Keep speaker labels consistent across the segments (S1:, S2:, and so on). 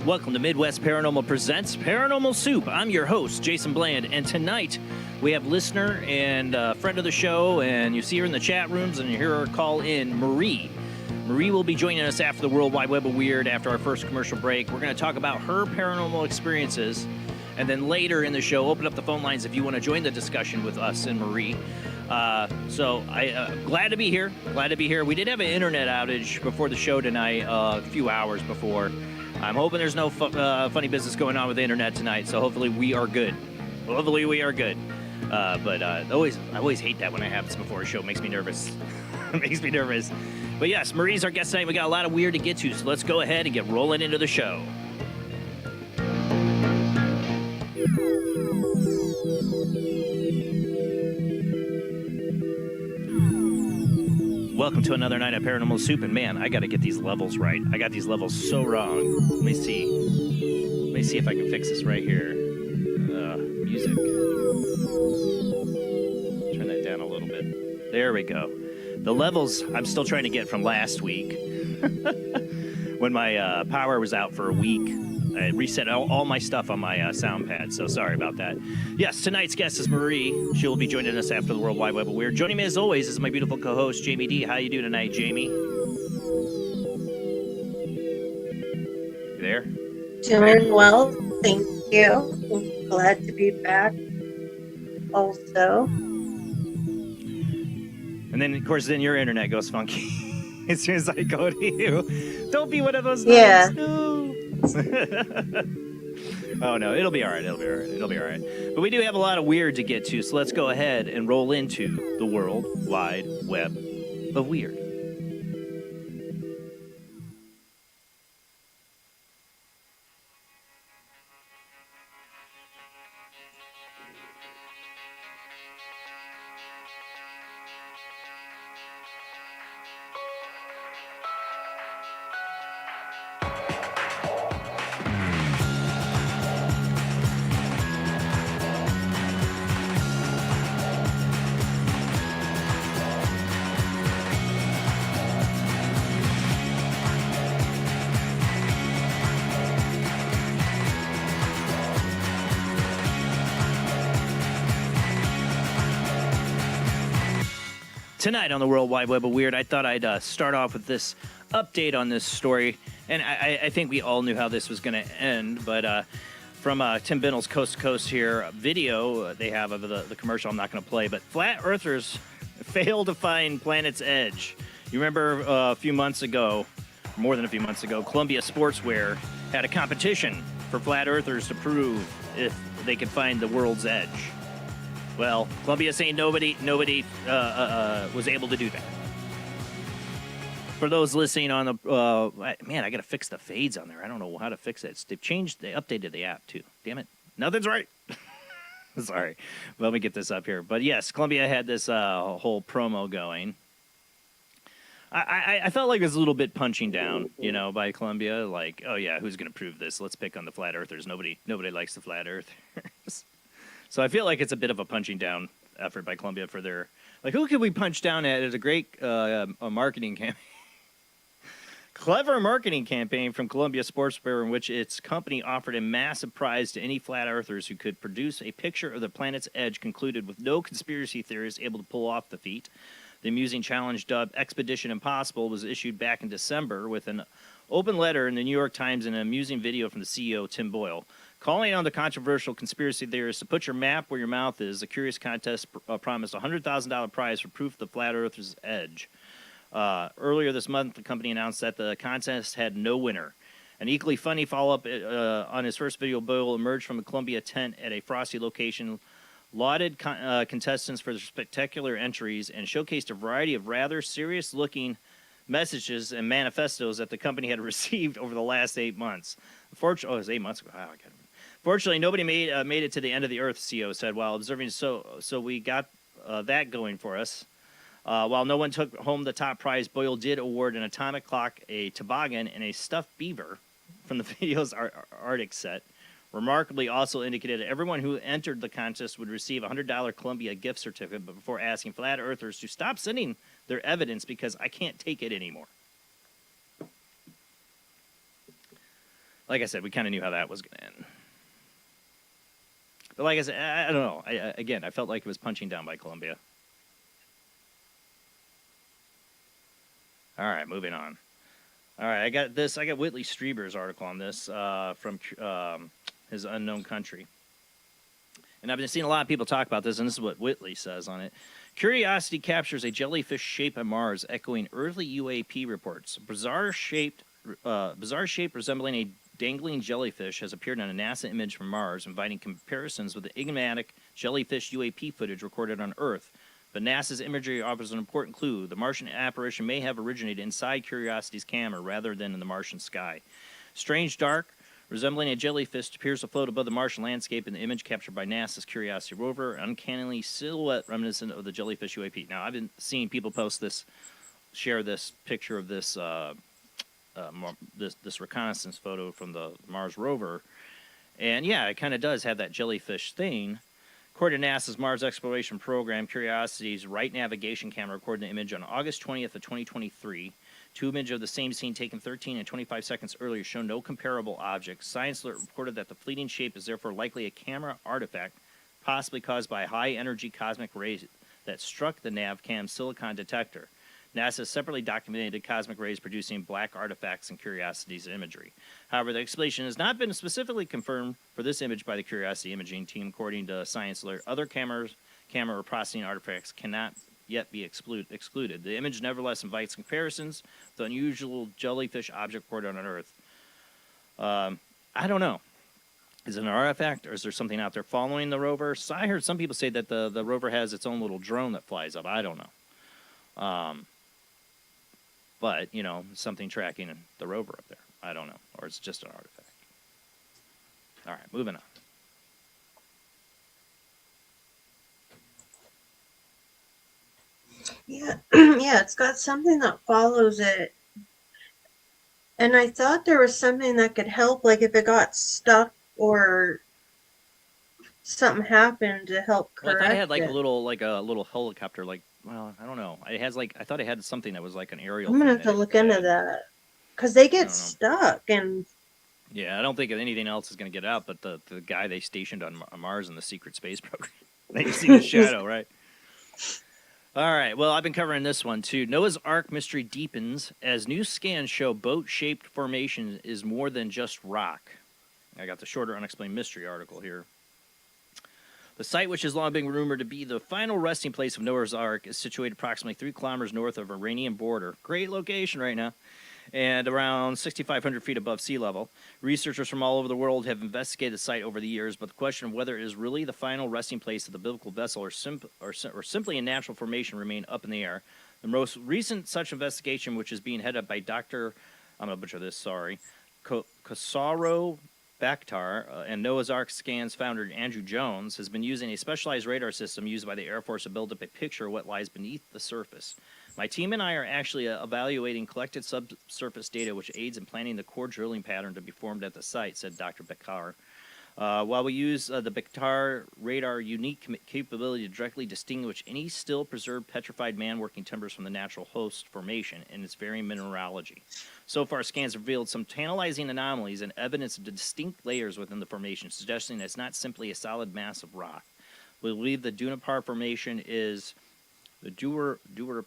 S1: Welcome to Midwest Paranormal Presents Paranormal Soup. I'm your host, Jason Bland, and tonight we have listener and friend of the show, and you see her in the chat rooms, and you hear her call in, Marie. Marie will be joining us after the World Wide Web of Weird, after our first commercial break. We're going to talk about her paranormal experiences, and then later in the show, open up the phone lines if you want to join the discussion with us and Marie. So I'm glad to be here. Glad to be here. We did have an internet outage before the show tonight, a few hours before. I'm hoping there's no funny business going on with the internet tonight, so hopefully we are good. Hopefully we are good. But I always hate that when it happens before a show. It makes me nervous. It makes me nervous. But yes, Marie's our guest tonight. We got a lot of weird to get to, so let's go ahead and get rolling into the show. Welcome to another night of Paranormal Soup, and man, I got to get these levels right. I got these levels so wrong. Let me see. Let me see if I can fix this right here. Music. Turn that down a little bit. There we go. The levels I'm still trying to get from last week when my power was out for a week. I reset all my stuff on my sound pad, so sorry about that. Yes, tonight's guest is Marie. She will be joining us after the World Wide Web of Weird. Joining me as always is my beautiful co-host, Jamie D. How you doing tonight, Jamie? You there?
S2: Doing well, thank you. I'm glad to be back also.
S1: And then, of course, your internet goes funky as soon as I go to you. Don't be one of those
S2: Yeah.
S1: No. Oh, no, it'll be all right. It'll be all right. But we do have a lot of weird to get to, so let's go ahead and roll into the World Wide Web of Weird. Tonight on the World Wide Web of Weird, I thought I'd start off with this update on this story. And I think we all knew how this was going to end, but from Tim Binnell's Coast to Coast here video they have of the commercial I'm not going to play, but flat earthers fail to find planet's edge. You remember a few months ago, more than a few months ago, Columbia Sportswear had a competition for flat earthers to prove if they could find the world's edge. Well, Columbia saying nobody was able to do that. For those listening on the, man, I got to fix the fades on there. I don't know how to fix it. They updated the app too. Damn it. Nothing's right. Sorry. Let me get this up here. But yes, Columbia had this whole promo going I felt like it was a little bit punching down, by Columbia. Like, oh yeah, who's going to prove this? Let's pick on the flat earthers. Nobody likes the flat earthers. So I feel like it's a bit of a punching down effort by Columbia for their, like, who could we punch down at? It's a great a marketing campaign. Clever marketing campaign from Columbia Sportswear in which its company offered a massive prize to any flat earthers who could produce a picture of the planet's edge, concluded with no conspiracy theorists able to pull off the feat. The amusing challenge, dubbed Expedition Impossible, was issued back in December with an open letter in the New York Times and an amusing video from the CEO, Tim Boyle. Calling on the controversial conspiracy theorists to put your map where your mouth is, the curious contest promised a $100,000 prize for proof of the flat earth's edge. Earlier this month, the company announced that the contest had no winner. An equally funny follow-up on his first video, Boyle emerged from a Columbia tent at a frosty location, lauded contestants for their spectacular entries, and showcased a variety of rather serious-looking messages and manifestos that the company had received over the last 8 months. It was 8 months ago. Fortunately, nobody made it to the end of the earth, CEO said, while observing. So we got that going for us. While no one took home the top prize, Boyle did award an atomic clock, a toboggan, and a stuffed beaver from the video's Arctic set. Remarkably, also indicated that everyone who entered the contest would receive a $100 Columbia gift certificate, but before asking flat earthers to stop sending their evidence because I can't take it anymore. Like I said, we kind of knew how that was going to end. But like I said, I don't know. I felt like it was punching down by Columbia. All right, moving on. All right, I got Whitley Strieber's article on this from his Unknown Country. And I've been seeing a lot of people talk about this, and this is what Whitley says on it. Curiosity captures a jellyfish shape on Mars, echoing early UAP reports. Bizarre shape resembling a dangling jellyfish has appeared on a NASA image from Mars, inviting comparisons with the enigmatic jellyfish UAP footage recorded on Earth. But NASA's imagery offers an important clue. The Martian apparition may have originated inside Curiosity's camera rather than in the Martian sky. Strange dark, resembling a jellyfish, appears to float above the Martian landscape in the image captured by NASA's Curiosity rover, uncannily silhouette reminiscent of the jellyfish UAP. Now, I've been seeing people share this picture of this this reconnaissance photo from the Mars rover, and yeah, it kind of does have that jellyfish thing. According to NASA's Mars exploration program, Curiosity's right navigation camera recorded an image on August 20th of 2023. Two images of the same scene taken 13 and 25 seconds earlier show no comparable objects. Science Alert reported that the fleeting shape is therefore likely a camera artifact, possibly caused by high-energy cosmic rays that struck the NavCam silicon detector. NASA separately documented cosmic rays producing black artifacts in Curiosity's imagery. However, the explanation has not been specifically confirmed for this image by the Curiosity imaging team. According to Science Alert, other camera processing artifacts cannot yet be excluded. The image nevertheless invites comparisons with the unusual jellyfish object reported on Earth. I don't know. Is it an artifact, or is there something out there following the rover? So I heard some people say that the rover has its own little drone that flies up. I don't know. But, something tracking the rover up there. I don't know. Or it's just an artifact. All right, moving on.
S2: Yeah, yeah, it's got something that follows it. And I thought there was something that could help, like if it got stuck or something happened to help correct
S1: Well, I thought it had like
S2: it.
S1: a little helicopter, well, I don't know. I thought it had something that was like an aerial.
S2: I'm gonna have to look into that because they get stuck and.
S1: Yeah, I don't think anything else is going to get out, but the guy they stationed on Mars in the secret space program. They see the shadow, right? All right. Well, I've been covering this one too. Noah's Ark mystery deepens as new scans show boat-shaped formation is more than just rock. I got the shorter unexplained mystery article here. The site, which has long been rumored to be the final resting place of Noah's Ark, is situated approximately 3 kilometers north of the Iranian border. Great location right now. And around 6,500 feet above sea level. Researchers from all over the world have investigated the site over the years, but the question of whether it is really the final resting place of the biblical vessel or simply a natural formation remain up in the air. The most recent such investigation, which is being headed up by Dr. I'm going to butcher this, sorry, Kosaro Bakhtar and Noah's Ark Scans founder Andrew Jones, has been using a specialized radar system used by the Air Force to build up a picture of what lies beneath the surface. My team and I are actually evaluating collected subsurface data, which aids in planning the core drilling pattern to be formed at the site," said Dr. Bekar. While we use the Bektar radar unique capability to directly distinguish any still preserved petrified man-working timbers from the natural host formation and its varying mineralogy. So far, scans have revealed some tantalizing anomalies and evidence of distinct layers within the formation, suggesting that it's not simply a solid mass of rock. We believe the Dunapar formation is the Duer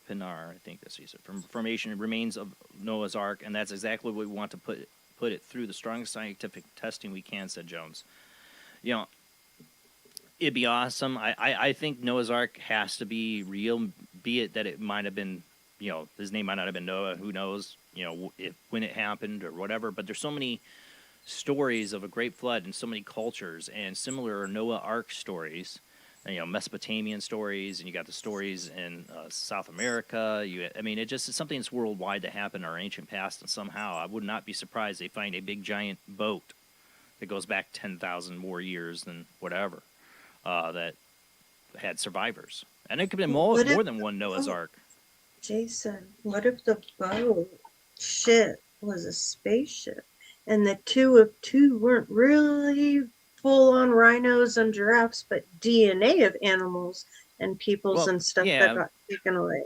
S1: Pinar, I think that's what he said, from formation remains of Noah's Ark, and that's exactly what we want to put it through the strongest scientific testing we can, said Jones. You know, it'd be awesome. I think Noah's Ark has to be real, be it that it might have been, you know, his name might not have been Noah, who knows, you know, when it happened or whatever, but there's so many stories of a great flood in so many cultures and similar Noah Ark stories, you know, Mesopotamian stories, and you got the stories in South America. I mean, it's something that's worldwide that happened in our ancient past, and somehow I would not be surprised they find a big giant boat that goes back 10,000 more years than whatever that had survivors, and it could be more than one Noah's Ark.
S2: Jason, what if the boat ship was a spaceship, and the two of two weren't really full-on rhinos and giraffes, but DNA of animals and peoples and stuff that got taken away?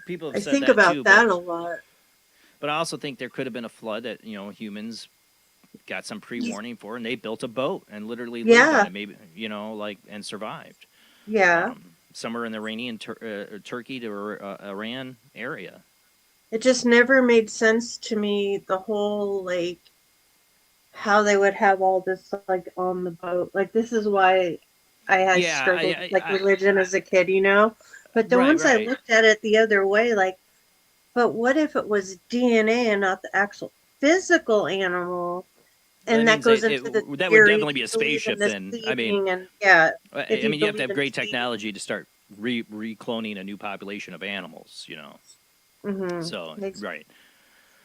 S1: People have
S2: I
S1: said
S2: think
S1: that
S2: about
S1: too,
S2: that a lot.
S1: But I also think there could have been a flood that, you know, humans got some pre-warning for, and they built a boat and literally lived on it, maybe, you know, like, and survived.
S2: Yeah.
S1: Somewhere in the Iranian, Turkey to Iran area.
S2: It just never made sense to me, the whole, like, how they would have all this, like, on the boat. Like, this is why I had struggled with, like, religion as a kid, you know? But then once I looked at it the other way, like, but what if it was DNA and not the actual physical animal? And that goes into the theory.
S1: That would definitely be a spaceship then. I mean,
S2: and yeah.
S1: I mean, you have to have great technology to start recloning a new population of animals, you know?
S2: Mm-hmm.
S1: So, right.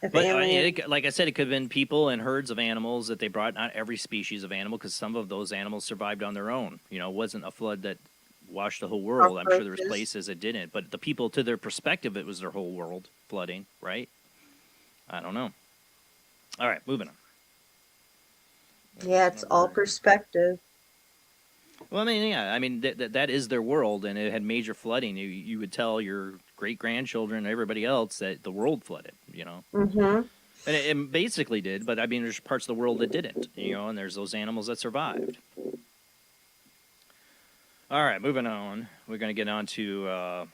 S1: But like I said, it could have been people and herds of animals that they brought. Not every species of animal, because some of those animals survived on their own. You know, it wasn't a flood that washed the whole world. I'm sure there was places that didn't. But the people, to their perspective, it was their whole world flooding, right? I don't know. All right, moving on.
S2: Yeah, it's all perspective.
S1: Well, I mean, yeah, I mean that is their world, and it had major flooding. You would tell your great grandchildren and everybody else that the world flooded, you know.
S2: Mm-hmm.
S1: And it basically did, but I mean, there's parts of the world that didn't, you know, and there's those animals that survived. All right, moving on. We're going to get on to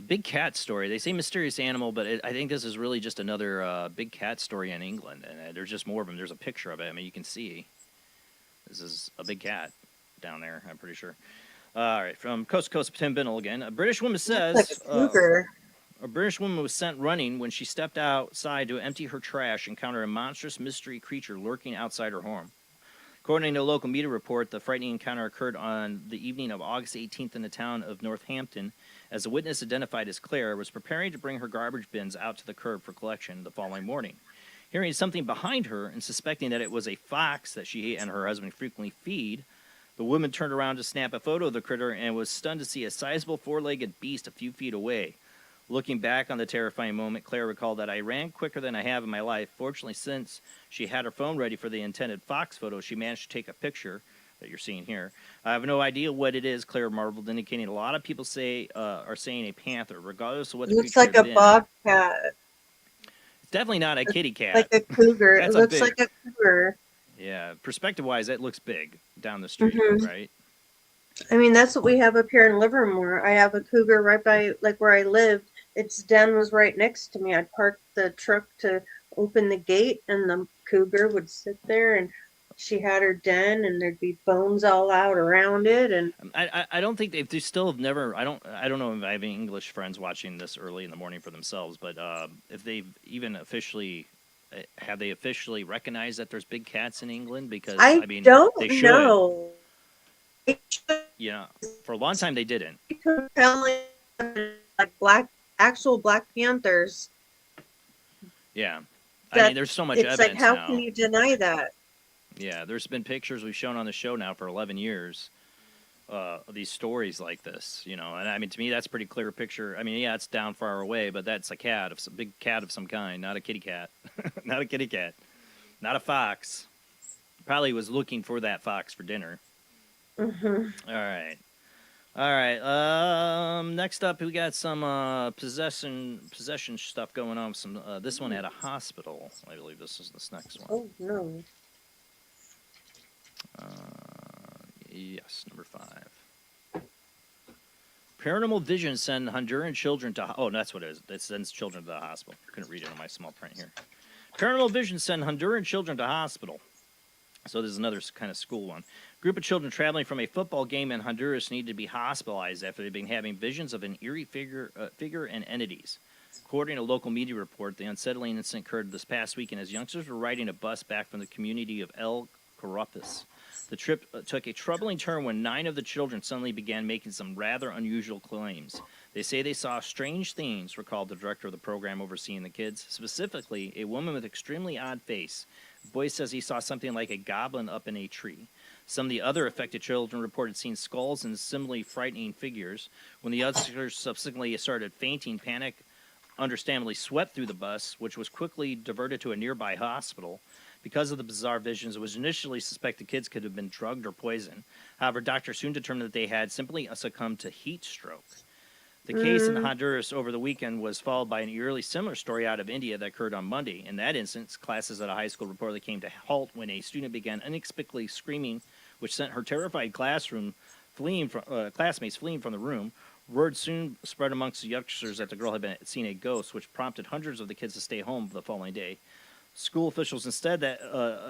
S1: big cat story. They say mysterious animal, but I think this is really just another big cat story in England, and there's just more of them. There's a picture of it. I mean, you can see this is a big cat down there, I'm pretty sure. All right, from Coast to Coast, Tim Binnell again. A British woman says
S2: like a cougar.
S1: A British woman was sent running when she stepped outside to empty her trash, encountered a monstrous mystery creature lurking outside her home. According to a local media report, the frightening encounter occurred on the evening of August 18th in the town of Northampton, as a witness identified as Claire was preparing to bring her garbage bins out to the curb for collection the following morning. Hearing something behind her and suspecting that it was a fox that she and her husband frequently feed, the woman turned around to snap a photo of the critter and was stunned to see a sizable four-legged beast a few feet away. Looking back on the terrifying moment, Claire recalled that I ran quicker than I have in my life. Fortunately, since she had her phone ready for the intended fox photo, she managed to take a picture that you're seeing here. I have no idea what it is, Claire marveled, indicating a lot of people are saying a panther, regardless of what the
S2: looks
S1: creature
S2: like a bobcat.
S1: It's definitely not a kitty cat.
S2: Like a cougar. It looks like a cougar.
S1: Yeah, perspective-wise, that looks big down the street, right?
S2: I mean, that's what we have up here in Livermore. I have a cougar right by, like, where I lived. Its den was right next to me. I'd park the truck to open the gate, and the cougar would sit there, and she had her den, and there'd be bones all out around it. And
S1: I don't think they still have never. I don't know if I have any English friends watching this early in the morning for themselves, but if they've even officially. Have they officially recognized that there's big cats in England? Because I mean,
S2: don't
S1: they should.
S2: know.
S1: Yeah, for a long time they didn't.
S2: Like actual Black Panthers.
S1: Yeah, I mean, there's so much evidence
S2: like, how
S1: now.
S2: can you deny that?
S1: Yeah, there's been pictures we've shown on the show now for 11 years these stories like this, you know. And I mean, to me, that's a pretty clear picture. I mean, yeah, it's down far away, but that's a cat of some big cat of some kind, not a kitty cat, not a kitty cat, not a fox. Probably was looking for that fox for dinner.
S2: Mm-hmm.
S1: All right. All right. Next up, we got some possession stuff going on. Some this one at a hospital. I believe this is this next one.
S2: Oh no.
S1: Yes, number 5. Paranormal vision send Honduran children to. Oh, that's what it is. It sends children to the hospital. Couldn't read it on my small print here. Paranormal vision send Honduran children to hospital. So this is another kind of school one. Group of children traveling from a football game in Honduras need to be hospitalized after they've been having visions of an eerie figure and entities. According to a local media report, the unsettling incident occurred this past weekend as youngsters were riding a bus back from the community of El Carapaz. The trip took a troubling turn when 9 of the children suddenly began making some rather unusual claims. They say they saw strange things, recalled the director of the program overseeing the kids, specifically a woman with extremely odd face. The boy says he saw something like a goblin up in a tree. Some of the other affected children reported seeing skulls and similarly frightening figures. When the others subsequently started fainting, panic understandably swept through the bus, which was quickly diverted to a nearby hospital. Because of the bizarre visions, it was initially suspected kids could have been drugged or poisoned. However, doctors soon determined that they had simply succumbed to heat stroke. The case in Honduras over the weekend was followed by an eerily similar story out of India that occurred on Monday. In that instance, classes at a high school reportedly came to halt when a student began unexpectedly screaming, which sent her terrified classmates fleeing from the room. Word soon spread amongst the youngsters that the girl had seen a ghost, which prompted hundreds of the kids to stay home the following day. School officials instead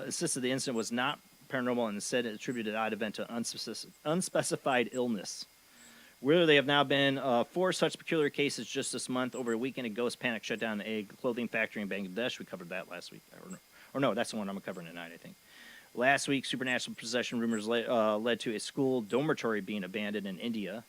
S1: insisted the incident was not paranormal and instead attributed the odd event to unspecified illness. Where there have now been 4 such peculiar cases just this month. Over a weekend, a ghost panic shut down a clothing factory in Bangladesh. We covered that last week. Or no, that's the one I'm covering tonight, I think. Last week, supernatural possession rumors led to a school dormitory being abandoned in India.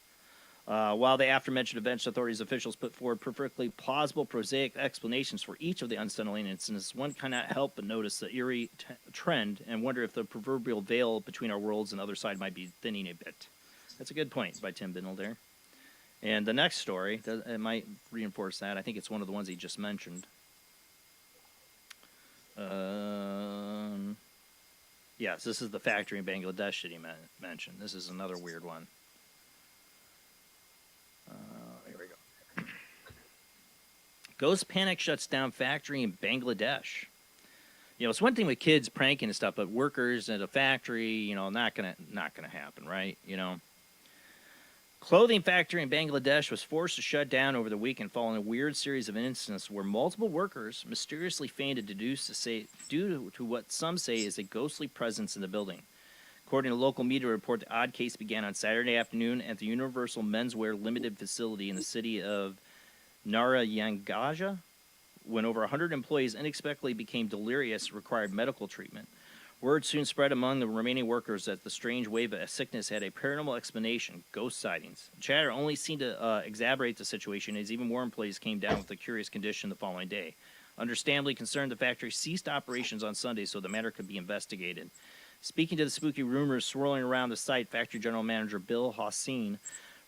S1: While the aforementioned events, authorities officials put forward perfectly plausible, prosaic explanations for each of the unsettling incidents, one cannot help but notice the eerie trend and wonder if the proverbial veil between our worlds and the other side might be thinning a bit. That's a good point by Tim Bindle there. And the next story, it might reinforce that. I think it's one of the ones he just mentioned. Yes, this is the factory in Bangladesh that he mentioned. This is another weird one. Here we go. Ghost panic shuts down factory in Bangladesh. You know, it's one thing with kids pranking and stuff, but workers at a factory, you know, not gonna happen, right? You know. Clothing factory in Bangladesh was forced to shut down over the weekend following a weird series of incidents where multiple workers mysteriously fainted due to what some say is a ghostly presence in the building. According to local media report, the odd case began on Saturday afternoon at the Universal Menswear Limited facility in the city of Narayangaja, when over 100 employees unexpectedly became delirious and required medical treatment. Word soon spread among the remaining workers that the strange wave of sickness had a paranormal explanation, ghost sightings. Chatter only seemed to exacerbate the situation as even more employees came down with a curious condition the following day. Understandably concerned, the factory ceased operations on Sunday so the matter could be investigated. Speaking to the spooky rumors swirling around the site, factory general manager Bill Hossein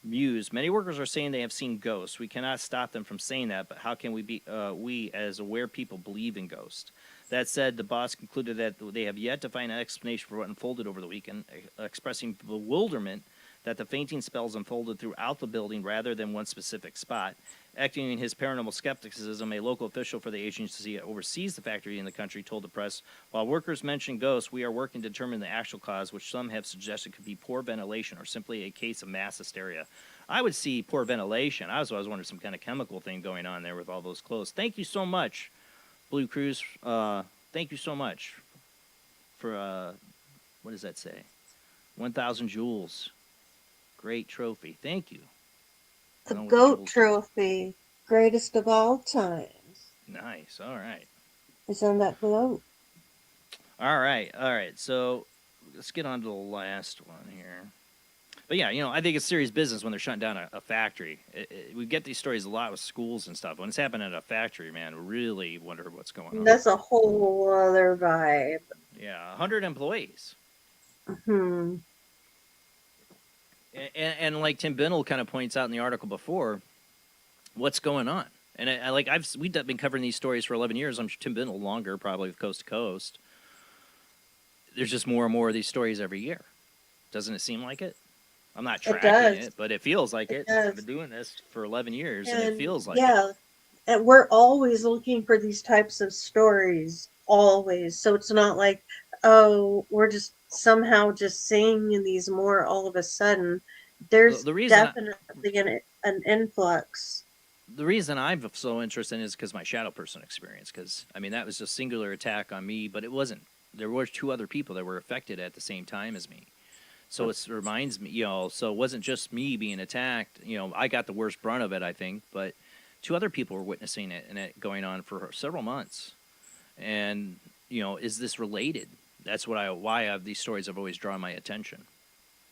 S1: mused, "Many workers are saying they have seen ghosts. We cannot stop them from saying that, but how can we as aware people believe in ghosts?" That said, the boss concluded that they have yet to find an explanation for what unfolded over the weekend, expressing bewilderment that the fainting spells unfolded throughout the building rather than one specific spot. Echoing his paranormal skepticism, a local official for the agency that oversees the factory in the country told the press, "While workers mention ghosts, we are working to determine the actual cause, which some have suggested could be poor ventilation or simply a case of mass hysteria." I would see poor ventilation. I was wondering some kind of chemical thing going on there with all those clothes. Thank you so much, Blue Cruise. Thank you so much for, what does that say? 1,000 joules. Great trophy. Thank you.
S2: The GOAT trophy. Greatest of all times.
S1: Nice. All right.
S2: It's on that globe.
S1: All right. So let's get on to the last one here. But yeah, you know, I think it's serious business when they're shutting down a factory. We get these stories a lot with schools and stuff. When it's happening at a factory, man, we really wonder what's going on.
S2: That's a whole other vibe.
S1: Yeah, 100 employees.
S2: Hmm.
S1: And like Tim Binnell kind of points out in the article before, what's going on? And we've been covering these stories for 11 years. I'm sure Tim Binnell longer, probably with Coast to Coast. There's just more and more of these stories every year. Doesn't it seem like it? I'm not tracking it, but it feels like it. I've been doing this for 11 years, and it feels like it.
S2: And we're always looking for these types of stories, always. So it's not like, oh, we're just somehow just seeing these more all of a sudden. There's definitely an influx.
S1: The reason I'm so interested is because my shadow person experience. Because I mean, that was just singular attack on me, but it wasn't. There were 2 other people that were affected at the same time as me. So it reminds me, so it wasn't just me being attacked. I got the worst brunt of it, I think, but 2 other people were witnessing it, and it going on for several months. And, is this related? That's why these stories have always drawn my attention.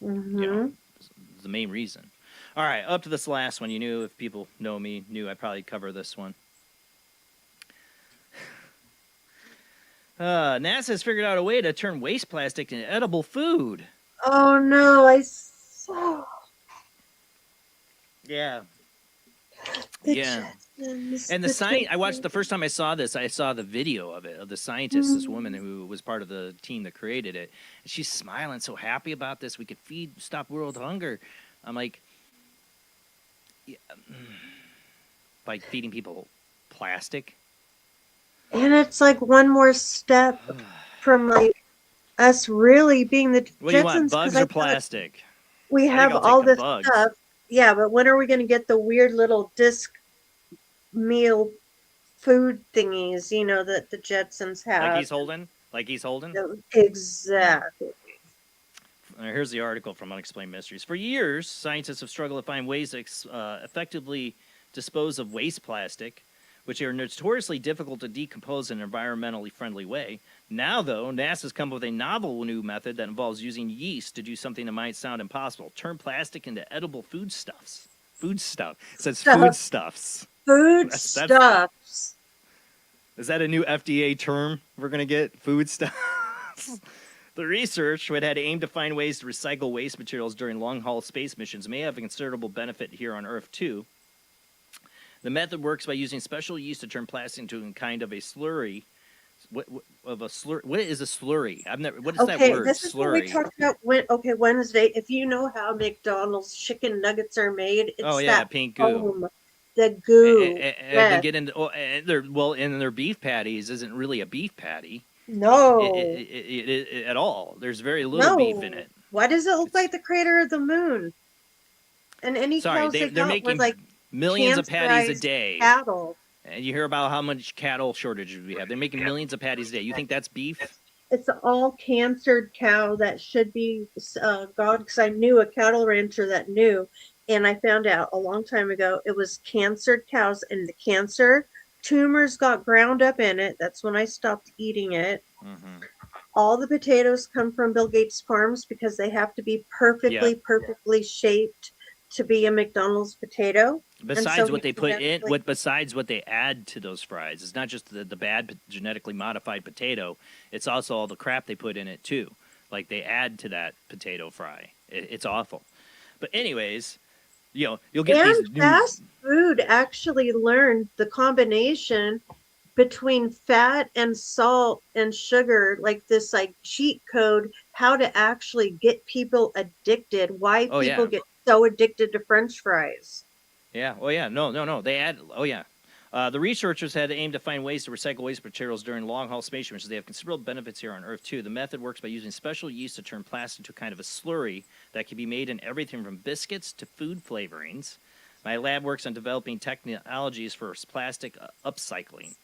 S2: Mm-hmm.
S1: The main reason. All right, up to this last one. If people know me, I'd probably cover this one. NASA has figured out a way to turn waste plastic into edible food.
S2: Oh no, I saw.
S1: Yeah. And the science, I watched the first time I saw this, I saw the video of it, of the scientist, this woman who was part of the team that created it. And she's smiling, so happy about this. We could stop world hunger. I'm like, by feeding people plastic.
S2: And it's like one more step from like us really being the Jetsons.
S1: What do you want, bugs or plastic?
S2: We have all this stuff. Yeah, but when are we going to get the weird little disc meal food thingies, that the Jetsons have?
S1: Like he's holding?
S2: Exactly.
S1: Here's the article from Unexplained Mysteries. For years, scientists have struggled to find ways to effectively dispose of waste plastic, which are notoriously difficult to decompose in an environmentally friendly way. Now, though, NASA's come up with a novel new method that involves using yeast to do something that might sound impossible. Turn plastic into edible foodstuffs. Foodstuff. It says foodstuffs.
S2: Foodstuffs.
S1: Is that a new FDA term we're going to get? Foodstuffs? The research, which had aimed to find ways to recycle waste materials during long-haul space missions, may have a considerable benefit here on Earth, too. The method works by using special yeast to turn plastic into a kind of a slurry. What is a slurry? What is that word?
S2: This is slurry. What we talked about Wednesday. If you know how McDonald's chicken nuggets are made, it's that
S1: pink goo.
S2: The goo.
S1: And get into and their beef patties isn't really a beef patty.
S2: No,
S1: at all. There's very little beef in it.
S2: Why does it look like the crater of the moon? And any cows they're making like
S1: millions of patties a day.
S2: Cattle.
S1: And you hear about how much cattle shortages we have. They're making millions of patties a day. You think that's beef?
S2: It's all cancered cow that should be gone. Because I knew a cattle rancher that knew, and I found out a long time ago it was cancered cows, and the cancer tumors got ground up in it. That's when I stopped eating it. Mm-hmm. All the potatoes come from Bill Gates farms because they have to be perfectly shaped to be a McDonald's potato.
S1: Besides what they put in, besides what they add to those fries, it's not just the bad genetically modified potato. It's also all the crap they put in it too. Like they add to that potato fry. It's awful. But anyways, you'll get these
S2: fast food actually learned the combination between fat and salt and sugar, like this cheat code, how to actually get people addicted. Why people get so addicted to French fries.
S1: Yeah. Oh, yeah. No. They add. Oh, yeah. The researchers had aimed to find ways to recycle waste materials during long-haul space missions. They have considerable benefits here on Earth, too. The method works by using special yeast to turn plastic into a kind of a slurry that can be made in everything from biscuits to food flavorings. My lab works on developing technologies for plastic upcycling.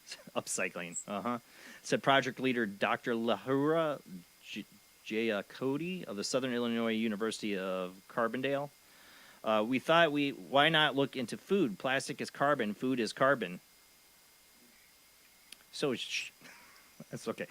S1: Said project leader Dr. Lahura Jayakoti of the Southern Illinois University of Carbondale. We thought why not look into food? Plastic is carbon, food is carbon. So that's okay.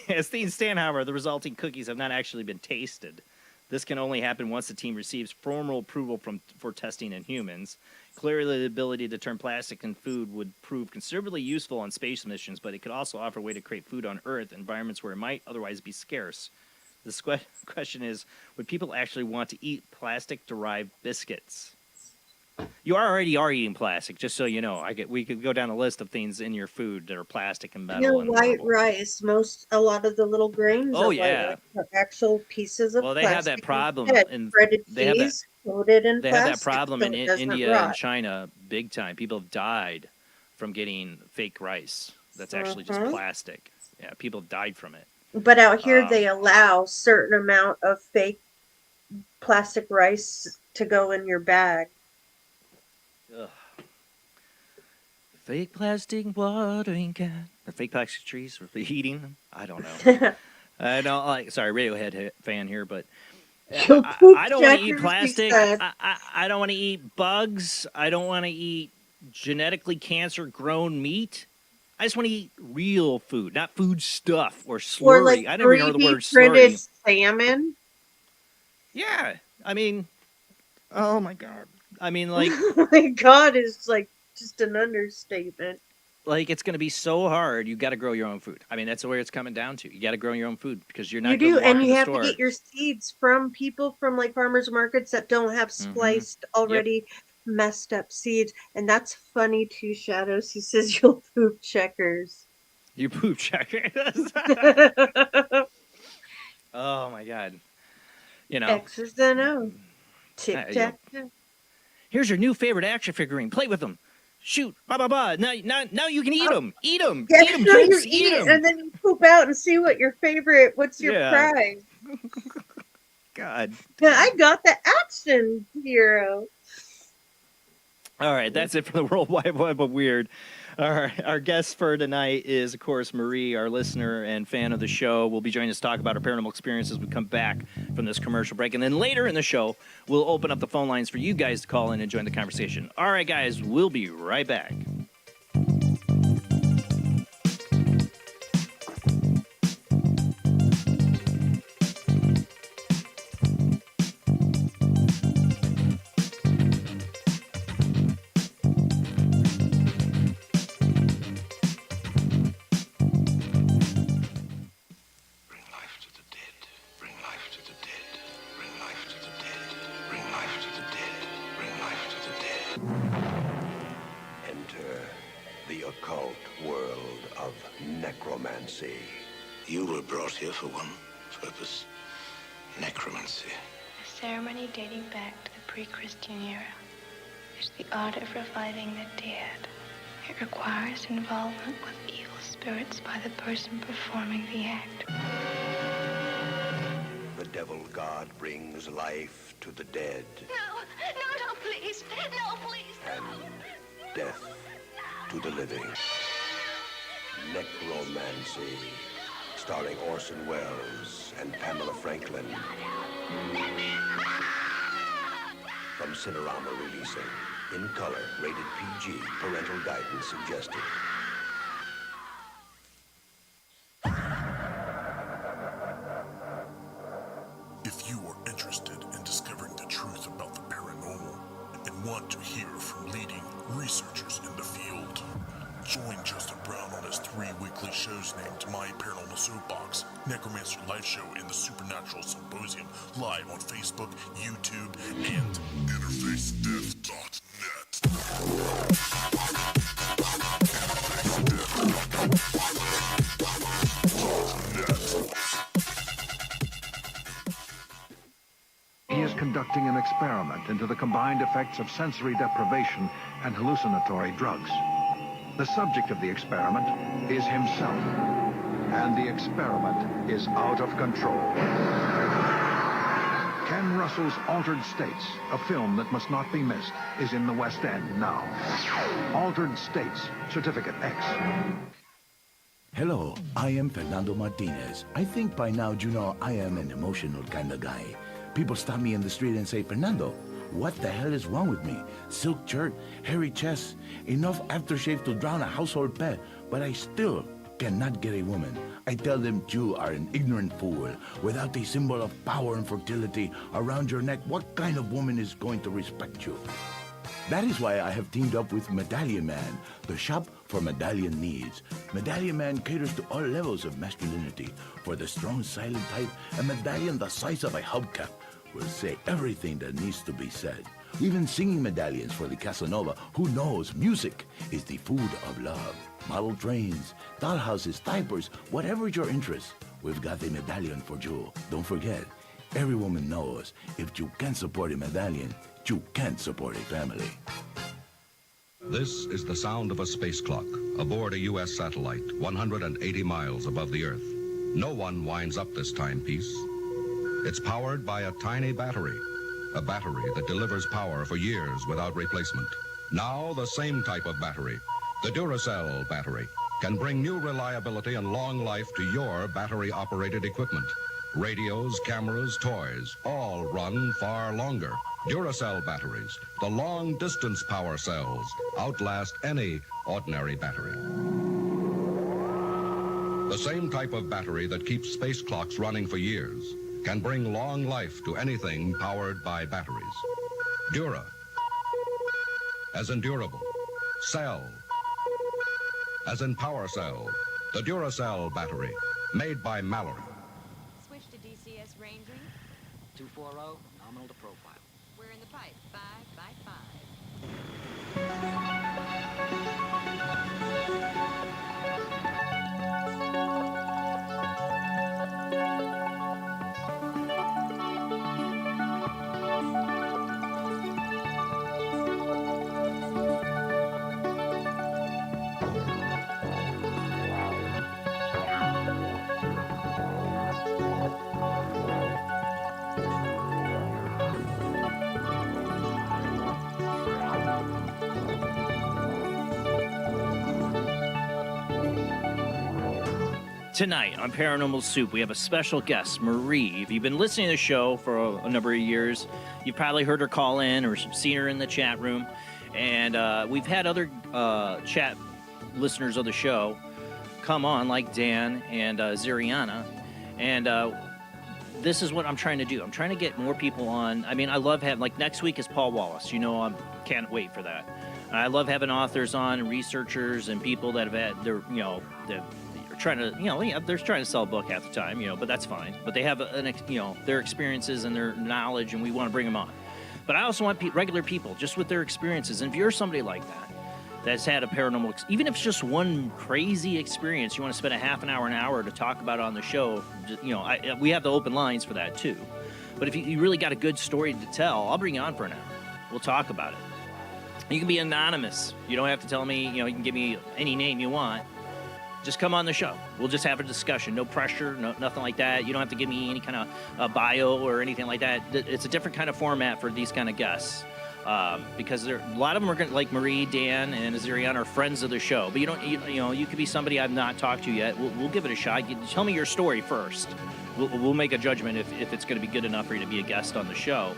S1: As things stand, however, the resulting cookies have not actually been tasted. This can only happen once the team receives formal approval for testing in humans. Clearly, the ability to turn plastic in food would prove considerably useful on space missions, but it could also offer a way to create food on Earth, environments where it might otherwise be scarce. This question is, would people actually want to eat plastic-derived biscuits? You already are eating plastic, just so you know. We could go down a list of things in your food that are plastic and metal and
S2: white
S1: horrible.
S2: rice, a lot of the little grains
S1: Oh,
S2: of
S1: yeah.
S2: white rice are actual pieces of
S1: Well, they
S2: plastic.
S1: have that problem,
S2: instead.
S1: and
S2: Breaded
S1: they have that
S2: cheese coated in
S1: they have
S2: plastic
S1: that problem
S2: so
S1: in
S2: it doesn't
S1: India and
S2: rot.
S1: China big time. People have died from getting fake rice that's actually just plastic. Yeah, people died from it.
S2: But out here they allow certain amount of fake plastic rice to go in your bag.
S1: Ugh. Fake plastic watering can. Or fake plastic trees for eating them. I don't know. I don't like. Sorry, Radiohead fan here, but I don't want to eat plastic. I don't want to eat bugs. I don't want to eat genetically cancer-grown meat. I just want to eat real food, not food stuff or slurry.
S2: Or like
S1: I never heard the word
S2: 3D printed
S1: slurry.
S2: salmon.
S1: Yeah, I mean, oh my god. I mean, like,
S2: Oh my god is like just an understatement.
S1: Like, it's going to be so hard. You got to grow your own food. I mean, that's where it's coming down to. You got to grow your own food because you're not
S2: You
S1: going
S2: do,
S1: to walk
S2: and
S1: in
S2: you
S1: the
S2: have
S1: store.
S2: to get your seeds from people from like farmers markets that don't have spliced already messed up seeds. And that's funny too, Shadows. He says you'll poop checkers.
S1: You poop checkers. Oh my god. You know.
S2: X's and O's. Tic tac toe.
S1: Here's your new favorite action figurine. Play with them. Shoot. Blah blah blah. Now you can eat them. Eat them.
S2: Yeah,
S1: eat them,
S2: so
S1: kids.
S2: you
S1: Eat
S2: eat
S1: them.
S2: and then you poop out and see what's your prize.
S1: God.
S2: I got the action hero.
S1: All right, that's it for the World Wide Web of Weird. Our guest for tonight is, of course, Marie, our listener and fan of the show. Will be joining us to talk about our paranormal experiences as we come back from this commercial break. And then later in the show, we'll open up the phone lines for you guys to call in and join the conversation. All right, guys, we'll be right back.
S3: You were brought here for one purpose, necromancy.
S4: A ceremony dating back to the pre-Christian era. It's the art of reviving the dead. It requires involvement with evil spirits by the person performing the act.
S5: The devil god brings life to the dead.
S4: No, please. No, please.
S5: And death to the living. Necromancy, starring Orson Welles and Pamela Franklin. From Cinerama releasing. In color, rated PG, parental guidance suggested.
S6: If you are interested in discovering the truth about the paranormal and want to hear from leading researchers in the field, join Justin Brown on his 3 weekly shows named My Paranormal Soapbox, Necromancer Live Show, and the Supernatural Symposium, live on Facebook, YouTube, and InterfaceDeath.net.
S7: He is conducting an experiment into the combined effects of sensory deprivation and hallucinatory drugs. The subject of the experiment is himself, and the experiment is out of control. Ken Russell's Altered States, a film that must not be missed, is in the West End now. Altered States, Certificate X.
S8: Hello, I am Fernando Martinez. I think by now you know I am an emotional kind of guy. People stop me in the street and say, Fernando, what the hell is wrong with me? Silk shirt, hairy chest, enough aftershave to drown a household pet, but I still cannot get a woman. I tell them you are an ignorant fool. Without a symbol of power and fertility around your neck, what kind of woman is going to respect you? That is why I have teamed up with Medallion Man, the shop for medallion needs. Medallion Man caters to all levels of masculinity. For the strong, silent type, a medallion the size of a hubcap will say everything that needs to be said. Even singing medallions for the Casanova, who knows music is the food of love. Model trains, dollhouses, diapers, whatever your interest, we've got the medallion for you. Don't forget, every woman knows if you can't support a medallion, you can't support a family.
S9: This is the sound of a space clock aboard a U.S. satellite 180 miles above the Earth. No one winds up this timepiece. It's powered by a tiny battery, a battery that delivers power for years without replacement. Now the same type of battery, the Duracell battery, can bring new reliability and long life to your battery-operated equipment. Radios, cameras, toys, all run far longer. Duracell batteries, the long-distance power cells, outlast any ordinary battery. The same type of battery that keeps space clocks running for years can bring long life to anything powered by batteries. Dura, as in durable. Cell, as in power cell. The Duracell battery, made by Mallory.
S10: Switch to DCS ranging.
S11: 240, nominal to profile.
S10: We're in the pipe. 5 by 5.
S1: Tonight on Paranormal Soup, we have a special guest, Marie. If you've been listening to the show for a number of years, you've probably heard her call in or seen her in the chat room. And we've had other chat listeners of the show come on, like Dan and Ziriana. And this is what I'm trying to do. I'm trying to get more people on. I mean, I love having, like, next week is Paul Wallace. You know, I can't wait for that. I love having authors on and researchers and people that have had their, you know, that trying to, they're trying to sell a book half the time, but that's fine. But they have, their experiences and their knowledge, and we want to bring them on. But I also want regular people just with their experiences. And if you're somebody like that, that's had a paranormal, even if it's just one crazy experience, you want to spend a half an hour to talk about it on the show, we have the open lines for that too. But if you really got a good story to tell, I'll bring you on for an hour. We'll talk about it. You can be anonymous. You don't have to tell me, you can give me any name you want. Just come on the show. We'll just have a discussion. No pressure, nothing like that. You don't have to give me any kind of bio or anything like that. It's a different kind of format for these kind of guests because a lot of them are going, like Marie, Dan, and Azirian are friends of the show. But you could be somebody I've not talked to yet. We'll give it a shot. Tell me your story first. We'll make a judgment if it's going to be good enough for you to be a guest on the show.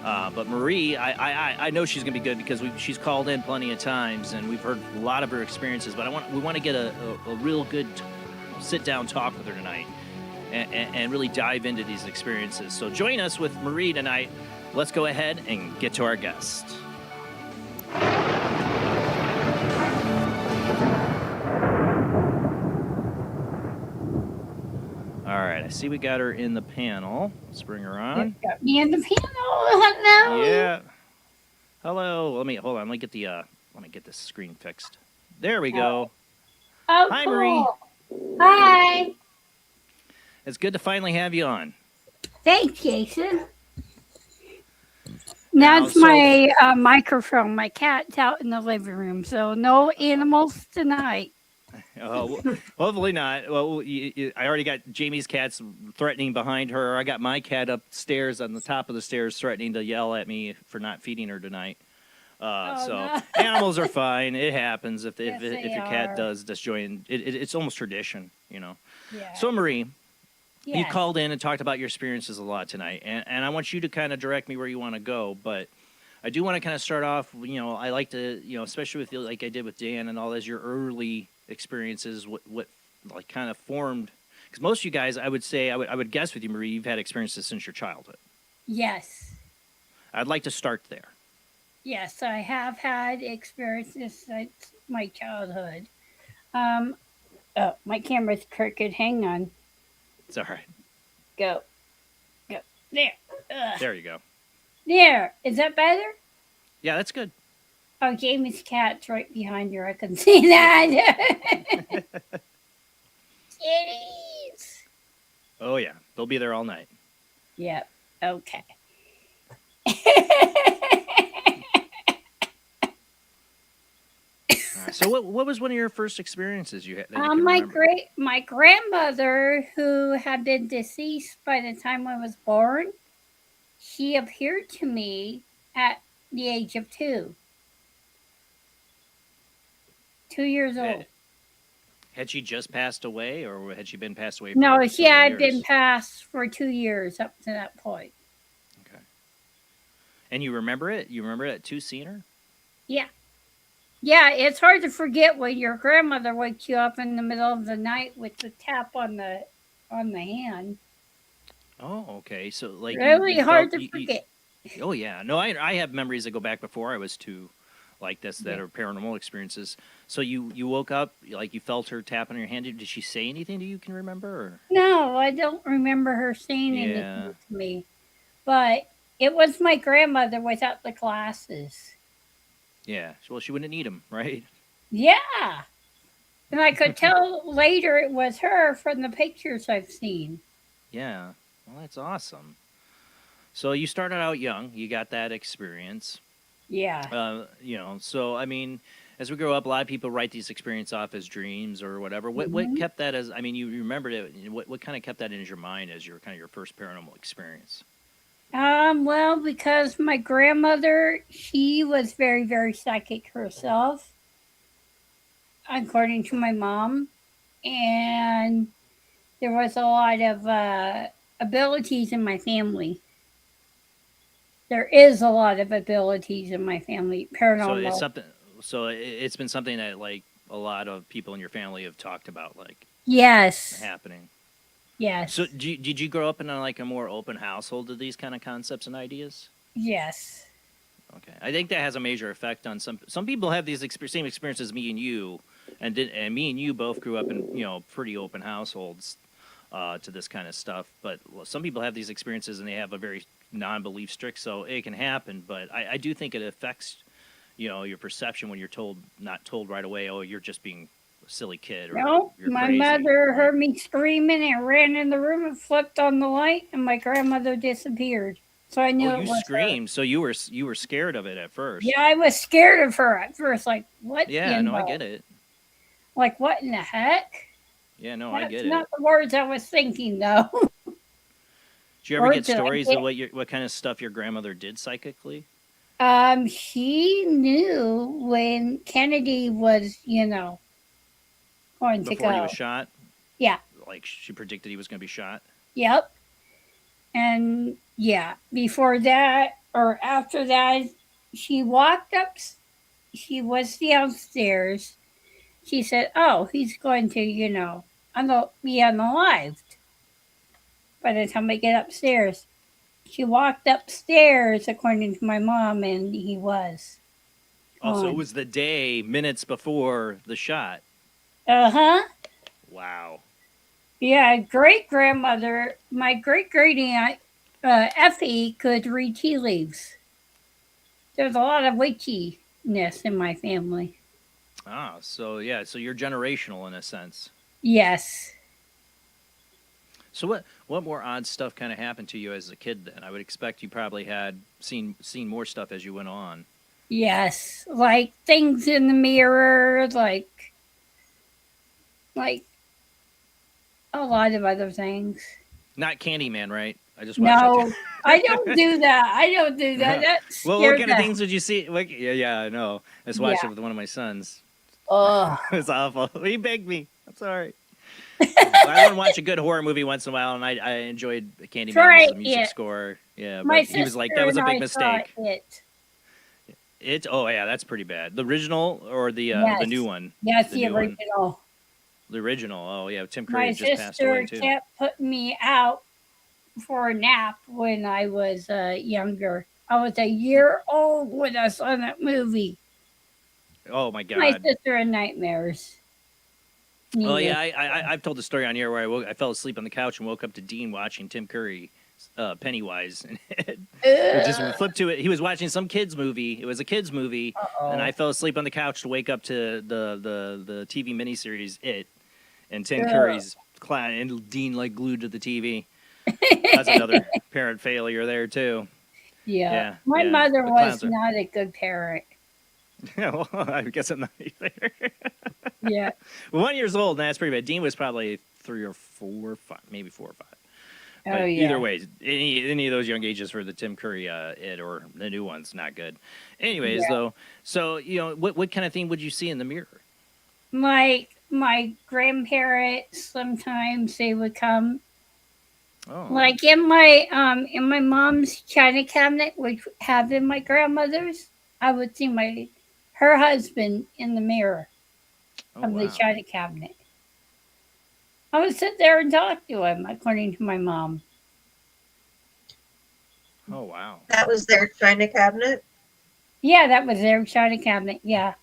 S1: But Marie, I know she's going to be good because she's called in plenty of times, and we've heard a lot of her experiences. But we want to get a real good sit-down talk with her tonight and really dive into these experiences. So join us with Marie tonight. Let's go ahead and get to our guest. All right, I see we got her in the panel. Let's bring her on.
S12: Got me in the panel. Hello.
S1: Yeah. Hello. Let me get this screen fixed. There we go.
S12: Oh,
S1: Hi,
S12: cool.
S1: Marie.
S12: Hi.
S1: It's good to finally have you on.
S12: Thanks, Jason. That's my microphone. My cat's out in the living room, so no animals tonight.
S1: Hopefully not. Well, I already got Jamie's cats threatening behind her. I got my cat upstairs on the top of the stairs threatening to yell at me for not feeding her tonight. No. Animals are fine. It happens if your cat does join. It's almost tradition, Yeah. So Marie, you called in and talked about your experiences a lot tonight, and I want you to kind of direct me where you want to go, but I do want to kind of start off. I like to, especially with like I did with Dan and all those your early experiences, what like kind of formed, because most of you guys, I would say, I would guess with you, Marie, you've had experiences since your childhood.
S12: Yes.
S1: I'd like to start there.
S12: Yes, I have had experiences since my childhood. Oh, my camera's crooked. Hang on.
S1: It's all right.
S12: Go. Go. There.
S1: There you go.
S12: There. Is that better?
S1: Yeah, that's good.
S12: Oh, Jamie's cat's right behind her. I can see that. Kitties.
S1: Oh yeah, they'll be there all night.
S12: Yep. Okay.
S1: All right. So what was one of your first experiences you had? That you can remember?
S12: My grandmother, who had been deceased by the time I was born, she appeared to me at the age of 2. 2 years old.
S1: Had she just passed away, or had she been passed away? For
S12: No, she
S1: several
S12: had been
S1: years?
S12: passed for 2 years up to that point.
S1: Okay. And you remember it? You remember it too, seeing her?
S12: Yeah. Yeah, it's hard to forget when your grandmother wakes you up in the middle of the night with the tap on the hand.
S1: Oh, okay. So like
S12: Really
S1: you
S12: hard
S1: felt,
S12: to forget.
S1: oh yeah. No, I have memories that go back before I was 2, like this, that
S12: Yeah.
S1: are paranormal experiences. So you woke up, like you felt her tap on your hand. Did she say anything that you can remember? Or?
S12: No, I don't remember her saying
S1: Yeah.
S12: anything to me. But it was my grandmother without the glasses.
S1: Yeah. Well, she wouldn't need them, right?
S12: Yeah. And I could tell later it was her from the pictures I've seen.
S1: Yeah. Well, that's awesome. So you started out young. You got that experience.
S12: Yeah.
S1: So I mean, as we grow up, a lot of people write these experiences off as dreams or whatever. What kept that as? I mean, you remembered it. What kind of kept that in your mind as your kind of your first paranormal experience?
S12: Well, because my grandmother, she was very, very psychic herself, according to my mom. And there was a lot of abilities in my family. There is a lot of abilities in my family,
S1: So
S12: paranormal.
S1: it's something. So it's been something that like a lot of people in your family have talked about, like
S12: Yes.
S1: happening.
S12: Yes.
S1: So did you grow up in like a more open household to these kind of concepts and ideas?
S12: Yes.
S1: Okay, I think that has a major effect on some people have these same experiences as me and you, and me and you both grew up in pretty open households to this kind of stuff. But some people have these experiences and they have a very non-belief strict, so it can happen. But I do think it affects your perception when you're not told right away. Oh, you're just being a silly kid. Or
S12: No,
S1: you're
S12: my
S1: crazy.
S12: mother heard me screaming and ran in the room and flipped on the light, and my grandmother disappeared. So I knew
S1: Oh,
S12: it
S1: you
S12: was
S1: screamed. So you were scared of it at first.
S12: her. Yeah, I was scared of her at first. Like, what?
S1: Yeah, no, I get it.
S12: Like, what in the heck?
S1: Yeah, no, I
S12: That's
S1: get
S12: not
S1: it.
S12: the words I was thinking, though.
S1: Do you ever get
S12: Words that I
S1: stories
S12: get.
S1: of what kind of stuff your grandmother did psychically?
S12: She knew when Kennedy was, going to
S1: Before he
S12: go.
S1: was shot?
S12: Yeah.
S1: Like she predicted he was going to be shot?
S12: Yep. And yeah, before that or after that, she walked up. She was downstairs. She said, "Oh, he's going to, be unalived by the time I get upstairs." She walked upstairs, according to my mom, and he was.
S1: Also, it
S12: gone.
S1: was the day, minutes before the shot.
S12: Uh-huh.
S1: Wow.
S12: Yeah, great grandmother, my great great aunt, Effie, could read tea leaves. There's a lot of witchiness in my family.
S1: Ah, so yeah, so you're generational in a sense.
S12: Yes.
S1: So what more odd stuff kind of happened to you as a kid then? I would expect you probably had seen more stuff as you went on.
S12: Yes. Like things in the mirror, like a lot of other things.
S1: Not Candyman, right? I just watched
S12: No,
S1: that.
S12: I don't do that. I don't do that. That
S1: Well,
S12: scares
S1: what kind of
S12: the-
S1: things would you see? Like, yeah, I know. I just watched
S12: Yeah.
S1: it with one of my sons.
S12: Ugh.
S1: It's awful. He begged me. I'm sorry. I want to watch a good horror movie once in a while, and I enjoyed Candyman
S12: Try
S1: as a music
S12: it.
S1: score. Yeah,
S12: My
S1: but he was like,
S12: sister
S1: that was a
S12: and
S1: big
S12: I saw
S1: mistake.
S12: It.
S1: Oh yeah, that's pretty bad. The original or the
S12: Yes.
S1: new one?
S12: Yes, the
S1: new one.
S12: original.
S1: The original. Oh yeah, Tim
S12: My
S1: Curry just passed
S12: sister
S1: away too.
S12: kept putting me out for a nap when I was younger. I was a year old when I saw that movie.
S1: Oh my
S12: My
S1: god.
S12: sister had nightmares.
S1: Oh
S12: neither.
S1: yeah, I've told the story on here where I fell asleep on the couch and woke up to Dean watching Tim Curry, Pennywise, and it just flipped to it. He was watching some kids movie. It was a kids movie, and I fell asleep on the couch to wake up to the TV miniseries It, and Tim Curry's clown and Dean like glued to the TV. That's another parent failure there too.
S12: Yeah.
S1: Yeah,
S12: My
S1: yeah.
S12: mother
S1: The
S12: was
S1: clowns are.
S12: not a good parent.
S1: Yeah, well, I guess I'm not either.
S12: Yeah.
S1: 1 years old, and that's pretty bad. Dean was probably 3 or 4, 5, maybe 4 or 5.
S12: Oh,
S1: But
S12: yeah.
S1: either way, any of those young ages for the Tim Curry It or the new one's not good. Anyways,
S12: Yeah.
S1: though, so what kind of thing would you see in the mirror?
S12: My grandparents, sometimes they would come.
S1: Oh,
S12: Like in my mom's china cabinet, which had been my grandmother's, I would see her husband in the mirror
S1: oh
S12: of the
S1: wow.
S12: china cabinet. I would sit there and talk to him, according to my mom.
S1: Oh wow.
S2: That was their china cabinet.
S12: Yeah, that was their china cabinet. Yeah.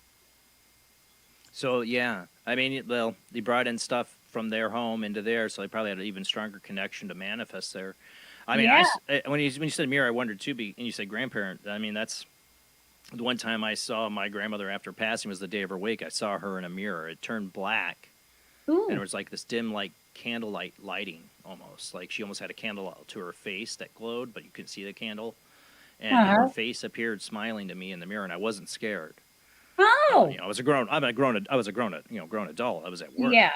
S1: So yeah, I mean, well, they brought in stuff from their home into there, so they probably had an even stronger connection to manifest there. I mean,
S12: Yeah.
S1: when you said mirror, I wondered too. And you said grandparent. I mean, that's the one time I saw my grandmother after passing was the day of her wake. I saw her in a mirror. It turned black, and it
S12: Ooh.
S1: was like this dim, like candlelight lighting almost. Like she almost had a candle to her face that glowed, but you couldn't see the candle. And her
S12: Uh-huh.
S1: face appeared smiling to me in the mirror, and I wasn't scared.
S12: Oh.
S1: I was a grown adult. I was at work,
S12: Yeah.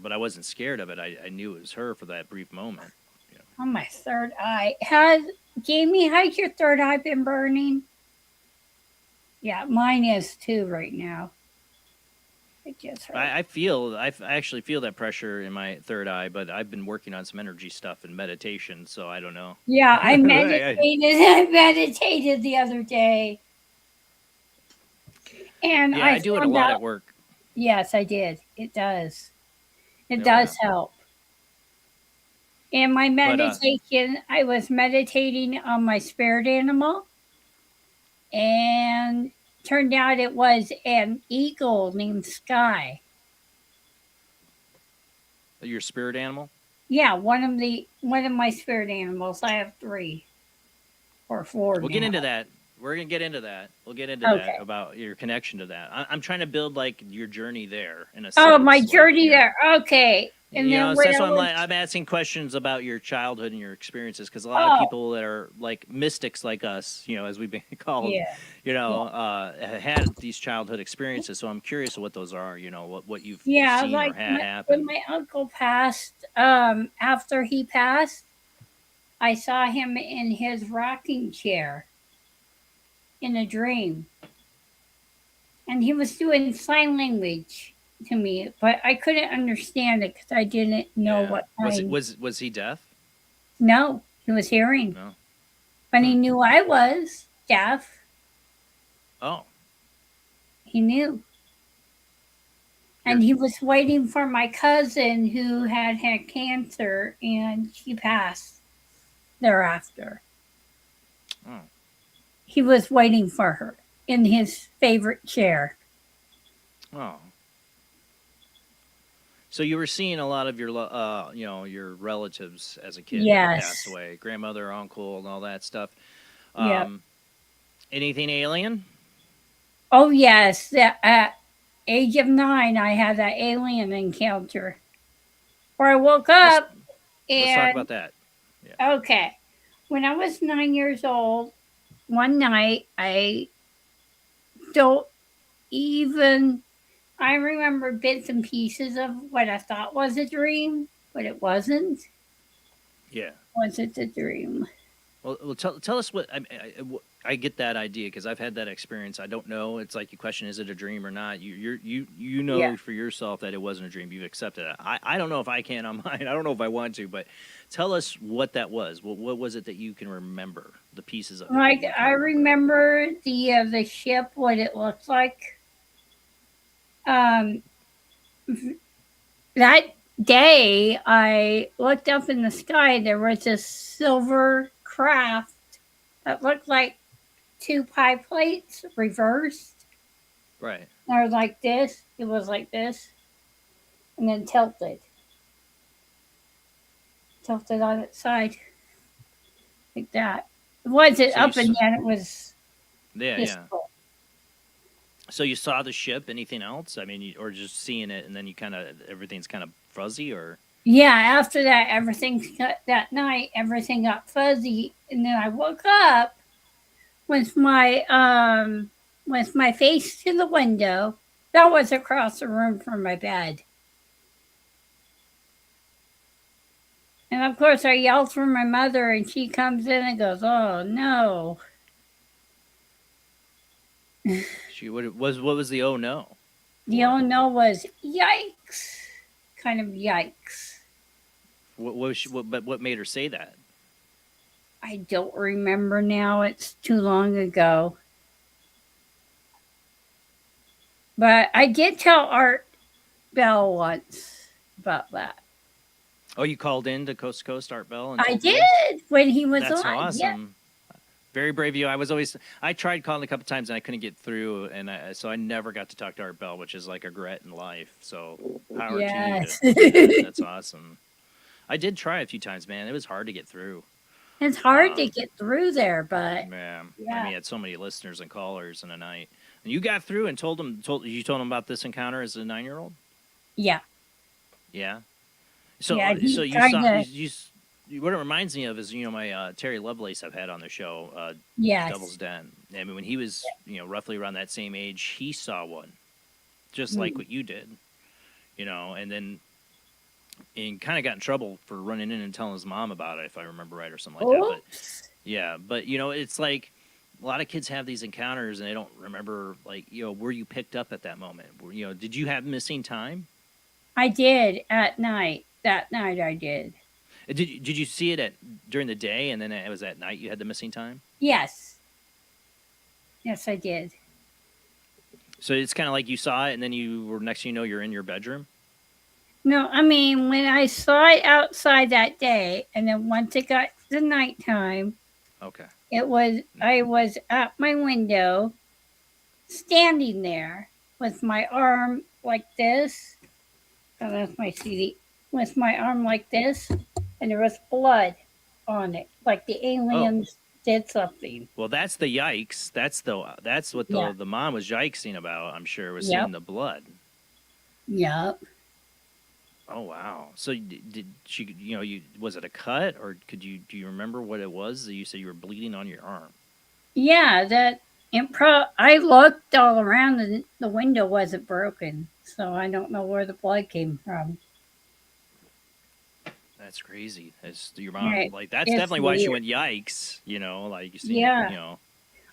S1: but I wasn't scared of it. I knew it was her for that brief moment.
S12: On my third eye. Jamie, has your third eye been burning? Yeah, mine is too right now. It just hurt.
S1: I actually feel that pressure in my third eye, but I've been working on some energy stuff and meditation, so I don't know.
S12: Yeah, I meditated. I meditated the other day, and
S1: Yeah, I do it a
S12: found
S1: lot
S12: out.
S1: at work.
S12: Yes, I did. It does. It
S1: Oh,
S12: does
S1: yeah.
S12: help. In my
S1: But
S12: meditation, I was meditating on my spirit animal, and turned out it was an eagle named Sky.
S1: your spirit animal?
S12: Yeah, one of my spirit animals. I have 3 or 4
S1: We'll get
S12: now.
S1: into that. We're gonna get into that. We'll get into
S12: Okay.
S1: that about your connection to that. I'm trying to build like your journey there in a
S12: Oh,
S1: sense.
S12: my
S1: like,
S12: journey there. Okay. And then
S1: so
S12: when
S1: that's
S12: I
S1: why
S12: was,
S1: I'm asking questions about your childhood and your experiences because a lot of
S12: oh,
S1: people that are like mystics like us, as we've been called,
S12: yeah.
S1: had these childhood experiences. So I'm curious what those are. What you've
S12: Yeah,
S1: seen or
S12: like
S1: had
S12: when
S1: happen.
S12: my uncle passed, after he passed, I saw him in his rocking chair in a dream. And he was doing sign language to me, but I couldn't understand it because I didn't know
S1: Yeah.
S12: what
S1: Was it
S12: kind.
S1: was he deaf?
S12: No, he was hearing.
S1: No.
S12: But he knew I was deaf.
S1: Oh.
S12: He knew. And he was waiting for my cousin who had cancer, and she passed thereafter.
S1: Oh.
S12: He was waiting for her in his favorite chair.
S1: Oh. So you were seeing a lot of your your relatives as a kid that passed
S12: Yes.
S1: away, grandmother, uncle, and all that stuff.
S12: Yeah.
S1: Anything alien?
S12: Oh, yes. At age of 9, I had that alien encounter where I woke up
S1: Let's talk
S12: and,
S1: about that. Yeah.
S12: okay, when I was 9 years old, one night, don't even, I remember bits and pieces of what I thought was a dream, but it wasn't.
S1: Yeah.
S12: Was it a dream?
S1: Well, tell us what I get that idea because I've had that experience. I don't know. It's like you question, is it a dream or not? You know
S12: Yeah.
S1: for yourself that it wasn't a dream. You've accepted it. I don't know if I can on mine. I don't know if I want to, but tell us what that was. What was it that you can remember? The pieces of it.
S12: Like, I remember the ship, what it looked like. Um, that day, I looked up in the sky. There was a silver craft that looked like 2 pie plates reversed.
S1: Right.
S12: Or like this. It was like this. and then tilted on its side like that. It wasn't
S1: So you
S12: up and
S1: s-
S12: down, it was
S1: yeah,
S12: this
S1: yeah.
S12: full.
S1: So you saw the ship. Anything else? I mean, or just seeing it, and then you kind of everything's kind of fuzzy, or
S12: Yeah, after that, that night, everything got fuzzy, and then I woke up with my face to the window. That was across the room from my bed. And of course, I yelled for my mother, and she comes in and goes, "Oh no!"
S1: she what it was? What was the oh no?
S12: The oh no was yikes, kind of yikes.
S1: What was but what made her say that?
S12: I don't remember now. It's too long ago. But I did tell Art Bell once about that.
S1: Oh, you called in to Coast Art Bell and
S12: I
S1: told him?
S12: did when he was
S1: That's
S12: on. Yeah.
S1: awesome. Very brave of you. I tried calling a couple times and I couldn't get through, and so I never got to talk to Art Bell, which is like a regret in life. So power
S12: Yes.
S1: to you. To do that. That's awesome. I did try a few times, man. It was hard to get through.
S12: It's hard to get through there, but
S1: Man, I
S12: yeah.
S1: mean, you had so many listeners and callers in a night, and you got through and told them about this encounter as a 9-year-old.
S12: Yeah.
S1: Yeah. So,
S12: Yeah, he
S1: so you
S12: kinda-
S1: saw what it reminds me of is my Terry Lovelace I've had on the show,
S12: Yes.
S1: Devil's Den. I mean, when he was roughly around that same age, he saw one, just like what you did, and then and kind of got in trouble for running in and telling his mom about it, if I remember right, or something like that. But yeah, but it's like a lot of kids have these encounters and they don't remember, like, were you picked up at that moment? Did you have missing time?
S12: I did at night. That night I did.
S1: Did you see it during the day, and then it was at night you had the missing time?
S12: Yes. Yes, I did.
S1: So it's kind of like you saw it, and then next thing you know, you're in your bedroom?
S12: No, I mean, when I saw it outside that day, and then once it got to nighttime,
S1: Okay.
S12: I was at my window, standing there with my arm like this. Oh, that's my CD. With my arm like this, and there was blood on it, like the aliens did something.
S1: Well, that's the yikes. That's what the mom was yikesing about, I'm sure, was seeing the blood.
S12: Yep.
S1: Oh, wow. So did she, was it a cut, or do you remember what it was that you said you were bleeding on your arm?
S12: Yeah, I looked all around and the window wasn't broken, so I don't know where the blood came from.
S1: That's crazy. That's your mom.
S12: Right.
S1: Like, that's
S12: It's
S1: definitely why she
S12: weird.
S1: went yikes. Like you see.
S12: Yeah.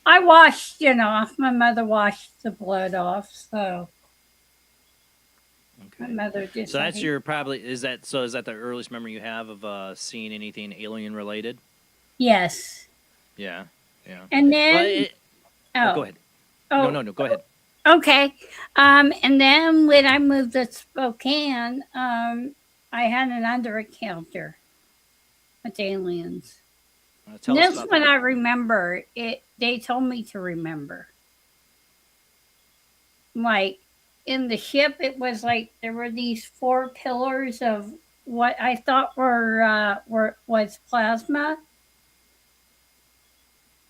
S12: I washed it off. My mother washed the blood off, so
S1: Okay.
S12: my mother just.
S1: So that's your probably is that the earliest memory you have of seeing anything alien related?
S12: Yes.
S1: Yeah. Yeah.
S12: And then
S1: go ahead.
S12: Oh.
S1: No, go ahead.
S12: Okay. And then when I moved to Spokane, I had another encounter with aliens.
S1: Tell us
S12: This
S1: about
S12: one
S1: that.
S12: I remember. They told me to remember. Like in the ship, it was like there were these 4 pillars of what I thought was plasma.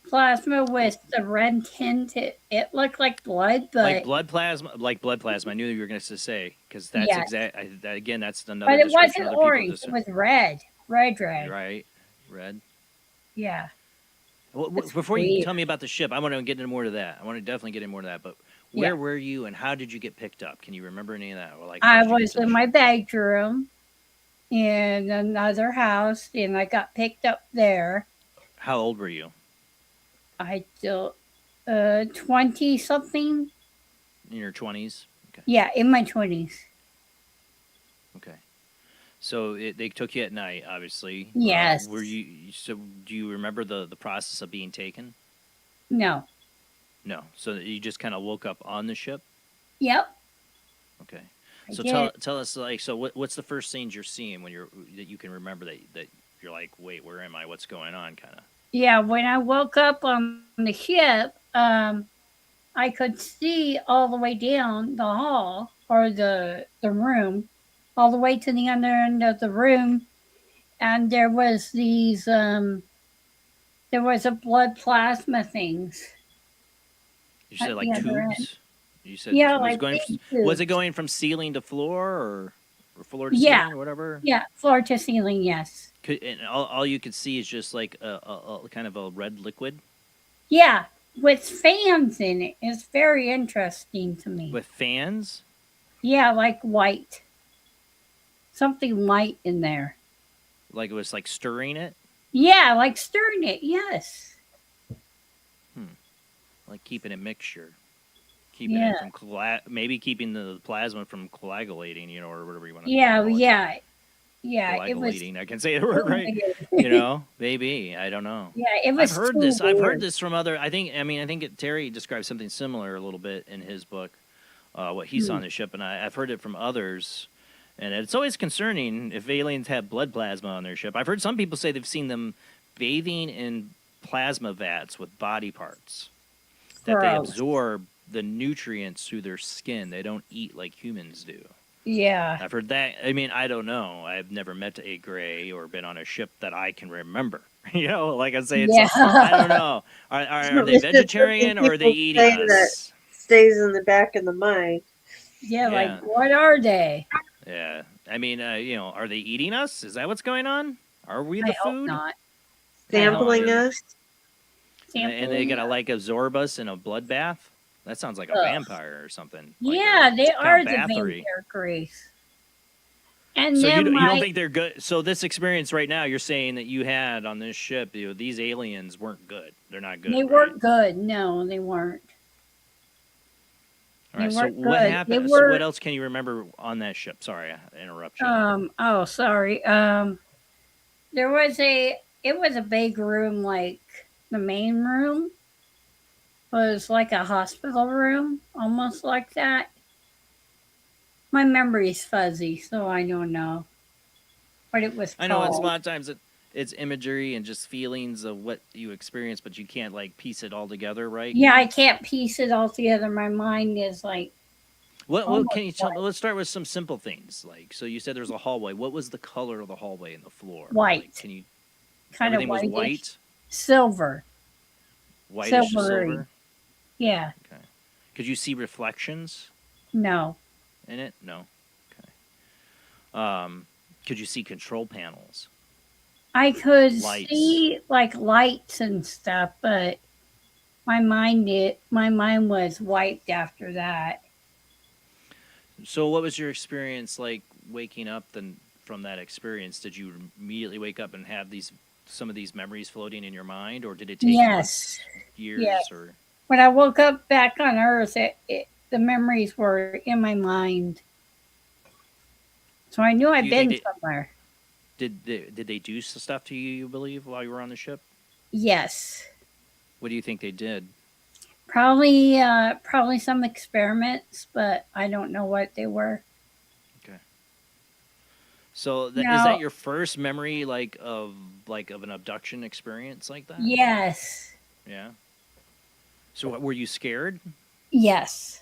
S12: Plasma with the red tint. It looked like blood, but
S1: Like blood plasma. I knew you were going to say, because that's
S12: Yes.
S1: again, that's another.
S12: but it
S1: description
S12: wasn't
S1: other people
S12: orange.
S1: just-
S12: It was red. Red.
S1: Right. Red.
S12: Yeah.
S1: Well,
S12: It's
S1: before you
S12: weird.
S1: tell me about the ship, I want to get into more to that. I want to definitely get into more to that. But where were you, and how did you get picked up? Can you remember any of that? Or like, how
S12: I
S1: did you get
S12: was
S1: to the
S12: in my bedroom in another house, and I got picked up there.
S1: How old were you?
S12: I still 20 something.
S1: In your 20s? Okay.
S12: Yeah, in my 20s.
S1: Okay. So they took you at night, obviously.
S12: Yes.
S1: So do you remember the process of being taken?
S12: No.
S1: No. So you just kind of woke up on the ship?
S12: Yep.
S1: Okay.
S12: I
S1: So
S12: did.
S1: tell us, like, so what's the first scenes you're seeing that you can remember that you're like, wait, where am I? What's going on, kind of?
S12: Yeah, when I woke up on the ship, I could see all the way down the hall or the room, all the way to the other end of the room, and there was there was a blood plasma things.
S1: You said
S12: at
S1: like
S12: the other end.
S1: tubes. You said
S12: Yeah,
S1: was
S12: like
S1: it going
S12: big
S1: was it
S12: tubes.
S1: going from ceiling to floor or floor to
S12: Yeah,
S1: ceiling or whatever?
S12: yeah, floor to ceiling. Yes.
S1: And all you could see is just like a kind of a red liquid
S12: Yeah, with fans in it. It's very interesting to me.
S1: with fans.
S12: Yeah, like white. Something white in there.
S1: Like it was like stirring it,
S12: Yeah, like stirring it. Yes.
S1: like keeping a mixture, keeping
S12: Yeah.
S1: it from maybe keeping the plasma from coagulating, or whatever you want to
S12: Yeah,
S1: call it.
S12: yeah. Yeah, it was
S1: Coagulating. I can say the word
S12: too
S1: right.
S12: weird.
S1: Maybe I don't know.
S12: Yeah, it
S1: I've
S12: was
S1: heard
S12: too
S1: this. I've heard
S12: weird.
S1: this from other. I think Terry described something similar a little bit in his book, what he saw on the ship, and I've heard it from others. And it's always concerning if aliens have blood plasma on their ship. I've heard some people say they've seen them bathing in plasma vats with body parts, that they
S12: Gross.
S1: absorb the nutrients through their skin. They don't eat like humans do.
S12: Yeah.
S1: I've heard that. I mean, I don't know. I've never met a gray or been on a ship that I can remember. Like I say,
S12: Yeah.
S1: I don't know. Are they
S2: It's just
S1: vegetarian
S2: something
S1: or are they
S2: people
S1: eating
S2: say that
S1: us?
S2: stays in the back of the mind.
S12: Yeah, like
S1: Yeah.
S12: what are they?
S1: Yeah. I mean, are they eating us? Is that what's going on? Are we the
S12: I hope
S1: food?
S12: not.
S2: Sampling
S1: didn't-
S2: us.
S1: And they gotta like absorb us in a bloodbath? That sounds like a
S12: Ugh.
S1: vampire or something. Like
S12: Yeah, they
S1: Count
S12: are the
S1: Bathory.
S12: vampire grace. And
S1: So
S12: then
S1: you don't
S12: my
S1: think they're good? So this experience right now, you're saying that you had on this ship, these aliens weren't good. They're not good.
S12: they
S1: right?
S12: weren't good. No, they weren't.
S1: All right.
S12: they
S1: So
S12: weren't
S1: what
S12: good.
S1: happened?
S12: They
S1: So
S12: were
S1: what else can you remember on that ship? Sorry, I interrupt you.
S12: oh sorry. There was it was a big room, like the main room was like a hospital room, almost like that. My memory's fuzzy, so I don't know what it was
S1: I know it's a
S12: called.
S1: lot of times it's imagery and just feelings of what you experience, but you can't like piece it all together, right?
S12: Yeah, I can't piece it all together. My mind is like
S1: What can you
S12: almost
S1: tell me? Let's start with some simple things. Like, so you said there's a hallway. What was the color of the hallway and the floor?
S12: white,
S1: Like, can you?
S12: kind of
S1: Everything was
S12: whitish,
S1: white,
S12: silver,
S1: whitish to
S12: silvery.
S1: silver.
S12: Yeah,
S1: Okay. Could you see reflections
S12: no,
S1: in it? No. Could you see control panels?
S12: I could
S1: Lights.
S12: see like lights and stuff, but my mind was wiped after that.
S1: So, what was your experience like waking up then from that experience? Did you immediately wake up and have some of these memories floating in your mind, or did it take
S12: Yes,
S1: months, years,
S12: yes.
S1: or?
S12: When I woke up back on Earth, the memories were in my mind, so I knew I'd
S1: Do you think
S12: been somewhere.
S1: Did they do stuff to you? You believe while you were on the ship?
S12: Yes,
S1: What do you think they did?
S12: probably some experiments, but I don't know what they were.
S1: Okay. So is
S12: Now-
S1: that your first memory, of an abduction experience like that?
S12: Yes,
S1: Yeah. So were you scared?
S12: yes,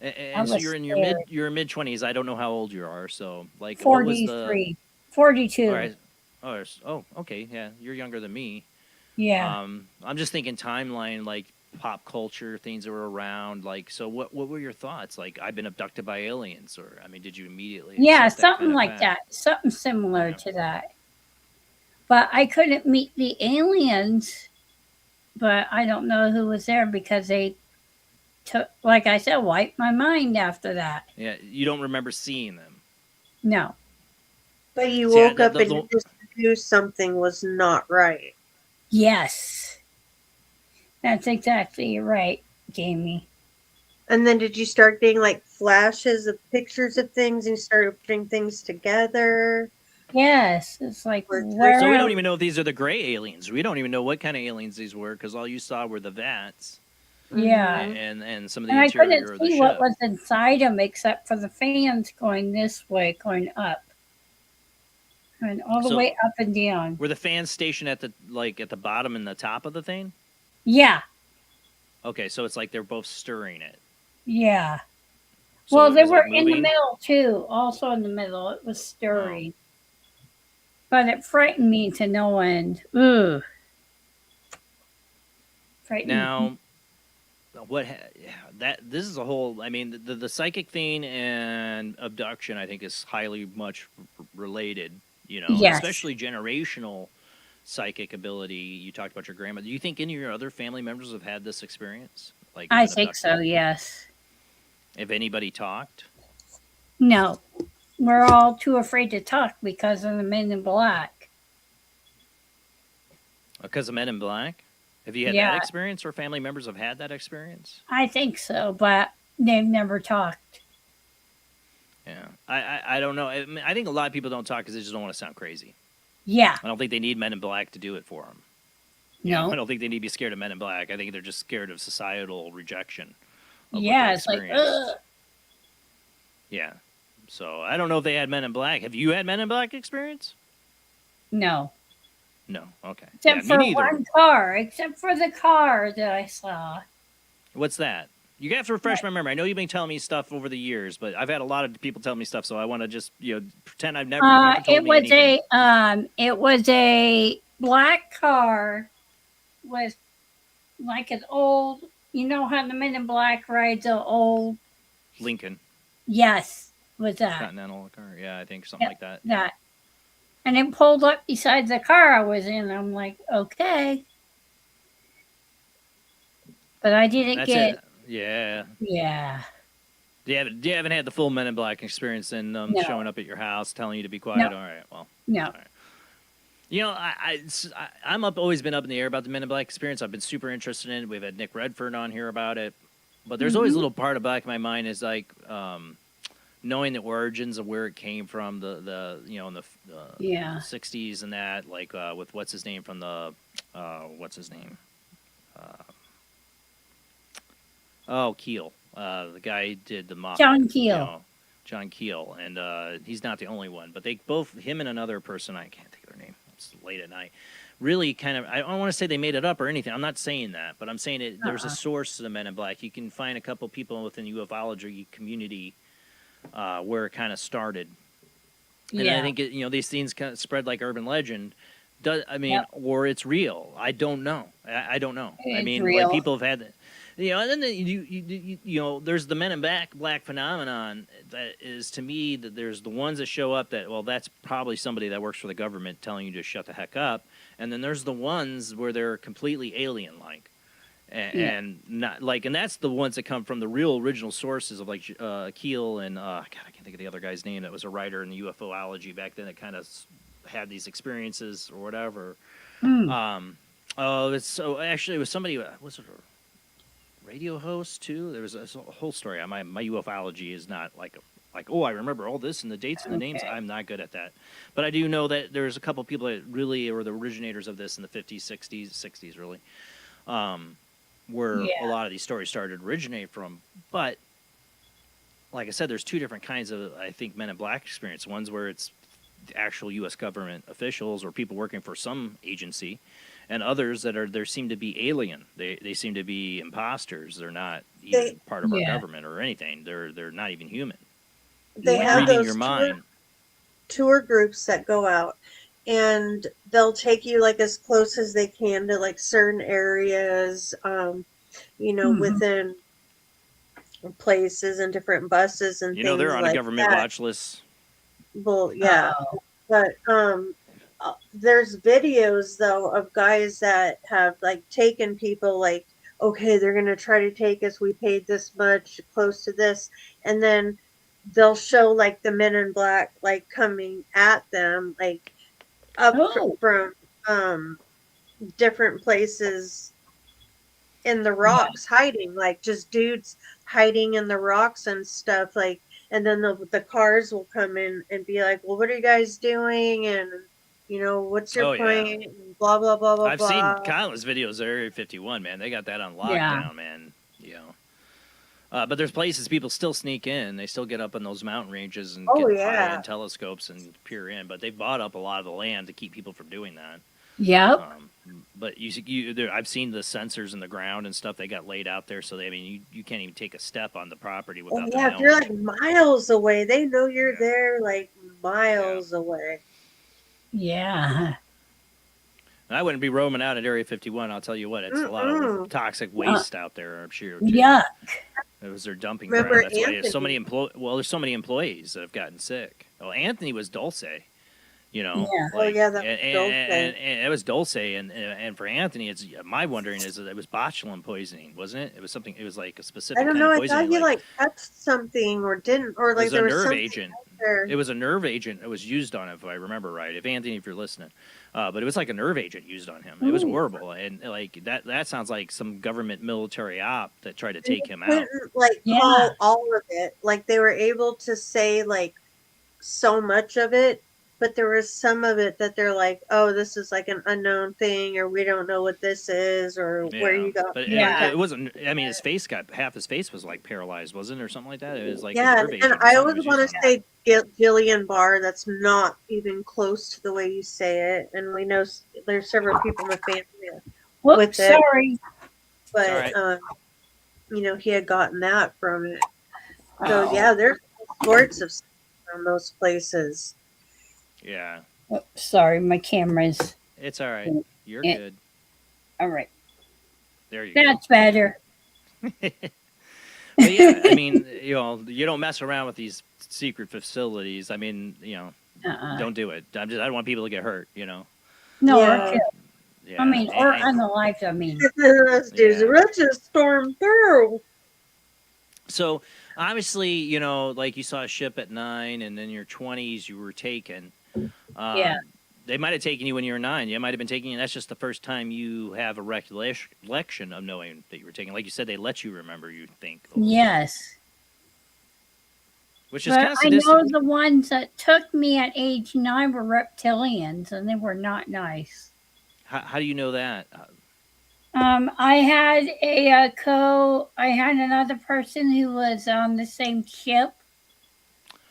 S1: And so
S12: was
S1: you're in
S12: scared.
S1: your mid 20s. I don't know how old you are. So what was the
S12: 43, 42.
S1: All right. Oh, okay. Yeah, you're younger than me.
S12: Yeah.
S1: I'm just thinking timeline, like pop culture, things that were around. Like, so what were your thoughts? Like, I've been abducted by aliens, or I mean, did you immediately?
S12: Yeah,
S1: accept that
S12: something
S1: kind of
S12: like
S1: fact?
S12: that. Something similar
S1: Yeah.
S12: to that. But I couldn't meet the aliens, but I don't know who was there because they took, like I said, wiped my mind after that.
S1: Yeah, you don't remember seeing them.
S12: No.
S2: But you
S1: See,
S2: woke
S1: the-
S2: up
S1: the-
S2: and
S1: the-
S2: you just knew something was not right.
S12: Yes. That's exactly right, Jamie.
S2: And then did you start getting like flashes of pictures of things and you started putting things together?
S12: Yes. It's like,
S2: Or-
S12: where
S1: So we
S12: are
S1: don't even know if these are the gray aliens. We don't even know what kind of aliens these were because all you saw were the vats
S12: Yeah.
S1: and some of the
S12: And I
S1: interior
S12: couldn't
S1: of the
S12: see
S1: ship.
S12: what was inside them except for the fans going this way, going up. And all the
S1: So-
S12: way up and down.
S1: Were the fans stationed at the bottom and the top of the thing?
S12: Yeah.
S1: Okay, so it's like they're both stirring it.
S12: Yeah.
S1: So
S12: Well, they
S1: was
S12: were
S1: it
S12: in the
S1: moving?
S12: middle too. Also in the middle, it was
S1: Oh.
S12: stirring, but it frightened me to no end. Ugh, frightened.
S1: Now, yeah, that this is a whole. I mean, the psychic thing and abduction, I think, is highly much related. You know,
S12: Yes,
S1: especially generational psychic ability. You talked about your grandma. Do you think any of your other family members have had this experience, like
S12: I
S1: been
S12: think
S1: abducted?
S12: so. Yes.
S1: If anybody talked,
S12: No, we're all too afraid to talk because of the Men in Black.
S1: because of Men in Black, have you had that
S12: Yeah,
S1: experience, or family members have had that experience?
S12: I think so, but they've never talked.
S1: Yeah, I don't know. Mean, I think a lot of people don't talk because they just don't want to sound crazy.
S12: Yeah.
S1: I don't think they need Men in Black to do it for them.
S12: No.
S1: I don't think they need to be scared of Men in Black. I think they're just scared of societal rejection of
S12: Yeah,
S1: what they
S12: it's like,
S1: experienced.
S12: ugh.
S1: Yeah. So I don't know if they had Men in Black. Have you had Men in Black experience?
S12: No.
S1: No. Okay.
S12: Except
S1: Yeah, me
S12: for
S1: neither.
S12: one car, except for the car that I saw.
S1: What's that? You have to refresh my memory. I know you've been telling me stuff over the years, but I've had a lot of people tell me stuff, so I want to just pretend I've never told
S12: It
S1: me
S12: was
S1: anything.
S12: it was a black car with like an old, you know how the Men in Black rides a old,
S1: Lincoln
S12: yes, was that.
S1: Continental car. Yeah, I think something like that.
S12: That. And it pulled up beside the car I was in. I'm like, okay. But I didn't
S1: That's
S12: get.
S1: it. Yeah.
S12: Yeah.
S1: You haven't had the full Men in Black experience and
S12: No.
S1: showing up at your house, telling you to be quiet.
S12: No.
S1: All right. Well.
S12: No.
S1: All right. You know, I'm always been up in the air about the Men in Black experience. I've been super interested in it. We've had Nick Redford on here about it, but there's always a little part of back of my mind is like knowing the origins of where it came from, the in the
S12: Yeah.
S1: 60s and that, like with what's his name from the Keel, the guy who did the Mafia,
S12: John Keel.
S1: John Keel, and he's not the only one, but him and another person, I can't think of their name. It's late at night. Really, kind of, I don't want to say they made it up or anything. I'm not saying that, but I'm saying it. There's a source to the Men in Black. You can find a couple people within the ufology community where it kind of started, and I think these things kind of spread like urban legend. Or it's real. I don't know. I don't know. I mean,
S12: real.
S1: like people have had that. And then there's the Men in Black phenomenon that is, to me, that there's the ones that show up that, well, that's probably somebody that works for the government telling you to shut the heck up. And then there's the ones where they're completely alien-like. And not like, and that's the ones that come from the real original sources of like Keel and, God, I can't think of the other guy's name that was a writer in the UFOlogy back then that kind of had these experiences or whatever. It was somebody, was it a radio host too? There was a whole story. My ufology is not like I remember all this and the dates and the names. I'm not good at that, but I do know that there's a couple people that really were the originators of this in the 50s, 60s really, where a lot of these stories started to originate from. But like I said, there's two different kinds of, I think, Men in Black experience. One's where it's actual U.S. government officials or people working for some agency, and others that there seem to be alien. They seem to be imposters. They're not even part of our government or anything. They're not even human.
S2: They have
S1: reading
S2: those
S1: your mind.
S2: tour groups that go out, and they'll take you like as close as they can to like certain areas, within places and different buses and things
S1: they're on
S2: like
S1: a government
S2: that.
S1: watch list.
S2: Well, yeah, but there's videos though of guys that have like taken people like, okay, they're gonna try to take us. We paid this much, close to this, and then they'll show like the Men in Black like coming at them like up from different places in the rocks, hiding, like just dudes hiding in the rocks and stuff, like. And then the cars will come in and be like, well, what are you guys doing? And, what's your point? And blah, blah, blah, blah,
S1: I've
S2: blah.
S1: seen countless videos of Area 51, man. They got that on lockdown, man. But there's places people still sneak in. They still get up in those mountain ranges and get high-end telescopes and peer in. But they've bought up a lot of the land to keep people from doing that.
S12: Yep.
S1: But I've seen the sensors in the ground and stuff they got laid out there, so you can't even take a step on the property
S2: Oh,
S1: without
S2: yeah,
S1: them
S2: if you're
S1: knowing.
S2: like miles away, they know you're there like miles away.
S12: Yeah.
S1: I wouldn't be roaming out at Area 51. I'll tell you what, it's a lot of toxic waste out there. I'm sure. Too.
S12: Yuck.
S1: It was their dumping
S2: Remember
S1: ground. That's why there's so
S2: Anthony?
S1: many there's so many employees that have gotten sick. Well, Anthony was Dulce, you know.
S12: Yeah.
S2: Oh, yeah, that was
S1: and it was Dulce, and for Anthony, it's my wondering is that it was botulinum poisoning, wasn't it? It was something. It was like a specific
S2: I don't
S1: kind
S2: know.
S1: of
S2: I
S1: poisoning.
S2: thought he like touched something or didn't, or
S1: It
S2: like
S1: was
S2: there
S1: a
S2: was
S1: nerve
S2: something
S1: agent.
S2: out there.
S1: It was a nerve agent that was used on him, if I remember right. If Anthony, if you're listening, but it was like a nerve agent used on him. It was horrible, and like that sounds like some government military op that tried to take him out.
S2: Couldn't like call all of it. Like they were able to say like so much of it, but there was some of it that they're like, oh, this is like an unknown thing, or we don't know what this is, or where you got.
S1: But it wasn't. I mean, his face got half his face was like paralyzed, wasn't it, or something like that? It was like a
S2: Yeah,
S1: nerve agent.
S2: and I always want to say Jillian Barr. That's not even close to the way you say it, and we know there's several people in the family with it.
S12: Sorry.
S2: But you know, he had gotten that from it. So yeah, there's all sorts of stuff from those places.
S1: Yeah.
S12: Oh, sorry, my camera's.
S1: It's all right. You're
S12: Yeah.
S1: good.
S12: All right.
S1: There you
S12: That's better.
S1: But yeah, I mean, you know, you don't mess around with these secret facilities. I mean, you know, don't do it. I don't want people to get hurt. You know.
S12: No,
S2: Yeah.
S12: or killed.
S1: Yeah.
S12: I mean, or unalived. I mean.
S2: Let's just storm through.
S1: So obviously, you know, like you saw a ship at 9, and in your 20s you were taken.
S12: Yeah.
S1: They might have taken you when you were 9. You might have been taken. That's just the first time you have a recollection of knowing that you were taken. Like you said, they let you remember. You think.
S12: Yes.
S1: Which is
S12: But
S1: kind of
S12: I know
S1: sadistic.
S12: the ones that took me at age 9 were reptilians, and they were not nice.
S1: How do you know that?
S12: I had I had another person who was on the same ship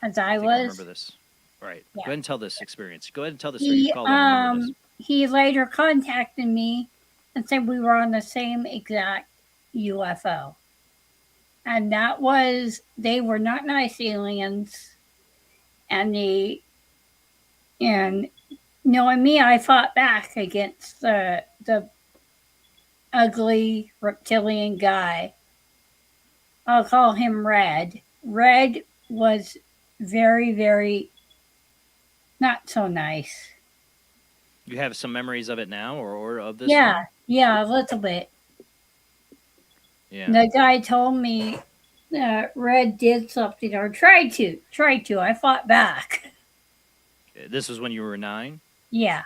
S12: as I
S1: think I
S12: was.
S1: remember this. Right.
S12: Yeah.
S1: Go ahead and tell this experience. Go ahead and tell the story.
S12: He
S1: You called it. I remember this.
S12: he later contacted me and said we were on the same exact UFO. And they were not nice aliens. And knowing me, I fought back against the ugly reptilian guy. I'll call him Red. Red was very, very not so nice.
S1: You have some memories of it now, or of this?
S12: Yeah,
S1: one?
S12: yeah, a little bit.
S1: Yeah.
S12: The guy told me that Red did something or tried to. I fought back.
S1: This was when you were 9.
S12: Yeah.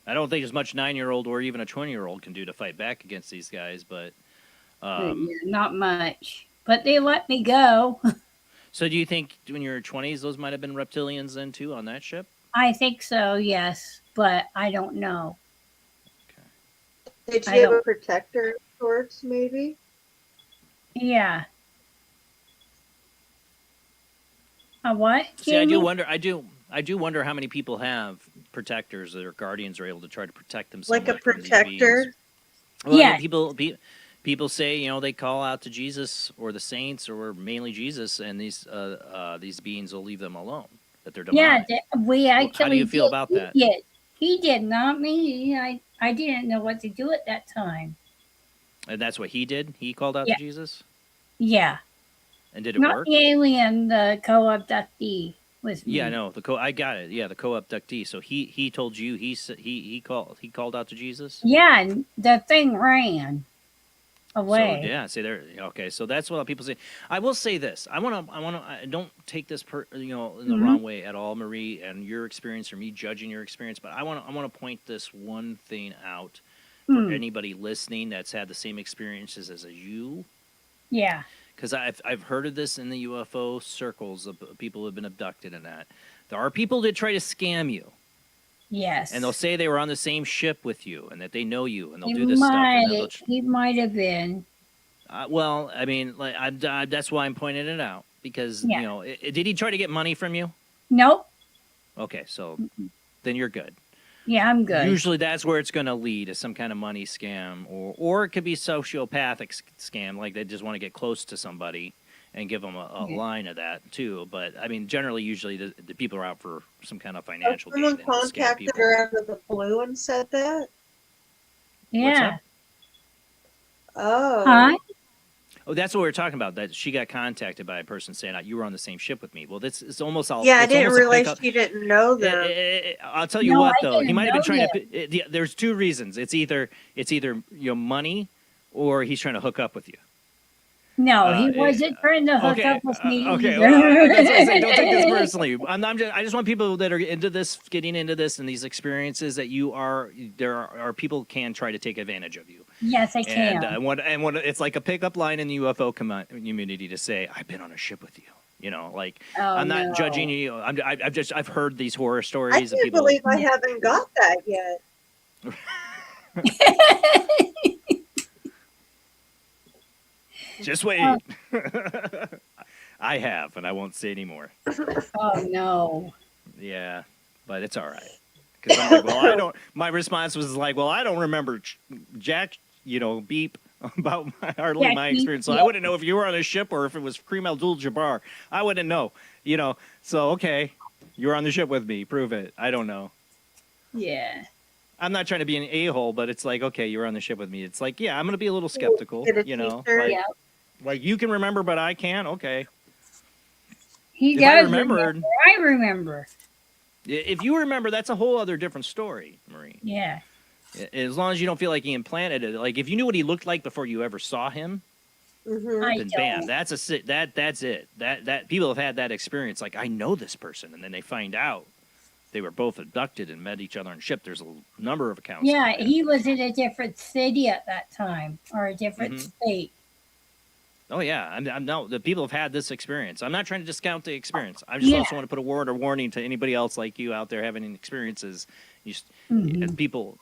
S1: I don't think as much 9-year-old or even a 20-year-old can do to fight back against these guys, but
S12: Yeah, not much. But they let me go.
S1: So do you think when you were 20s, those might have been reptilians then too on that ship?
S12: I think so, yes. But I don't know.
S2: Did
S12: I
S2: you have a
S12: don't-
S2: protector of sorts, maybe?
S12: Yeah. A what?
S1: See, I do
S12: Jamie?
S1: wonder. I do wonder how many people have protectors or guardians are able to try to protect themselves.
S2: Like a
S1: from these
S2: protector?
S1: beings. Well,
S12: Yeah.
S1: People say, you know, they call out to Jesus or the saints or mainly Jesus, and these beings will leave them alone. That they're demonic.
S12: Yeah, we actually.
S1: How do you feel about that?
S12: He did, not me. I didn't know what to do at that time.
S1: And that's what he did. He called out
S12: Yeah.
S1: to Jesus,
S12: Yeah.
S1: and did it
S12: Not
S1: work?
S12: the alien, the co-abductee was me.
S1: Yeah, no, I got it. Yeah, the co-abductee. So he told you he called out to Jesus.
S12: Yeah, and the thing ran away.
S1: So yeah, see there. Okay, so that's what people say. I will say this. I don't take this in the
S12: Mhm.
S1: wrong way at all, Marie, and your experience or me judging your experience. But I want to point this one thing out for anybody listening that's had the same experiences as you.
S12: Yeah.
S1: Because I've heard of this in the UFO circles of people who have been abducted and that. There are people that try to scam you.
S12: Yes.
S1: And they'll say they were on the same ship with you and that they know you and they'll
S12: He
S1: do this stuff. And
S12: he might have been.
S1: well, I mean, like that's why I'm pointing it out because
S12: Yeah.
S1: you know, did he try to get money from you?
S12: Nope.
S1: Okay, so then you're good.
S12: Yeah, I'm good.
S1: Usually that's where it's going to lead to some kind of money scam, or it could be sociopathic scam, like they just want to get close to somebody and give them a line of that too. But I mean, generally, usually the people are out for some kind of financial gain.
S2: Someone
S1: And scam
S2: contacted
S1: people.
S2: her out of the blue and said that?
S12: Yeah.
S2: Oh.
S12: Huh?
S1: Oh, that's what we were talking about. That she got contacted by a person saying, "You were on the same ship with me." Well, this is almost all.
S2: Yeah, I
S1: it's
S2: didn't
S1: almost a
S2: realize
S1: pickup.
S2: she didn't know them.
S1: I'll tell you
S12: No,
S1: what,
S12: I
S1: though, he
S12: didn't
S1: might have been
S12: know
S1: trying to. There's two reasons. It's either money, or he's trying to hook up with you.
S12: No, he wasn't trying to hook up with me.
S1: Okay,
S12: either.
S1: well, that's what I say. Don't take this personally. I just want people that are into this, getting into this, and these experiences that there are people can try to take advantage of you.
S12: Yes, I can.
S1: And it's like a pickup line in the UFO community to say, "I've been on a ship with you." You know, like I'm not judging you. I've heard these horror
S2: I
S1: stories of
S2: can't
S1: people.
S2: believe I haven't got that yet.
S1: Just wait. I have, and I won't say anymore.
S12: Oh no.
S1: Yeah, but it's all right. Because I'm like, well, I don't. My response was like, well, I don't remember Jack, beep about my experience. So I wouldn't know if you were on a ship or if it was Kareem Abdul-Jabbar. I wouldn't know, So okay, you were on the ship with me. Prove it. I don't know.
S12: Yeah.
S1: I'm not trying to be an a-hole, but it's like, okay, you were on the ship with me. It's like, yeah, I'm gonna be a little skeptical, Like you can remember, but I can't. Okay.
S12: He
S1: If
S12: does
S1: I remembered,
S12: I remember.
S1: If you remember, that's a whole other different story, Marie.
S12: Yeah.
S1: As long as you don't feel like he implanted it. Like if you knew what he looked like before you ever saw him, then bam, that's it. That people have had that experience. Like I know this person, and then they find out they were both abducted and met each other on a ship. There's a number of accounts.
S12: Yeah, he was in a different city at that time, or a different state.
S1: Oh yeah, I'm no. The people have had this experience. I'm not trying to discount the experience. I just also want to put a word or warning to anybody else like you out there having experiences. And people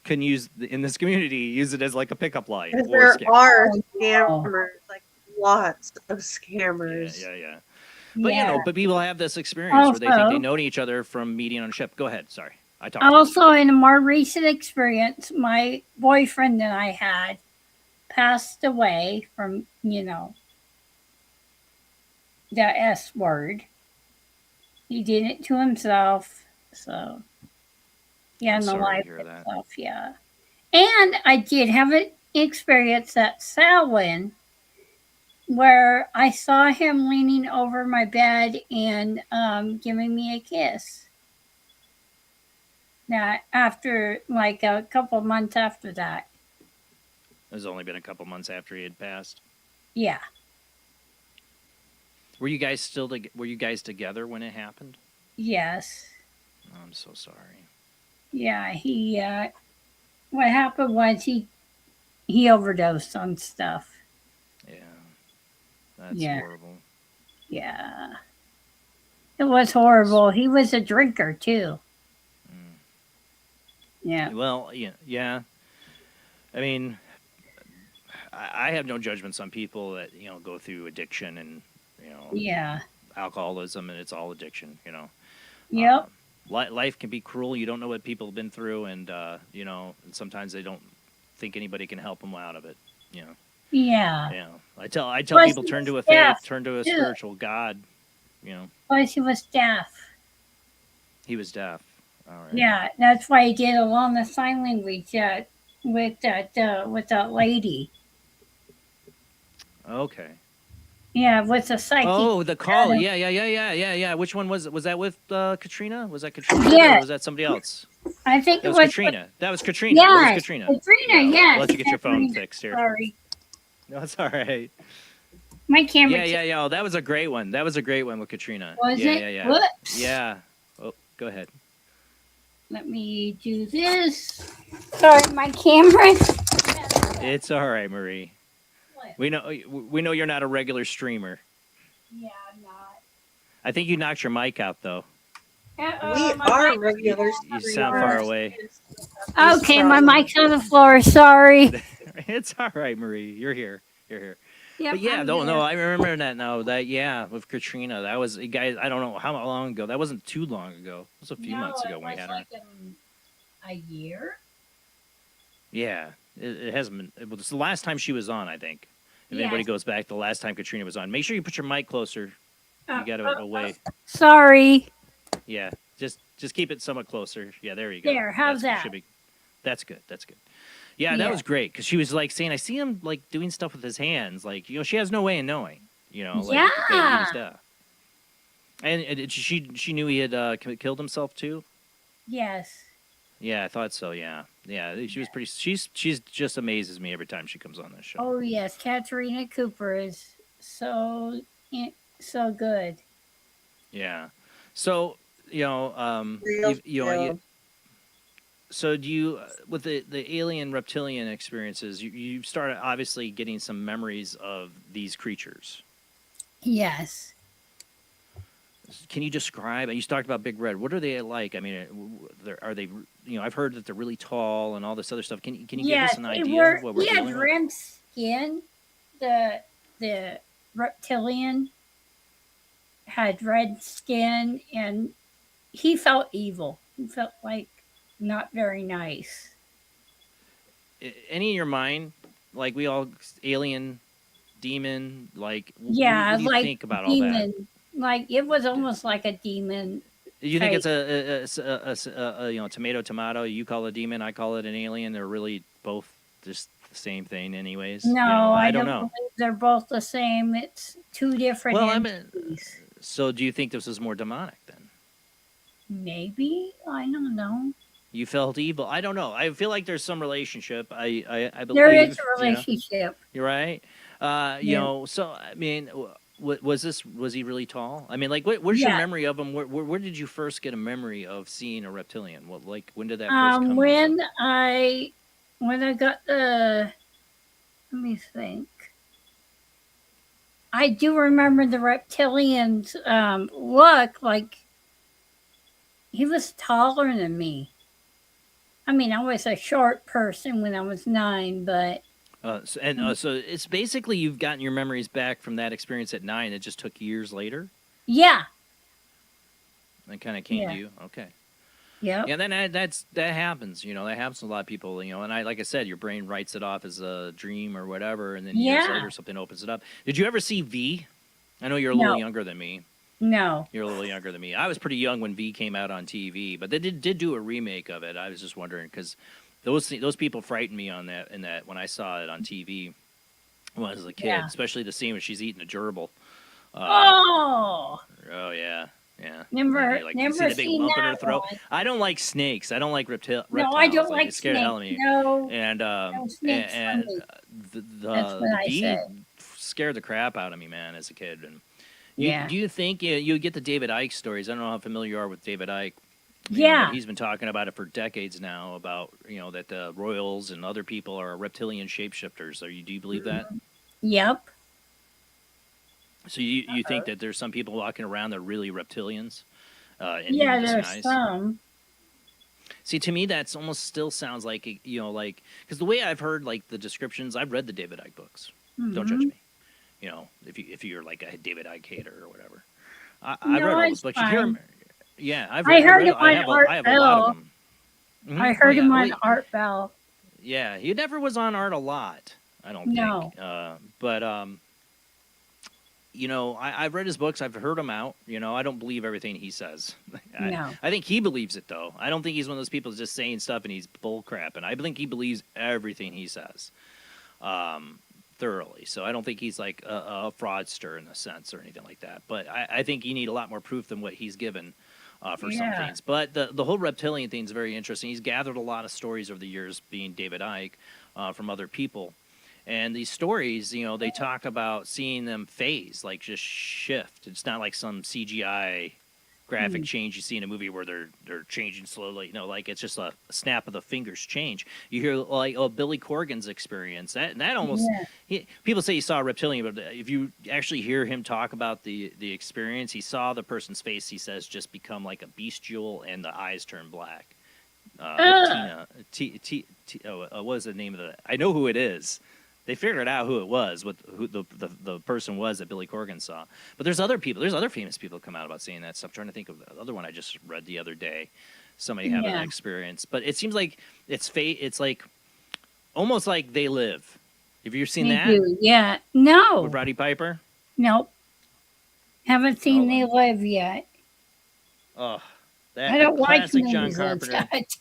S1: can in this community use it as like a pickup line.
S2: There are scammers, like lots of scammers.
S1: Yeah. But but people have this experience where they think they know each other from meeting on a ship. Go ahead. Sorry, I talked.
S12: Also, in a more recent experience, my boyfriend that I had passed away from, the S word. He did it to himself. So, yeah, in the life itself, yeah. And I did have an experience at Samhain where I saw him leaning over my bed and giving me a kiss. Now, after like a couple months after that.
S1: It's only been a couple months after he had passed.
S12: Yeah.
S1: Were you guys together when it happened?
S12: Yes.
S1: Oh, I'm so sorry.
S12: Yeah, he what happened was he overdosed on stuff.
S1: Yeah. That's horrible.
S12: Yeah. It was horrible. He was a drinker too. Yeah.
S1: Well, yeah. I mean, I have no judgments on people that go through addiction and alcoholism, and it's all addiction.
S12: Yep.
S1: Life can be cruel. You don't know what people have been through, and and sometimes they don't think anybody can help them out of it.
S12: Yeah.
S1: Yeah. I tell people turn to a faith, turn to a spiritual God.
S12: Plus, he was deaf.
S1: He was deaf. All right.
S12: Yeah, that's why he did along the sign language with that lady.
S1: Okay.
S12: Yeah, with the psychic.
S1: Oh, the call. Yeah. Which one was it? Was that with Katrina? Was that Katrina?
S12: Yeah.
S1: Or was that somebody else?
S12: I think
S1: that
S12: it
S1: was Katrina. That was Katrina.
S12: Yeah,
S1: That was Katrina.
S12: Yeah.
S1: I'll let you get your phone fixed here.
S12: Sorry.
S1: No, it's all right.
S12: My camera.
S1: Yeah. Oh, that was a great one. That was a great one with Katrina.
S12: Was it?
S1: Yeah.
S12: Whoops.
S1: Yeah. Oh, go ahead.
S12: Let me do this. Sorry, my camera.
S1: It's all right, Marie. We know you're not a regular streamer.
S12: Yeah, I'm not.
S1: I think you knocked your mic out though.
S2: We are regular
S1: You sound far away.
S12: Okay, my mic's on the floor. Sorry.
S1: It's all right, Marie. You're here.
S12: Yep,
S1: but yeah,
S12: I'm
S1: no,
S12: here.
S1: I remember that now. That with Katrina. That was, guys. I don't know how long ago. That wasn't too long ago. It was a few months ago when we had her.
S12: Like a year.
S1: Yeah, it hasn't been. It was the last time she was on, I think. If anybody
S12: Yes.
S1: goes back, the last time Katrina was on, make sure you put your mic closer. You got it away.
S12: Sorry.
S1: Yeah, just keep it somewhat closer. Yeah, there you go.
S12: There, how's that?
S1: Should be. That's good. That's good. Yeah, that
S12: Yeah.
S1: was great because she was like saying, I see him like doing stuff with his hands. Like, she has no way of knowing. Like that he
S12: Yeah.
S1: was deaf. And she knew he had killed himself too.
S12: Yes.
S1: Yeah, I thought so. Yeah, she was pretty. She's just amazes me every time she comes on this show.
S12: Oh yes, Katarina Cooper is so good.
S1: Yeah. So
S2: Real
S1: so do you with the alien reptilian experiences? You started obviously getting some memories of these creatures.
S12: Yes.
S1: Can you describe? You talked about Big Red. What are they like? I mean, are they? I've heard that they're really tall and all this other stuff. Can you give us an idea of what we're
S12: he had
S1: dealing with?
S12: red skin. The reptilian had red skin, and he felt evil. He felt like not very nice.
S1: Any in your mind? Like we all alien, demon. Like
S12: Yeah,
S1: what do you
S12: like
S1: think about
S12: demon.
S1: all that?
S12: Like it was almost like a demon.
S1: Do you think
S12: type.
S1: it's a tomato? You call it a demon, I call it an alien. They're really both just the same thing, anyways.
S12: No,
S1: I
S12: I
S1: don't
S12: don't
S1: know.
S12: believe they're both the same. It's two different
S1: Well,
S12: entities.
S1: So do you think this is more demonic then?
S12: Maybe, I don't know.
S1: You felt evil. I don't know. I feel like there's some relationship. I believe
S12: There is a relationship.
S1: You're right. So I mean, was he really tall? I mean, like, where's your
S12: Yeah.
S1: memory of him? Where did you first get a memory of seeing a reptilian? When did that first come?
S12: When I got the, let me think. I do remember the reptilian's look like he was taller than me. I mean, I was a short person when I was 9, but
S1: so it's basically you've gotten your memories back from that experience at 9. It just took years later.
S12: yeah,
S1: It kind of came to
S12: Yeah.
S1: you. Okay.
S12: yeah,
S1: Yeah, then that happens. That happens to a lot of people. And like I said, your brain writes it off as a dream or whatever, and then years
S12: Yeah.
S1: later something opens it up. Did you ever see V? I know you're a little
S12: No.
S1: younger than me.
S12: no.
S1: You're a little younger than me. I was pretty young when V came out on TV, but they did do a remake of it. I was just wondering because those people frightened me on that when I saw it on TV when I was a kid,
S12: Yeah.
S1: especially the scene when she's eating a gerbil.
S12: Oh,
S1: Oh yeah.
S12: never,
S1: You
S12: never
S1: see the big
S12: seen
S1: lump in her
S12: that
S1: throat.
S12: one.
S1: I don't like snakes. I don't like reptiles.
S12: No, I don't
S1: They
S12: like
S1: scare the hell out of
S12: snakes.
S1: me.
S12: No,
S1: And
S12: no snakes for
S1: and
S12: me.
S1: the
S12: That's what I
S1: bee
S12: said.
S1: scared the crap out of me, man, as a kid. And
S12: Yeah.
S1: do you think you get the David Icke stories? I don't know how familiar you are with David Icke.
S12: Yeah.
S1: But he's been talking about it for decades now. About that the royals and other people are reptilian shapeshifters. Do you believe that?
S12: Yep.
S1: So you think that there's some people walking around that are really reptilians? In
S12: Yeah,
S1: human
S12: there's
S1: disguise?
S12: some.
S1: See, to me, that's almost still sounds like because the way I've heard like the descriptions, I've read the David Icke books. Don't judge
S12: Mhm.
S1: me. If you're like a David Icke hater or whatever, I've
S12: No,
S1: read all
S12: it's
S1: those books. You hear
S12: fine.
S1: 'em- yeah,
S12: I heard him
S1: I
S12: on
S1: have
S12: Art
S1: I have a lot of
S12: Bell.
S1: them. Mhm.
S12: I
S1: Oh,
S12: heard
S1: yeah.
S12: him
S1: Well,
S12: on Art Bell.
S1: yeah, he never was on Art a lot. I don't
S12: No.
S1: think. But I've read his books. I've heard him out. I don't believe everything he says.
S12: No.
S1: I think he believes it, though. I don't think he's one of those people that's just saying stuff and he's bull crap. And I think he believes everything he says thoroughly. So I don't think he's like a fraudster in a sense or anything like that. But I think you need a lot more proof than what he's given for some
S12: Yeah.
S1: things. But the whole reptilian thing is very interesting. He's gathered a lot of stories over the years, being David Icke, from other people. And these stories, they talk about seeing them phase, like just shift. It's not like some CGI graphic change you see in a movie where they're changing slowly. Like it's just a snap of the fingers change. You hear like Billy Corgan's experience. That almost people say he saw a reptilian, but if you actually hear him talk about the experience, he saw the person's face. He says just become like a bestial, and the eyes turn black. Tina, what was the name of the? I know who it is. They figured out who it was, who the person was that Billy Corgan saw. But there's other people. There's other famous people come out about saying that stuff. I'm trying to think of the other one I just read the other day. somebody having
S12: Yeah.
S1: an experience. But it seems like it's fate. It's like almost like They Live. Have you seen
S12: They
S1: that
S12: do. Yeah. No.
S1: with Roddy Piper?
S12: Nope. Haven't seen
S1: Oh,
S12: They Live yet.
S1: Oh,
S12: I
S1: that
S12: don't watch
S1: classic John
S12: movies like
S1: Carpenter.
S12: that.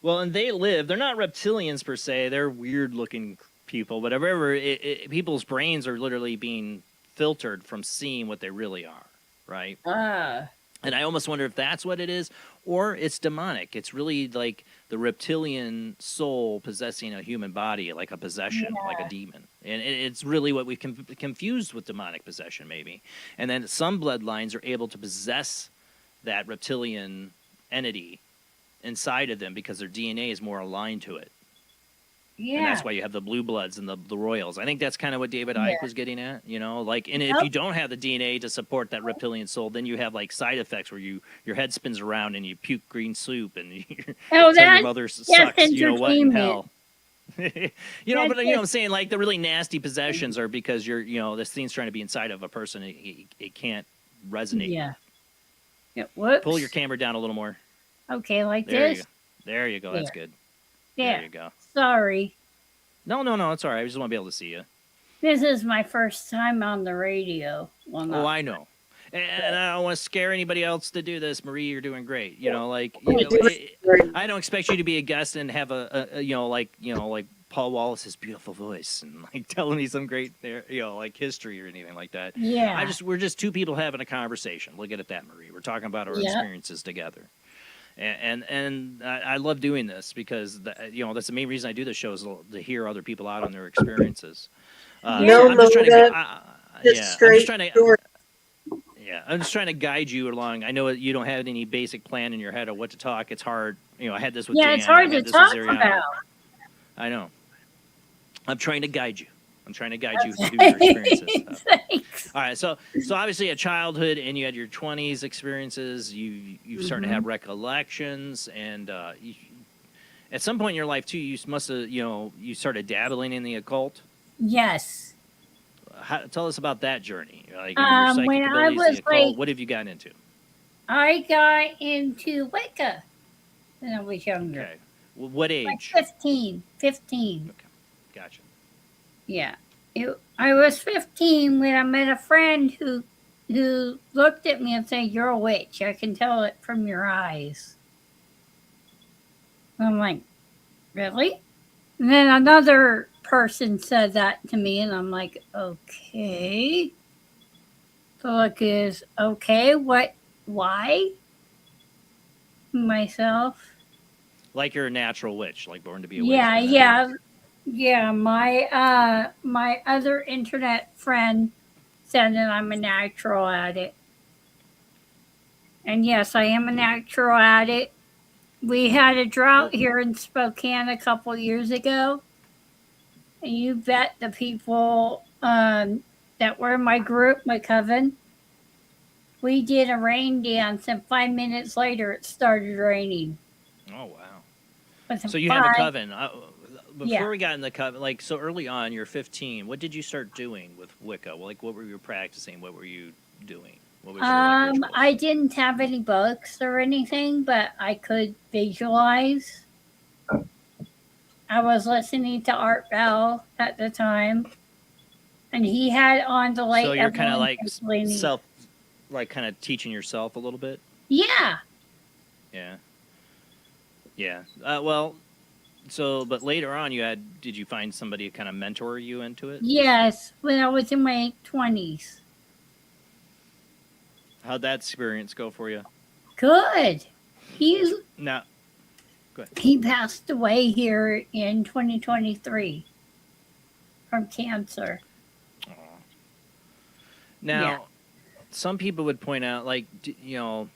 S1: Well, and They Live. They're not reptilians per se. They're weird-looking people. But whatever, people's brains are literally being filtered from seeing what they really are, right? And I almost wonder if that's what it is, or it's demonic. It's really like the reptilian soul possessing a human body, like a possession, like a demon. And it's really what we confused with demonic possession, maybe. And then some bloodlines are able to possess that reptilian entity inside of them because their DNA is more aligned to it.
S12: Yeah.
S1: And that's why you have the blue bloods and the royals. I think that's kind of what David Icke was getting at, you know, like, and if you don't have the DNA to support that reptilian soul, then you have like side effects where your head spins around and you puke green soup and your mother sucks, you know what, in hell. You know, but you know what I'm saying? Like the really nasty possessions are because this thing's trying to be inside of a person. It can't resonate.
S12: Yeah. Whoops.
S1: Pull your camera down a little more.
S12: Okay, like
S1: There
S12: this?
S1: you go. There you go. That's good.
S12: Yeah.
S1: There you go.
S12: Sorry.
S1: No, it's all right. I just want to be able to see you.
S12: This is my first time on the radio. Well,
S1: Oh, I know. And I don't want to scare anybody else to do this. Marie, you're doing great. You know, like, I don't expect you to be a guest and have like Paul Wallace's beautiful voice and like telling me some great, like history or anything like that.
S12: Yeah.
S1: We're just two people having a conversation. Look at it that, Marie. We're talking about our experiences together. And I love doing this because that's the main reason I do this show is to hear other people out on their experiences.
S2: No motive, just straight story.
S1: Yeah, I'm just trying to guide you along. I know you don't have any basic plan in your head of what to talk. It's hard. I had this with Dan.
S12: It's hard to talk about.
S1: I know. I'm trying to guide you. I'm trying to guide you through your experiences.
S12: Thanks.
S1: All right, so obviously a childhood, and you had your 20s experiences. You started to have recollections, and at some point in your life too, you must have you started dabbling in the occult.
S12: Yes.
S1: Tell us about that journey. Like
S12: when
S1: your psychic
S12: I
S1: abilities,
S12: was
S1: the occult.
S12: like,
S1: What have you gotten into?
S12: I got into Wicca when I was younger.
S1: Okay. Well, what age?
S12: Like 15.
S1: Okay. Gotcha.
S12: Yeah. I was 15 when I met a friend who looked at me and said, "You're a witch. I can tell it from your eyes." I'm like, really? And then another person said that to me, and I'm like, okay. The look is, okay, what, why? Myself.
S1: Like you're a natural witch, like born to be a witch.
S12: Yeah. My other internet friend said that I'm a natural at it. And yes, I am a natural at it. We had a drought here in Spokane a couple years ago. And you bet the people that were in my group, my coven, we did a rain dance, and 5 minutes later it started raining.
S1: Oh, wow. So you have a coven. Before we got in the coven, like, so early on, you're 15. What did you start doing with Wicca? Like, what were you practicing? What were you doing? What was your rituals?
S12: I didn't have any books or anything, but I could visualize. I was listening to Art Bell at the time, and he had on the late.
S1: So you're kind of like kind of teaching yourself a little bit.
S12: Yeah.
S1: Yeah. Well, but later on, did you find somebody to kind of mentor you into it?
S12: Yes, when I was in my 20s.
S1: How'd that experience go for you?
S12: Good.
S1: No. Go ahead.
S12: He passed away here in 2023 from cancer.
S1: Aww. Now, some people would point out, like, you're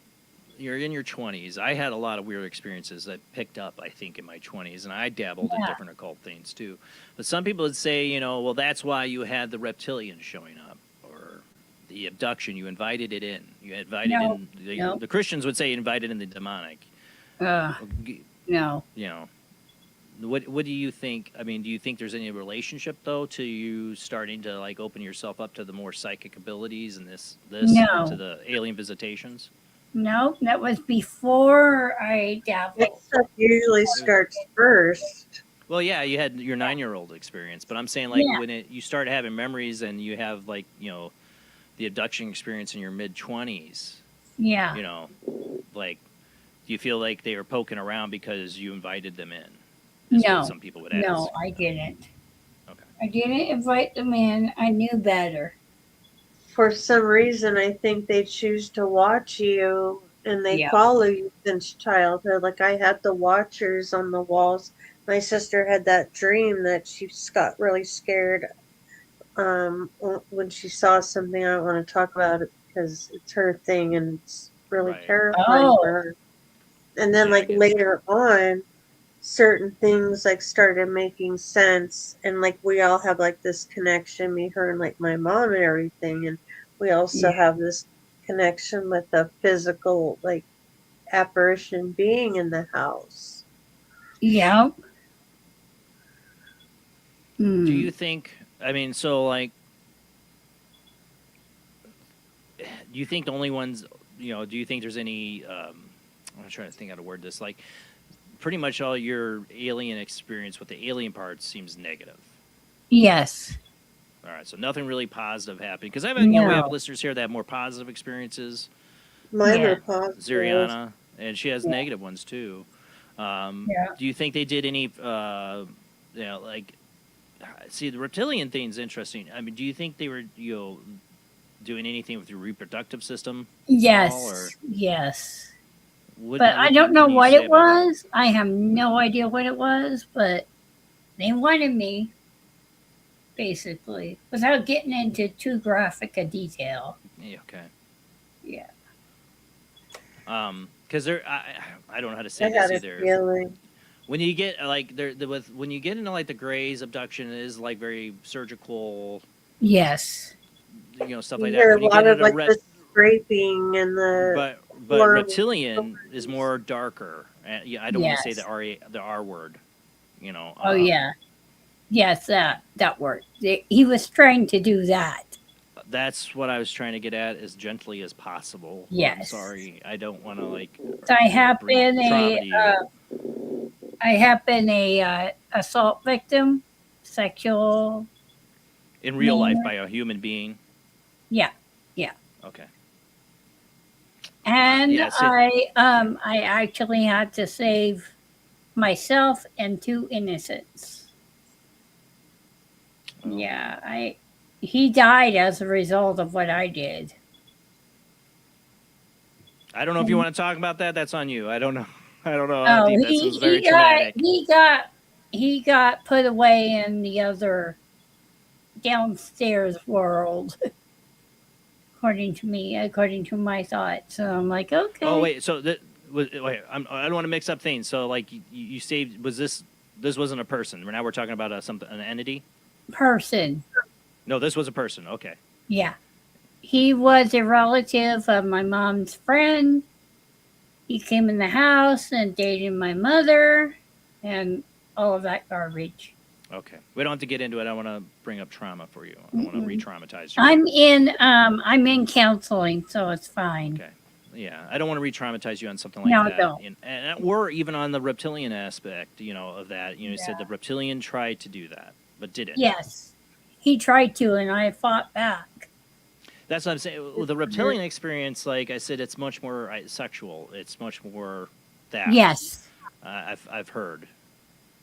S1: in your 20s. I had a lot of weird experiences that picked up, I think, in my 20s, and I dabbled in different occult things, too. But some people would say, well, that's why you had the reptilians showing up, or the abduction. You invited it in. You invited in. The Christians would say you invited in the demonic.
S12: No.
S1: What do you think? I mean, do you think there's any relationship, though, to you starting to, like, open yourself up to the more psychic abilities and this to the alien visitations?
S12: Nope, that was before I
S2: That
S12: dabbled.
S2: stuff usually starts first.
S1: Well, yeah, you had your 9-year-old experience, but I'm saying like
S12: Yeah.
S1: when you start having memories and you have like the abduction experience in your mid-20s,
S12: Yeah.
S1: like do you feel like they were poking around because you invited them in? Is what
S12: No,
S1: some people would
S12: no,
S1: ask.
S12: I didn't.
S1: Okay.
S12: I didn't invite them in. I knew better.
S2: For some reason, I think they choose to watch you and they
S12: Yeah.
S2: follow you since childhood. Like I had the watchers on the walls. My sister had that dream that she got really scared when she saw something. I don't want to talk about it because it's her thing and it's really
S1: Right.
S2: terrifying for
S12: Oh,
S2: her. And then
S1: Yeah, I
S2: like
S1: get it.
S2: later on, certain things like started making sense and like we all have like this connection, me, her, and like my mom and everything, and we also
S12: yeah.
S2: have this connection with a physical like apparition being in the house.
S12: Yep.
S1: Do
S12: Hmm.
S1: you think? I mean, so like, do you think the only ones? Do you think there's any? I'm trying to think how to word this. Like, pretty much all your alien experience with the alien part seems negative.
S12: Yes.
S1: All right, so nothing really positive happening because we have
S12: No.
S1: listeners here that have more positive experiences.
S2: Mine
S12: Yeah.
S2: are positive.
S1: Ziriana, and she has
S12: Yeah.
S1: negative ones too.
S12: Yeah.
S1: Do you think they did any? Like, see, the reptilian thing's interesting. I mean, do you think they were doing anything with your reproductive system at all, or
S12: Yes. Yes.
S1: what?
S12: But I
S1: What
S12: don't know
S1: can you
S12: what
S1: say
S12: it
S1: about that?
S12: was. I have no idea what it was, but they wanted me, basically, without getting into too graphic a detail.
S1: Yeah, okay.
S12: Yeah.
S1: Because I don't know how to
S2: I
S1: say this
S2: had a
S1: either.
S2: feeling.
S1: When you get like when you get into like the Greys abduction, it is like very surgical,
S12: Yes.
S1: Stuff
S2: You
S1: like that.
S2: hear
S1: But
S2: a
S1: when you
S2: lot
S1: get
S2: of
S1: into
S2: like the scraping and the
S1: but
S2: horrible
S1: reptilian is
S2: stories.
S1: more darker. Yeah, I don't want to say
S12: Yes.
S1: the R word.
S12: Oh yeah. Yes, that worked. He was trying to do that.
S1: That's what I was trying to get at as gently as possible. I'm
S12: Yes.
S1: sorry, I don't want to like
S12: So I have
S1: bring
S12: been
S1: trauma
S12: a
S1: to you.
S12: assault victim, sexual.
S1: In real life
S12: mainly.
S1: by a human being.
S12: Yeah. Yeah.
S1: Okay.
S12: And
S1: Yeah. See,
S12: I actually had to save myself and two innocents.
S1: well,
S12: Yeah, he died as a result of what I did.
S1: I don't know if you want to talk about that. That's on you. I don't know. I don't know how
S12: Oh,
S1: deep that sounds. Very traumatic.
S12: he got put away in the other downstairs world. According to me, according to my thoughts. So I'm like, okay.
S1: Oh wait, so wait, I don't want to mix up things. So like you saved, was this wasn't a person? Now we're talking about an entity.
S12: Person.
S1: No, this was a person. Okay.
S12: Yeah. He was a relative of my mom's friend. He came in the house and dated my mother and all of that garbage.
S1: Okay. We don't have to get into it. I want to bring up trauma for you. I want to re-traumatize you.
S12: I'm in counseling, so it's fine.
S1: Okay. Yeah, I don't want to re-traumatize you on something like that.
S12: Don't.
S1: And or even on the reptilian aspect, of that. You said the reptilian tried to do that, but didn't.
S12: Yes. He tried to, and I fought back.
S1: That's what I'm saying. With the reptilian experience, like I said, it's much more sexual. It's much more that.
S12: Yes.
S1: I've heard.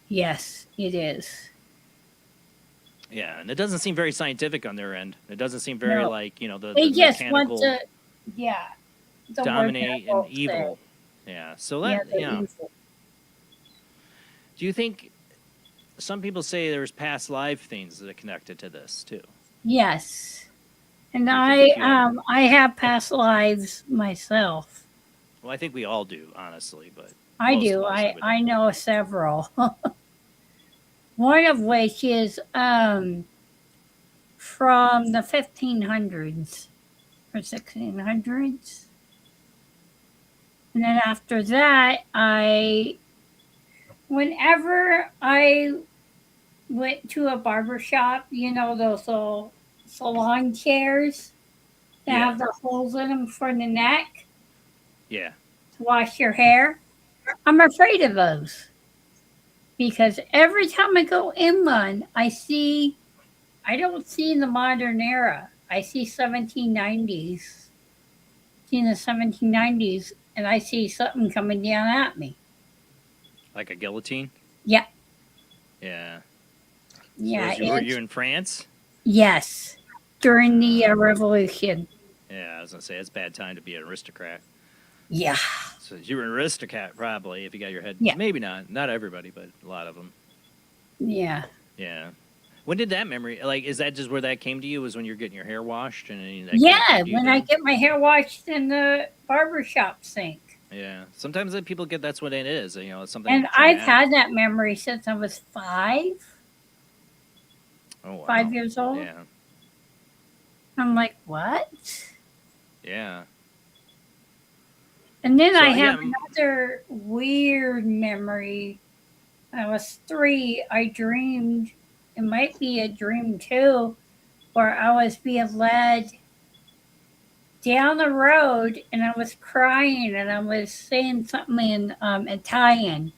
S12: Yes, it is.
S1: Yeah, and it doesn't seem very scientific on their end. It doesn't seem very the
S12: They just
S1: mechanical
S12: want to
S1: dominate and evil. Yeah. So that
S12: evil.
S1: Do you think some people say there's past life things that are connected to this too?
S12: Yes. And I have past lives myself.
S1: Well, I think we all do, honestly, but
S12: I do. I know several. One of which is from the 1500s or 1600s. And then after that, whenever I went to a barber shop, those little salon chairs that have the holes in them for the neck.
S1: Yeah.
S12: to wash your hair. I'm afraid of those because every time I go in one, I don't see the modern era. I see 1790s, see the 1790s, and I see something coming down at me.
S1: Like a guillotine?
S12: Yeah,
S1: Yeah.
S12: yeah,
S1: So were
S12: it's
S1: you in France?
S12: yes, during the revolution.
S1: Yeah, I was gonna say it's a bad time to be an aristocrat.
S12: Yeah,
S1: So you were an aristocrat probably if you got your head.
S12: yeah,
S1: Maybe not everybody, but a lot of them.
S12: yeah.
S1: Yeah. When did that memory? Like, is that just where that came to you? Was when you're getting your hair washed and that kind of
S12: Yeah,
S1: came to you
S12: when I
S1: then?
S12: get my hair washed in the barbershop sink.
S1: Yeah. Sometimes that people get that's what it is. You know, it's something.
S12: And I've
S1: traumatic.
S12: had that memory since I was 5.
S1: Oh wow.
S12: 5 years old.
S1: Yeah.
S12: I'm like, what?
S1: Yeah.
S12: And then
S1: So,
S12: I have
S1: yeah,
S12: another weird memory. When I was 3, I dreamed, it might be a dream too, where I was being led down the road and I was crying and I was saying something in Italian.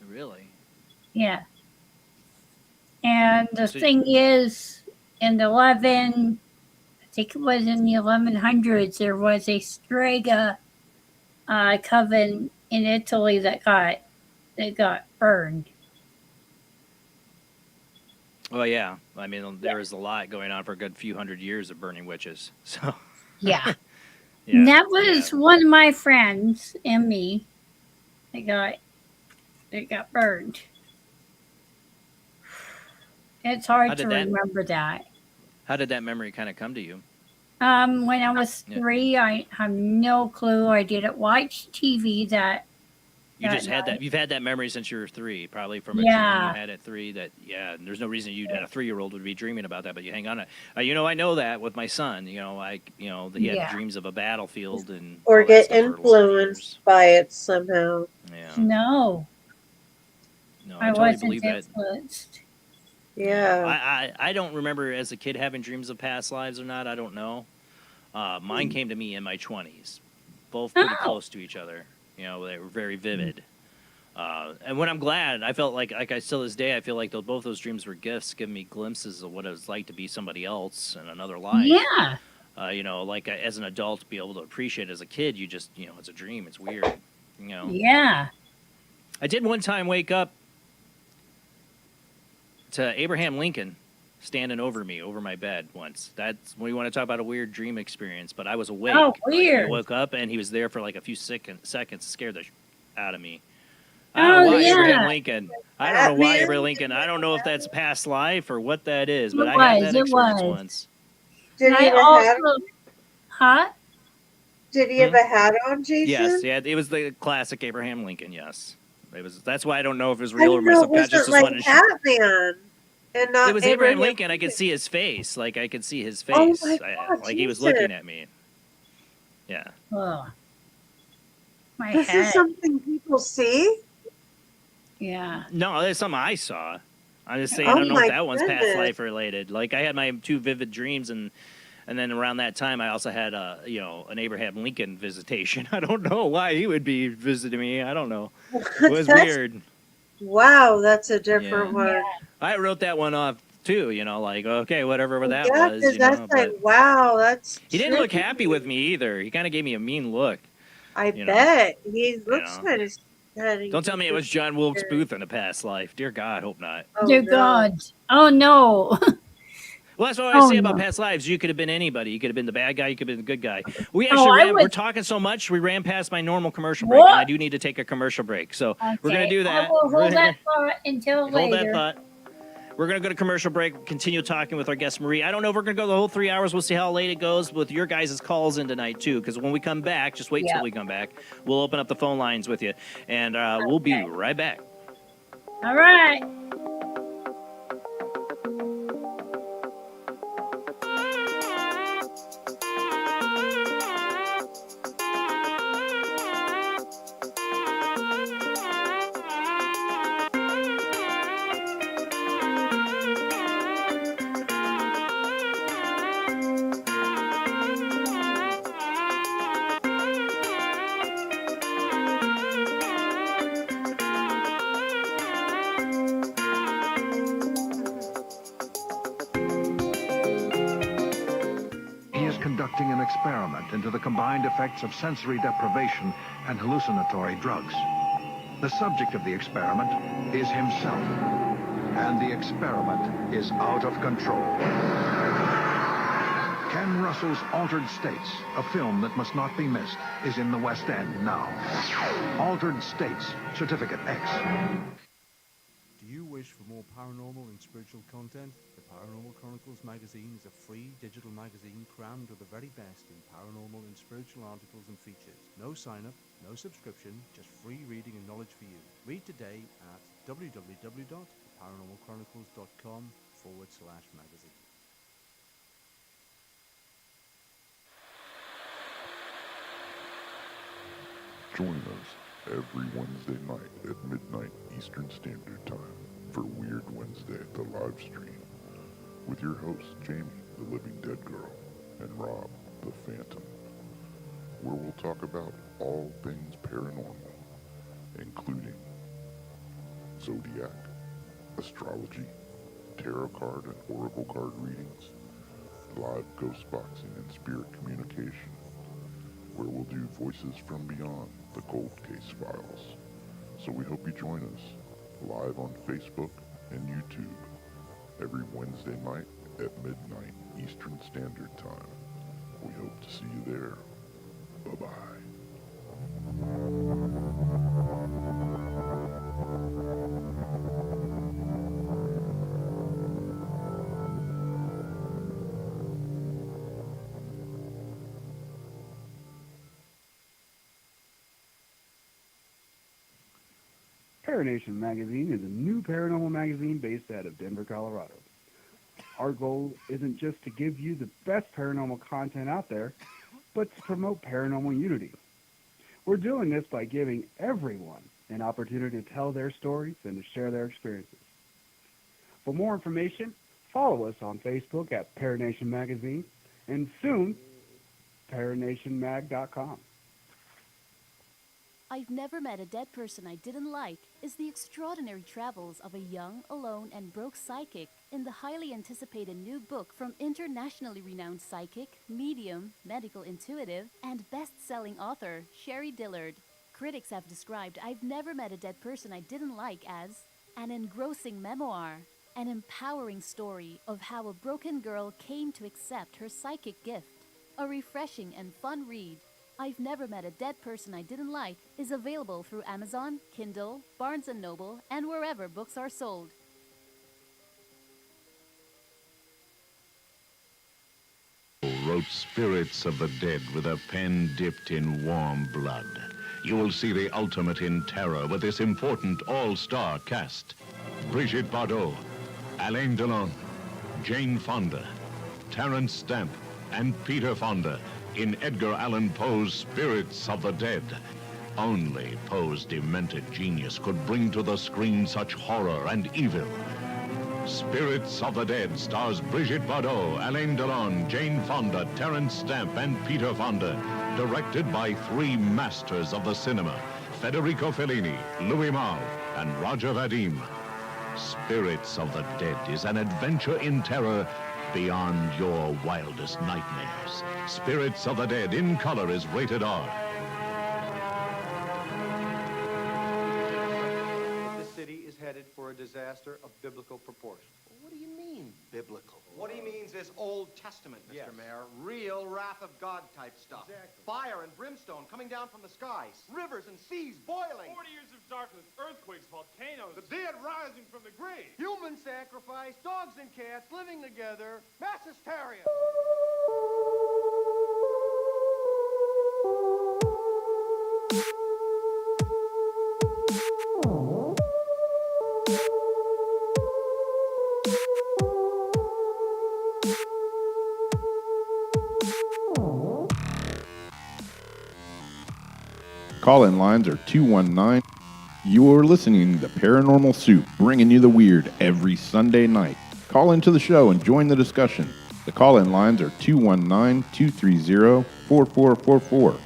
S1: Really.
S12: Yeah. And the
S1: So-
S12: thing is, in the I think it was in the 1100s, there was a Strega coven in Italy that got burned.
S1: Oh yeah. I mean, there was a lot going on for a good few hundred years of burning witches. So.
S12: Yeah.
S1: Yeah.
S12: And that was one of my friends and me that got burned. It's
S1: How
S12: hard
S1: did
S12: to
S1: that-
S12: remember that.
S1: How did that memory kind of come to you?
S12: When I was
S1: Yeah.
S12: 3, I have no clue. I didn't watch TV that.
S1: You just had
S12: night.
S1: that. You've had that memory since you were 3, probably from a dream
S12: Yeah.
S1: you had at 3. That and there's no reason you had a 3-year-old would be dreaming about that, but you hang on. You know, I know that with my son. You know, he had
S2: Yeah.
S1: dreams of a battlefield and
S2: Or
S1: all that
S2: get
S1: stuff for a lot of
S2: influenced by it somehow.
S1: years. Yeah.
S12: No,
S1: No,
S12: I
S1: I totally
S12: wasn't
S1: believe that.
S12: influenced.
S2: Yeah.
S1: I don't remember as a kid having dreams of past lives or not. I don't know. Mine came to me in my 20s, both pretty
S12: Oh.
S1: close to each other. You know, they were very vivid. And when I'm glad, I felt like I still this day, I feel like both those dreams were gifts, giving me glimpses of what it was like to be somebody else in another life.
S12: Yeah.
S1: You know, like as an adult, to be able to appreciate it. As a kid, you just, it's a dream. It's weird. You know.
S12: Yeah.
S1: I did one time wake up to Abraham Lincoln standing over me, over my bed once. That's when you want to talk about a weird dream experience. But I was awake.
S12: Oh,
S1: Like,
S12: weird.
S1: I woke up and he was there for like a few seconds, scared the out of me. I
S12: Oh,
S1: don't know why
S12: yeah.
S1: Abraham Lincoln. I don't know why
S2: Batman?
S1: Abraham Lincoln. I don't know if that's past life or what that is, but
S12: It
S1: I had
S12: was,
S1: that
S12: it
S1: experience
S12: was.
S1: once.
S2: Did
S12: And
S2: he
S12: I
S2: have a hat?
S12: also, huh?
S2: Did he have a hat on, Jason?
S1: Yes, yeah, it was the classic Abraham Lincoln. Yes, it was. That's why I don't know if it was
S2: I
S1: real or
S2: didn't
S1: my
S2: know it
S1: subconscious
S2: wasn't
S1: just
S2: like
S1: wanted to.
S2: Batman and not
S1: It was Abraham Lincoln. I could see his face. Like I could see his face.
S2: Oh my God,
S1: like he was
S2: Jesus.
S1: looking at me. Yeah.
S12: Oh, my
S2: This
S12: head.
S2: is something people see?
S12: Yeah.
S1: No, that's something I saw. I'm just saying
S2: Oh
S1: I don't know
S2: my
S1: if that one's past
S2: goodness.
S1: life related. Like I had my 2 vivid dreams and then around that time I also had an Abraham Lincoln visitation. I don't know why he would be visiting me. I don't know. It was
S2: That's-
S1: weird.
S2: Wow, that's a different
S1: Yeah.
S2: one.
S1: I wrote that one off too, like okay, whatever that
S2: Yeah,
S1: was,
S2: 'cause that's like,
S1: but
S2: wow, that's
S1: he didn't look
S2: tricky.
S1: happy with me either. He kind of gave me a mean look.
S2: I
S1: you know.
S2: bet. He looks
S1: know.
S2: kind of
S1: Don't tell me it was John Wilkes Booth in a past life. Dear God, hope not.
S2: Oh,
S12: Dear
S2: no.
S12: God. Oh, no.
S1: Well, that's what I
S12: Oh,
S1: say about
S12: no.
S1: past lives. You could have been anybody. You could have been the bad guy. You could have been the good guy. We
S12: Oh,
S1: actually
S12: I
S1: we're
S12: would-
S1: talking so much, we ran past my normal commercial break,
S12: What?
S1: and I do need to take a commercial break. So we're going to do that.
S12: I will
S1: We're
S12: hold
S1: gonna-
S12: that thought until
S1: Hold
S12: later.
S1: that thought. We're going to go to commercial break, continue talking with our guest, Marie. I don't know if we're going to go the whole 3 hours. We'll see how late it goes with your guys' calls in tonight, too, because when we come back, just wait
S12: Yeah.
S1: till we come back. We'll open up the phone lines with you, and we'll be
S12: Okay.
S1: right back.
S12: All right.
S7: conducting an experiment into the combined effects of sensory deprivation and hallucinatory drugs. The subject of the experiment is himself, and the experiment is out of control. Ken Russell's Altered States, a film that must not be missed, is in the West End now. Altered States, Certificate X.
S13: Do you wish for more paranormal and spiritual content? The Paranormal Chronicles magazine is a free digital magazine crammed with the very best in paranormal and spiritual articles and features. No sign-up, no subscription, just free reading and knowledge for you. Read today at www.paranormalchronicles.com/magazine.
S6: Join us every Wednesday night at midnight Eastern Standard Time for Weird Wednesday, the live stream, with your hosts Jamie, the Living Dead Girl, and Rob, the Phantom, where we'll talk about all things paranormal, including zodiac, astrology, tarot card and oracle card readings, live ghost boxing and spirit communication, where we'll do Voices from Beyond, the Cold Case Files. So we hope you join us live on Facebook and YouTube every Wednesday night at midnight Eastern Standard Time. We hope to see you there. Bye-bye.
S14: Paranation Magazine is a new paranormal magazine based out of Denver, Colorado. Our goal isn't just to give you the best paranormal content out there, but to promote paranormal unity. We're doing this by giving everyone an opportunity to tell their stories and to share their experiences. For more information, follow us on Facebook at Paranation Magazine and soon, paranationmag.com.
S15: I've Never Met a Dead Person I Didn't Like is the extraordinary travels of a young, alone, and broke psychic in the highly anticipated new book from internationally renowned psychic, medium, medical intuitive, and best-selling author Sherry Dillard. Critics have described I've Never Met a Dead Person I Didn't Like as an engrossing memoir, an empowering story of how a broken girl came to accept her psychic gift, a refreshing and fun read. I've Never Met a Dead Person I Didn't Like is available through Amazon, Kindle, Barnes & Noble, and wherever books are sold.
S16: Wrote Spirits of the Dead with a pen dipped in warm blood. You will see the ultimate in terror with this important all-star cast. Brigitte Bardot, Alain Delon, Jane Fonda, Terence Stamp, and Peter Fonda in Edgar Allan Poe's Spirits of the Dead. Only Poe's demented genius could bring to the screen such horror and evil. Spirits of the Dead stars Brigitte Bardot, Alain Delon, Jane Fonda, Terence Stamp, and Peter Fonda. Directed by three masters of the cinema, Federico Fellini, Louis Malle, and Roger Vadim. Spirits of the Dead is an adventure in terror beyond your wildest nightmares. Spirits of the Dead in color is rated R.
S17: The city is headed for a disaster of biblical proportions.
S18: What do you mean, biblical?
S17: What he means is Old Testament, Mr. Mayor. Real wrath of God type stuff.
S18: Exactly.
S17: Fire and brimstone coming down from the skies. Rivers and seas boiling.
S19: 40 years of darkness, earthquakes, volcanoes.
S17: The dead rising from the grave. Human sacrifice, dogs and cats living together. Mass hysteria.
S20: Call-in lines are 219. You're listening to Paranormal Soup, bringing you the weird every Sunday night. Call into the show and join the discussion. The call-in lines are 219-230-4444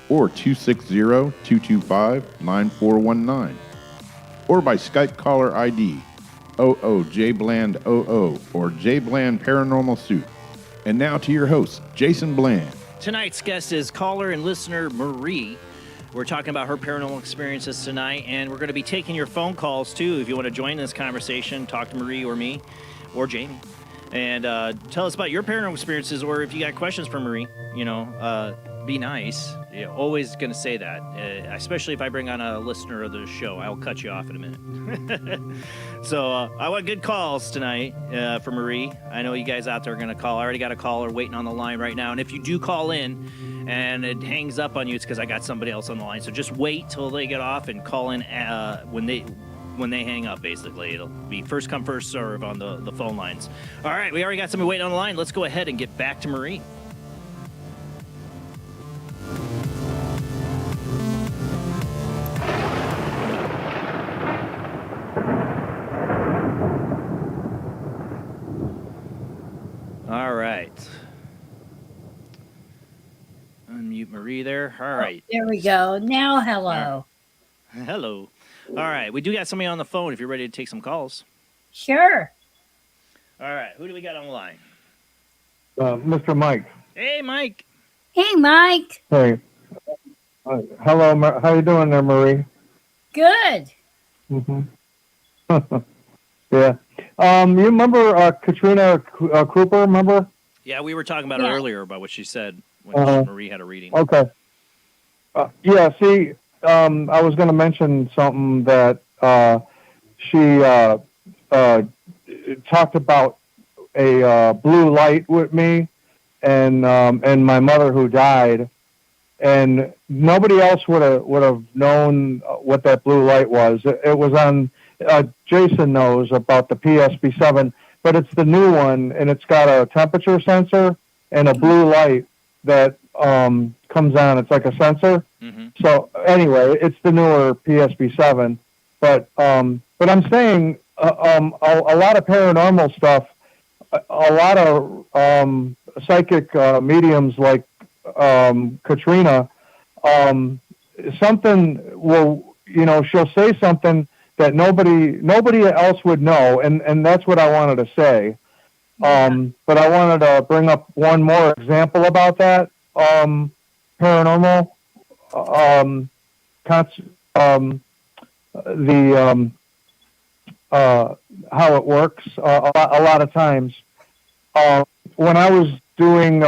S20: or 260-225-9419 or by Skype caller ID oojblandoo or jblandparanormalsoup. And now to your host, Jason Bland.
S1: Tonight's guest is caller and listener Marie. We're talking about her paranormal experiences tonight, and we're going to be taking your phone calls, too. If you want to join this conversation, talk to Marie or me or Jamie. And tell us about your paranormal experiences, or if you got questions for Marie, be nice. You're always going to say that, especially if I bring on a listener of the show. I'll cut you off in a minute. So I want good calls tonight for Marie. I know you guys out there are going to call. I already got a caller waiting on the line right now. And if you do call in and it hangs up on you, it's because I got somebody else on the line. So just wait till they get off and call in when they hang up, basically. It'll be first come, first serve on the phone lines. All right, we already got somebody waiting on the line. Let's go ahead and get back to Marie. All right. Unmute Marie there. All right.
S12: There we go. Now, hello.
S1: Hello. All right. We do got somebody on the phone if you're ready to take some calls.
S12: Sure.
S1: All right. Who do we got on the line?
S21: Mr. Mike.
S1: Hey, Mike.
S12: Hey, Mike.
S21: Hey. Hello. How you doing there, Marie?
S12: Good.
S21: Mm-hmm. Yeah. You remember Katrina Cooper, remember?
S1: Yeah, we were talking about her earlier about what she said when Marie had a reading.
S21: Okay. Yeah, see, I was going to mention something that she talked about a blue light with me and my mother who died, and nobody else would have known what that blue light was. It was on. Jason knows about the PSB7, but it's the new one, and it's got a temperature sensor and a blue light that comes on. It's like a sensor.
S1: Mm-hmm.
S21: So anyway, it's the newer PSB7. But I'm saying a lot of paranormal stuff, a lot of psychic mediums like Katrina, something will, she'll say something that nobody else would know, and that's what I wanted to say. But I wanted to bring up one more example about that paranormal. How it works. A lot of times, when I was doing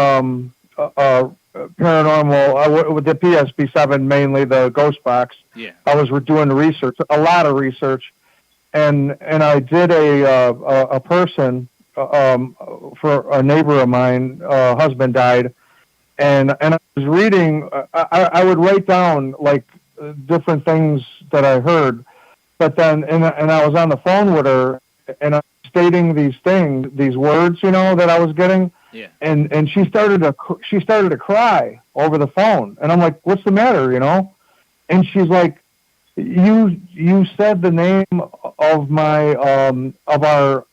S21: paranormal with the PSB7, mainly the ghost box.
S1: Yeah.
S21: I was doing research, a lot of research, and I did a person for a neighbor of mine. Husband died, and I was reading. I would write down like different things that I heard, but then and I was on the phone with her, and I was stating these words, that I was getting.
S1: Yeah.
S21: And she started to cry over the phone, and I'm like, "What's the matter?" And she's like, "You said the name of my of our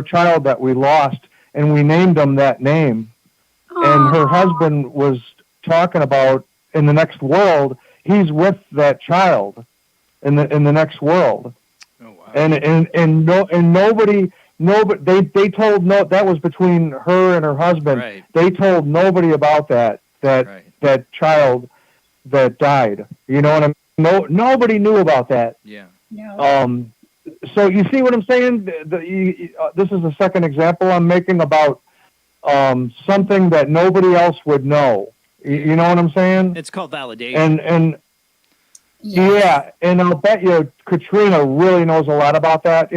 S21: child that we lost, and we named him that name."
S12: Aww.
S21: And her husband was talking about in the next world. He's with that child in the next world.
S1: Oh wow.
S21: And nobody. They told that was between her and her husband.
S1: Right.
S21: They told nobody about that child that died. You know what I mean? Nobody knew about that.
S1: Yeah.
S12: No.
S21: So you see what I'm saying? This is the second example I'm making about something that nobody else would know. You know what I'm saying?
S1: It's called validation.
S21: And yeah, and I'll bet you Katrina really knows a lot about that.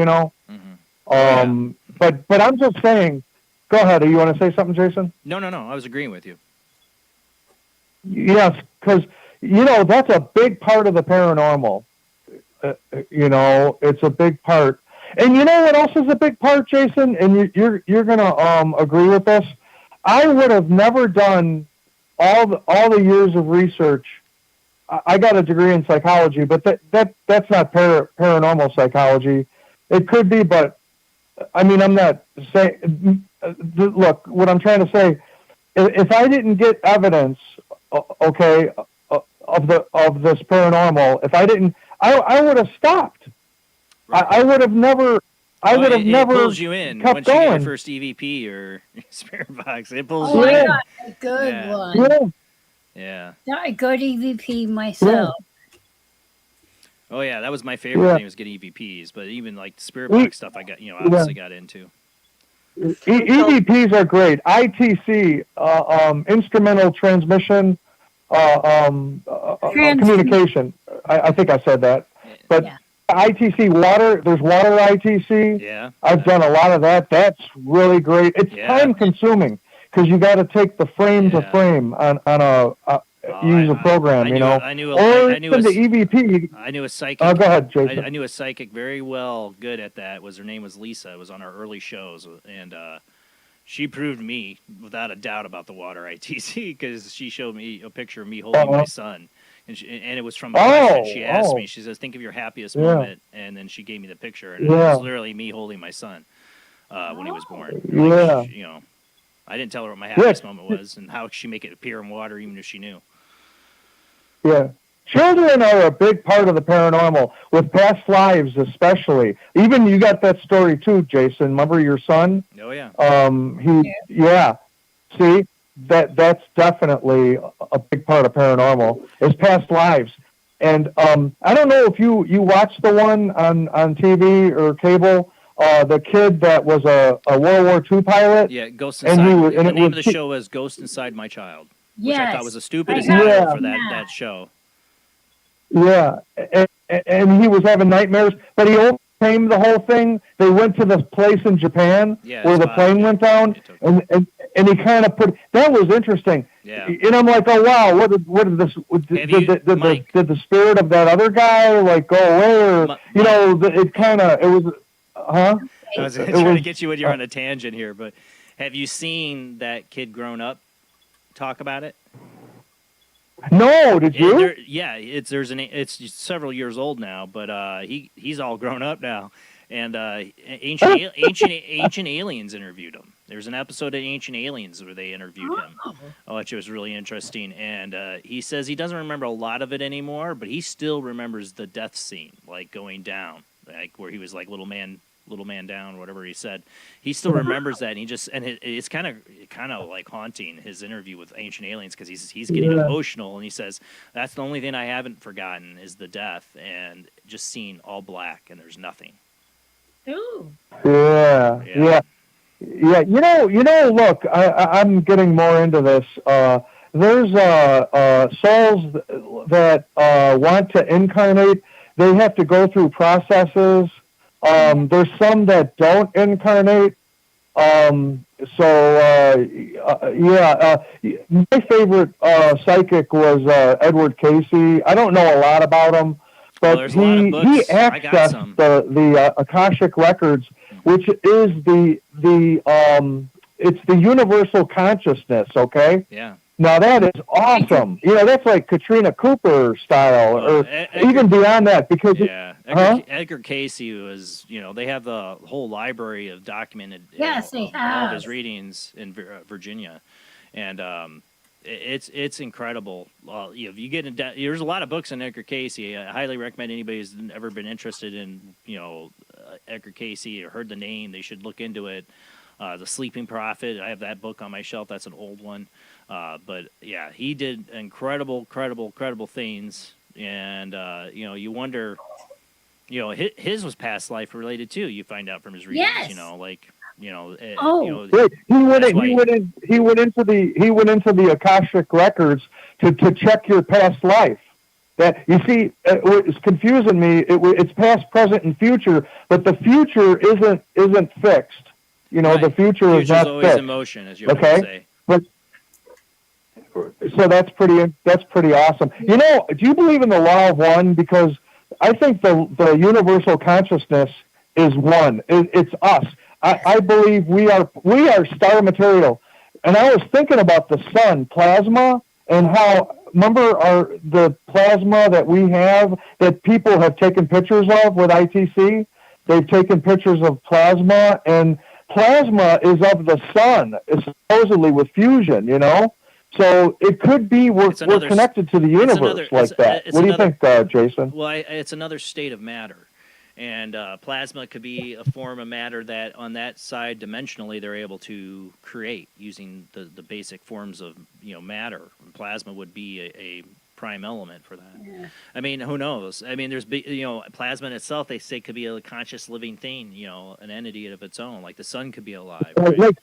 S21: But I'm just saying, go ahead. Do you want to say something, Jason?
S1: No. I was agreeing with you.
S21: Yes, because, that's a big part of the paranormal. It's a big part. And you know what else is a big part, Jason? And you're going to agree with this. I would have never done all the years of research. I got a degree in psychology, but that's not paranormal psychology. It could be, but I mean, I'm not saying. Look, what I'm trying to say, if I didn't get evidence, okay, of this paranormal, if I didn't, I would have stopped.
S1: Right.
S21: I would have never. I would have
S1: it
S21: never
S1: pulls you in
S21: kept
S1: once you get your
S21: going.
S1: first EVP or spirit box. It pulls
S12: Oh,
S1: you
S12: I
S1: in.
S12: got a good
S1: Yeah.
S12: one.
S21: Yeah.
S1: Yeah.
S12: Got a good EVP myself.
S1: Oh yeah, that was my favorite
S21: Yeah.
S1: thing was getting EVPs. But even like the spirit
S21: We-
S1: box stuff, I got obviously got into.
S21: EVPs are great. ITC, instrumental transmission, communication. I think I said that. But ITC water, there's water ITC.
S1: Yeah.
S21: I've done a lot of that. That's really great. It's time consuming because you got to take the frame to frame on a use a program, you know.
S1: I knew
S21: or
S1: I knew
S21: even the EVP.
S1: I knew a psychic.
S21: Go ahead, Jason.
S1: I knew a psychic very well, good at that. Her name was Lisa. It was on our early shows, and she proved me without a doubt about the water ITC because she showed me a picture of me holding my son, and it was from a question she asked me. She says, "Think of your happiest moment," and then she gave me the picture, and it was literally me holding my son when he was born.
S21: Yeah.
S1: You know, I didn't tell her what my happiest moment was and how she make it appear in water, even if she knew.
S21: Yeah. Children are a big part of the paranormal, with past lives especially. Even you got that story too, Jason. Remember your son?
S1: Oh yeah.
S21: See, that's definitely a big part of paranormal is past lives. And I don't know if you watched the one on TV or cable, the kid that was a World War II pilot.
S1: Yeah, Ghost Inside. The name of the show was Ghost Inside My Child, which I thought was the stupidest title for that show.
S21: Yeah, and he was having nightmares, but he overcame the whole thing. They went to the place in Japan where the plane went down, and he kind of put that was interesting.
S1: Yeah.
S21: And I'm like, oh wow, what did the spirit of that other guy like go away, or it was, huh?
S1: I was trying to get you when you're on a tangent here, but have you seen that kid grown up talk about it?
S21: No, did you?
S1: It's several years old now, but he's all grown up now, and ancient aliens interviewed him. There's an episode of Ancient Aliens where they interviewed him, which was really interesting. And he says he doesn't remember a lot of it anymore, but he still remembers the death scene, like going down, like where he was like little man down, whatever he said. He still remembers that, and it's kind of like haunting his interview with Ancient Aliens because he's getting emotional, and he says that's the only thing I haven't forgotten is the death and just seeing all black and there's nothing.
S12: Ooh.
S21: Yeah. You know. Look, I'm getting more into this. There's souls that want to incarnate. They have to go through processes. There's some that don't incarnate. My favorite psychic was Edward Casey. I don't know a lot about him, but he accessed the Akashic records, which is it's the universal consciousness. Okay.
S1: Yeah.
S21: Now that is awesome. That's like Katrina Cooper style, or even beyond that, because
S1: Edgar Casey was, they have the whole library of documented
S12: they
S1: all
S12: have
S1: of his readings in Virginia, and it's incredible. If you get into, there's a lot of books on Edgar Casey. I highly recommend anybody who's ever been interested in Edgar Casey or heard the name, they should look into it. The Sleeping Prophet, I have that book on my shelf. That's an old one. But yeah, he did incredible things. And, you wonder, his was past life related too. You find out from his readings,
S12: Yes.
S21: He went into the Akashic records to check your past life. That you see, it's confusing me. It's past, present, and future, but the future isn't fixed. The future is not
S1: always
S21: fixed.
S1: in motion, as you always say.
S21: But so that's pretty awesome. Do you believe in the law of one? Because I think the universal consciousness is one. It's us. I believe we are star material. And I was thinking about the sun, plasma, and how, remember the plasma that we have that people have taken pictures of with ITC? They've taken pictures of plasma, and plasma is of the sun, supposedly with fusion, So it could be we're connected to the universe like that. What do you think, Jason?
S1: Well, it's another state of matter. And plasma could be a form of matter that on that side dimensionally they're able to create using the basic forms of matter. And plasma would be a prime element for that.
S12: Yeah.
S1: I mean, who knows? I mean, there's plasma in itself. They say could be a conscious living thing, an entity of its own. Like the sun could be alive. Right?
S21: Like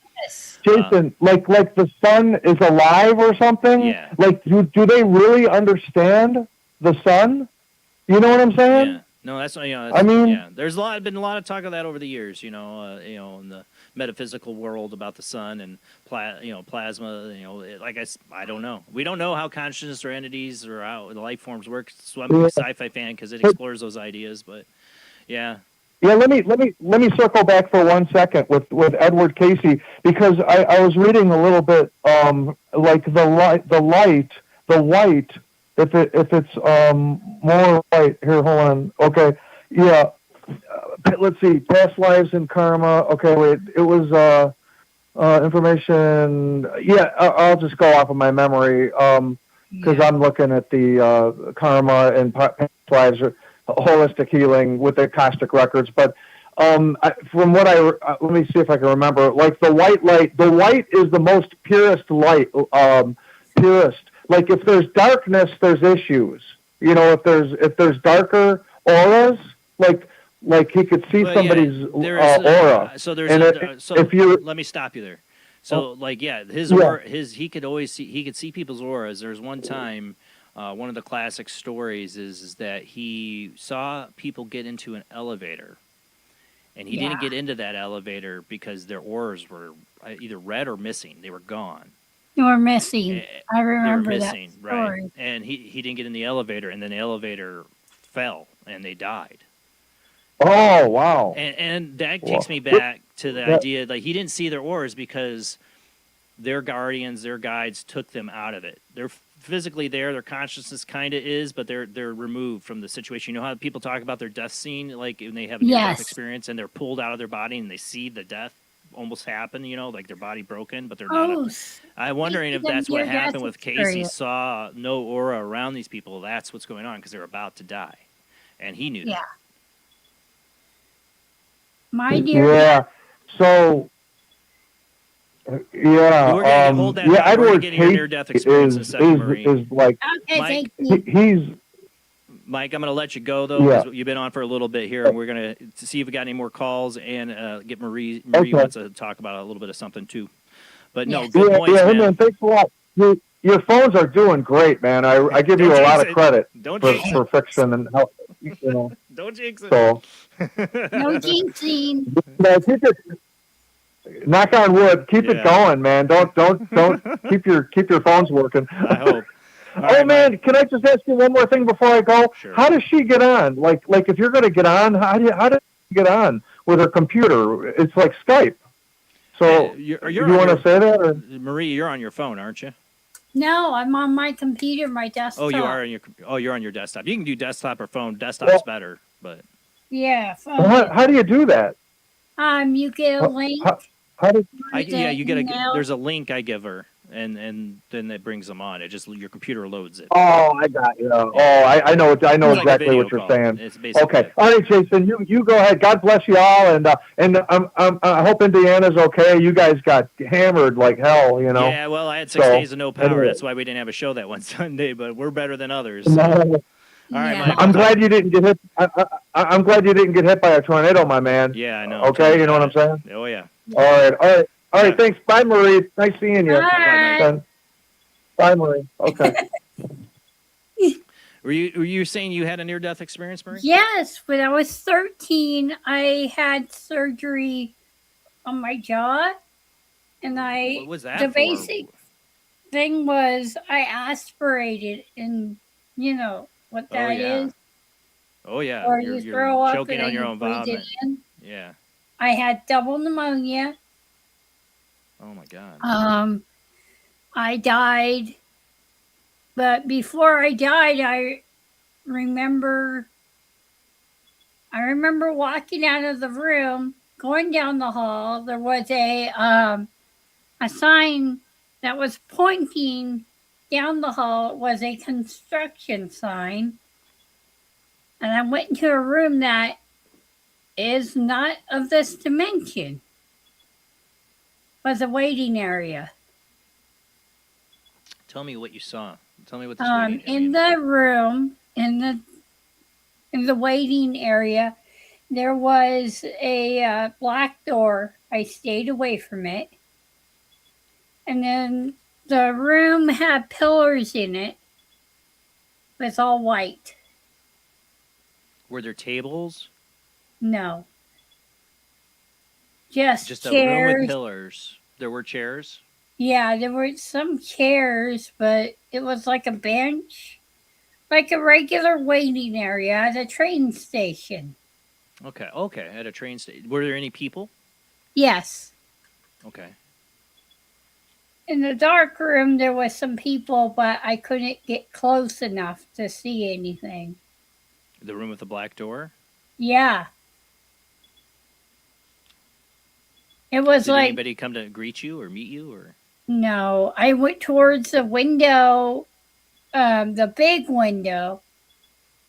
S21: Jason, like the sun is alive or something.
S1: Yeah.
S21: Like do they really understand the sun? You know what I'm saying?
S1: Yeah. No, that's
S21: I mean,
S1: yeah. There's been a lot of talk of that over the years, in the metaphysical world about the sun and plasma. I don't know. We don't know how consciousness or entities or how the life forms work. So I'm a big sci-fi fan because it explores those ideas. But yeah.
S21: Yeah, let me circle back for 1 second with Edward Casey, because I was reading a little bit like the white. If it's more white here, hold on. Okay, yeah. Let's see. Past lives and karma. Okay, wait. It was information. Yeah, I'll just go off of my memory because I'm looking at the karma and past lives, holistic healing with the Akashic records. But from what let me see if I can remember. Like the white light. The white is the most purest light. Purest. Like if there's darkness, there's issues. If there's darker auras, like he could see somebody's aura.
S1: So
S21: if you
S1: let me stop you there. So his aura, he could see people's auras. There's one time, one of the classic stories is that he saw people get into an elevator, and he didn't get into that elevator because their auras were either red or missing. They were gone.
S12: They were missing. I remember
S1: they were missing,
S12: that story.
S1: right? And he didn't get in the elevator, and then the elevator fell, and they died.
S21: Oh wow!
S1: And that takes me back to the idea that he didn't see their auras because their guardians, their guides, took them out of it. They're physically there; their consciousness kind of is, but they're removed from the situation. You know how people talk about their death scene, like when they have a near-death experience and they're pulled out of their body and they see the death almost happen, like their body broken, but they're not. I'm wondering if that's what happened with Casey. Saw no aura around these people. That's what's going on because they're about to die, and he knew.
S12: Yeah. My dear.
S21: Yeah. So. Yeah.
S1: We're gonna hold that.
S21: Yeah.
S1: We're
S21: Edward
S1: getting your near-death experience in a second, Marie.
S21: Is like.
S1: Mike,
S21: he's.
S1: Mike, I'm going to let you go, though, because you've been on for a little bit here, and we're going to see if we got any more calls and get Marie. Marie wants to talk about a little bit of something, too. But, no, good points, man.
S21: Thanks a lot. Your phones are doing great, man. I give you a lot of credit for fiction and help.
S1: Don't jinx it.
S21: So,
S12: no jinxing.
S21: Knock on wood. Keep it going, man. Don't keep your phones working.
S1: I hope.
S21: Man, can I just ask you one more thing before I go?
S1: Sure.
S21: How does she get on? Like if you're going to get on, how does she get on with her computer? It's like Skype. So you want to say that, or?
S1: Marie, you're on your phone, aren't you?
S12: No, I'm on my computer, my desktop.
S1: Oh, you are on your. Oh, you're on your desktop. You can do desktop or phone. Desktop's better, but.
S12: Yeah.
S21: Phone. How do you do that?
S12: You get a link.
S21: How do?
S1: You get there's a link I give her. And then it brings them on. It just your computer loads it.
S21: Oh, I got you. Oh, I know exactly what you're saying. Okay, all right, Jason, you go ahead. God bless you all, and I hope Indiana's okay. You guys got hammered like hell,
S1: Yeah, well, I had 6 days of no power. Anyway. That's why we didn't have a show that one Sunday. But we're better than others. So. All right, Mike.
S21: I'm glad you didn't get hit. I'm glad you didn't get hit by a tornado, my man.
S1: Yeah, I know.
S21: Okay, you know what I'm saying?
S1: Oh yeah.
S21: All right, thanks. Bye, Marie. Nice seeing you.
S12: Bye.
S21: Bye, Marie. Okay.
S1: Were you saying you had a near-death experience, Marie?
S12: Yes, when I was 13, I had surgery on my jaw, and
S1: What was that
S12: the
S1: for?
S12: basic thing was I aspirated, and you know what that is.
S1: Oh yeah.
S12: Or
S1: you're
S12: you throw up
S1: choking
S12: and
S1: on your
S12: then
S1: own
S12: you breathe
S1: vomit.
S12: it in.
S1: Yeah.
S12: I had double pneumonia.
S1: Oh my God.
S12: I died, but before I died, I remember walking out of the room, going down the hall. There was a sign that was pointing down the hall. It was a construction sign, and I went into a room that is not of this dimension. Was a waiting area.
S1: Tell me what you saw. Tell me what this waiting area.
S12: In the room, in the waiting area, there was a black door. I stayed away from it. And then the room had pillars in it. It was all white.
S1: Were there tables?
S12: No. Just
S1: Just
S12: chairs.
S1: a room with pillars. There were chairs?
S12: Yeah, there were some chairs, but it was like a bench. Like a regular waiting area at a train station.
S1: Okay, at a train station. Were there any people?
S12: Yes.
S1: Okay.
S12: In the dark room, there was some people, but I couldn't get close enough to see anything.
S1: The room with the black door?
S12: Yeah. It was
S1: Did
S12: like...
S1: anybody come to greet you or meet you? Or
S12: No, I went towards the window, the big window.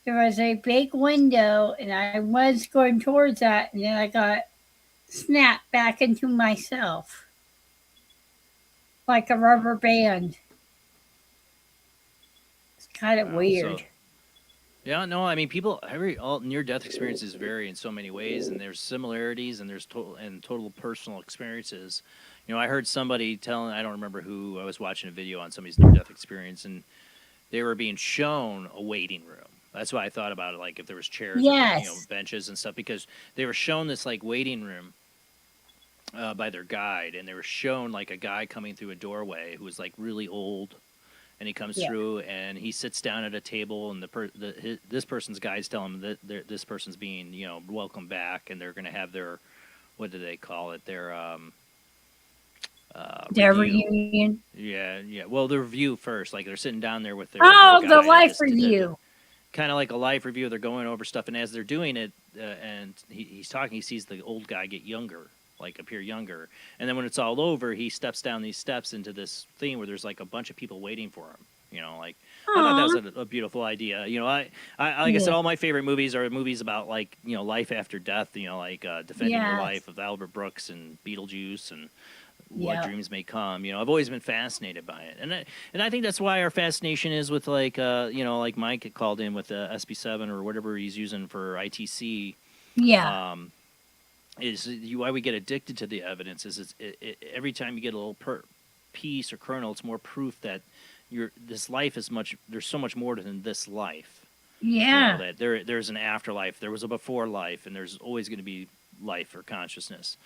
S12: There was a big window, and I was going towards that, and then I got snapped back into myself. Like a rubber band. It's kind of weird.
S1: So, yeah, no, I mean, all near-death experiences vary in so many ways, and there's similarities, and there's total personal experiences. You know, I heard somebody telling, I don't remember who, I was watching a video on somebody's near-death experience, and they were being shown a waiting room. That's why I thought about it, like if there was chairs,
S12: yes.
S1: or, benches and stuff, because they were shown this like waiting room by their guide, and they were shown like a guy coming through a doorway who was like really old, and he comes through and he sits down at a table, and this person's guides tell him that this person's being welcome back, and they're going to have their, what do they call it, their
S12: reunion.
S1: Yeah. Well, the review first, like they're sitting down there with their
S12: the life review.
S1: Kind of like a life review. They're going over stuff, and as they're doing it, and he's talking, he sees the old guy get younger, like appear younger, and then when it's all over, he steps down these steps into this thing where there's like a bunch of people waiting for him. I thought that was a beautiful idea. Like I said, all my favorite movies are movies about like life after death. Like Defending Your Life with Albert Brooks and Beetlejuice and What Dreams May Come. I've always been fascinated by it, and I think that's why our fascination is with like like Mike had called in with the SB7 or whatever he's using for ITC.
S12: Yeah.
S1: Is why we get addicted to the evidence. Is every time you get a little piece or kernel, it's more proof that this life is much. There's so much more than this life.
S12: Yeah.
S1: That there's an afterlife. There was a before life, and there's always going to be life or consciousness.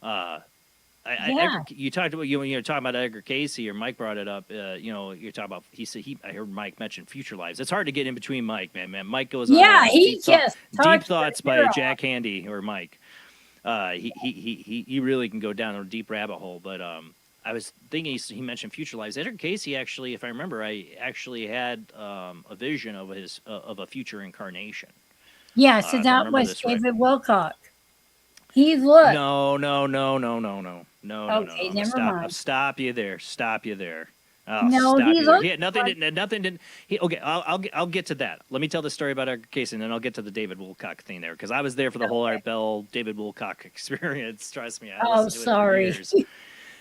S1: You talked about when you were talking about Edgar Casey, or Mike brought it up. You're talking about. He said I heard Mike mention future lives. It's hard to get in between Mike, man. Mike goes on.
S12: Yeah, he just
S1: deep thoughts by Jack Handy or Mike. He really can go down a deep rabbit hole. But I was thinking he mentioned future lives. Edgar Casey actually, if I remember, I actually had a vision of a future incarnation.
S12: Yeah, so that was David Wilcock. He looked.
S1: No.
S12: Okay, never mind.
S1: Stop you there. Oh,
S12: no,
S1: stop
S12: he
S1: you
S12: looked.
S1: There. Nothing didn't. Okay, I'll get to that. Let me tell the story about Edgar Casey, and then I'll get to the David Wilcock thing there, because I was there for the whole Art Bell David Wilcock experience. Trust me.
S12: Sorry.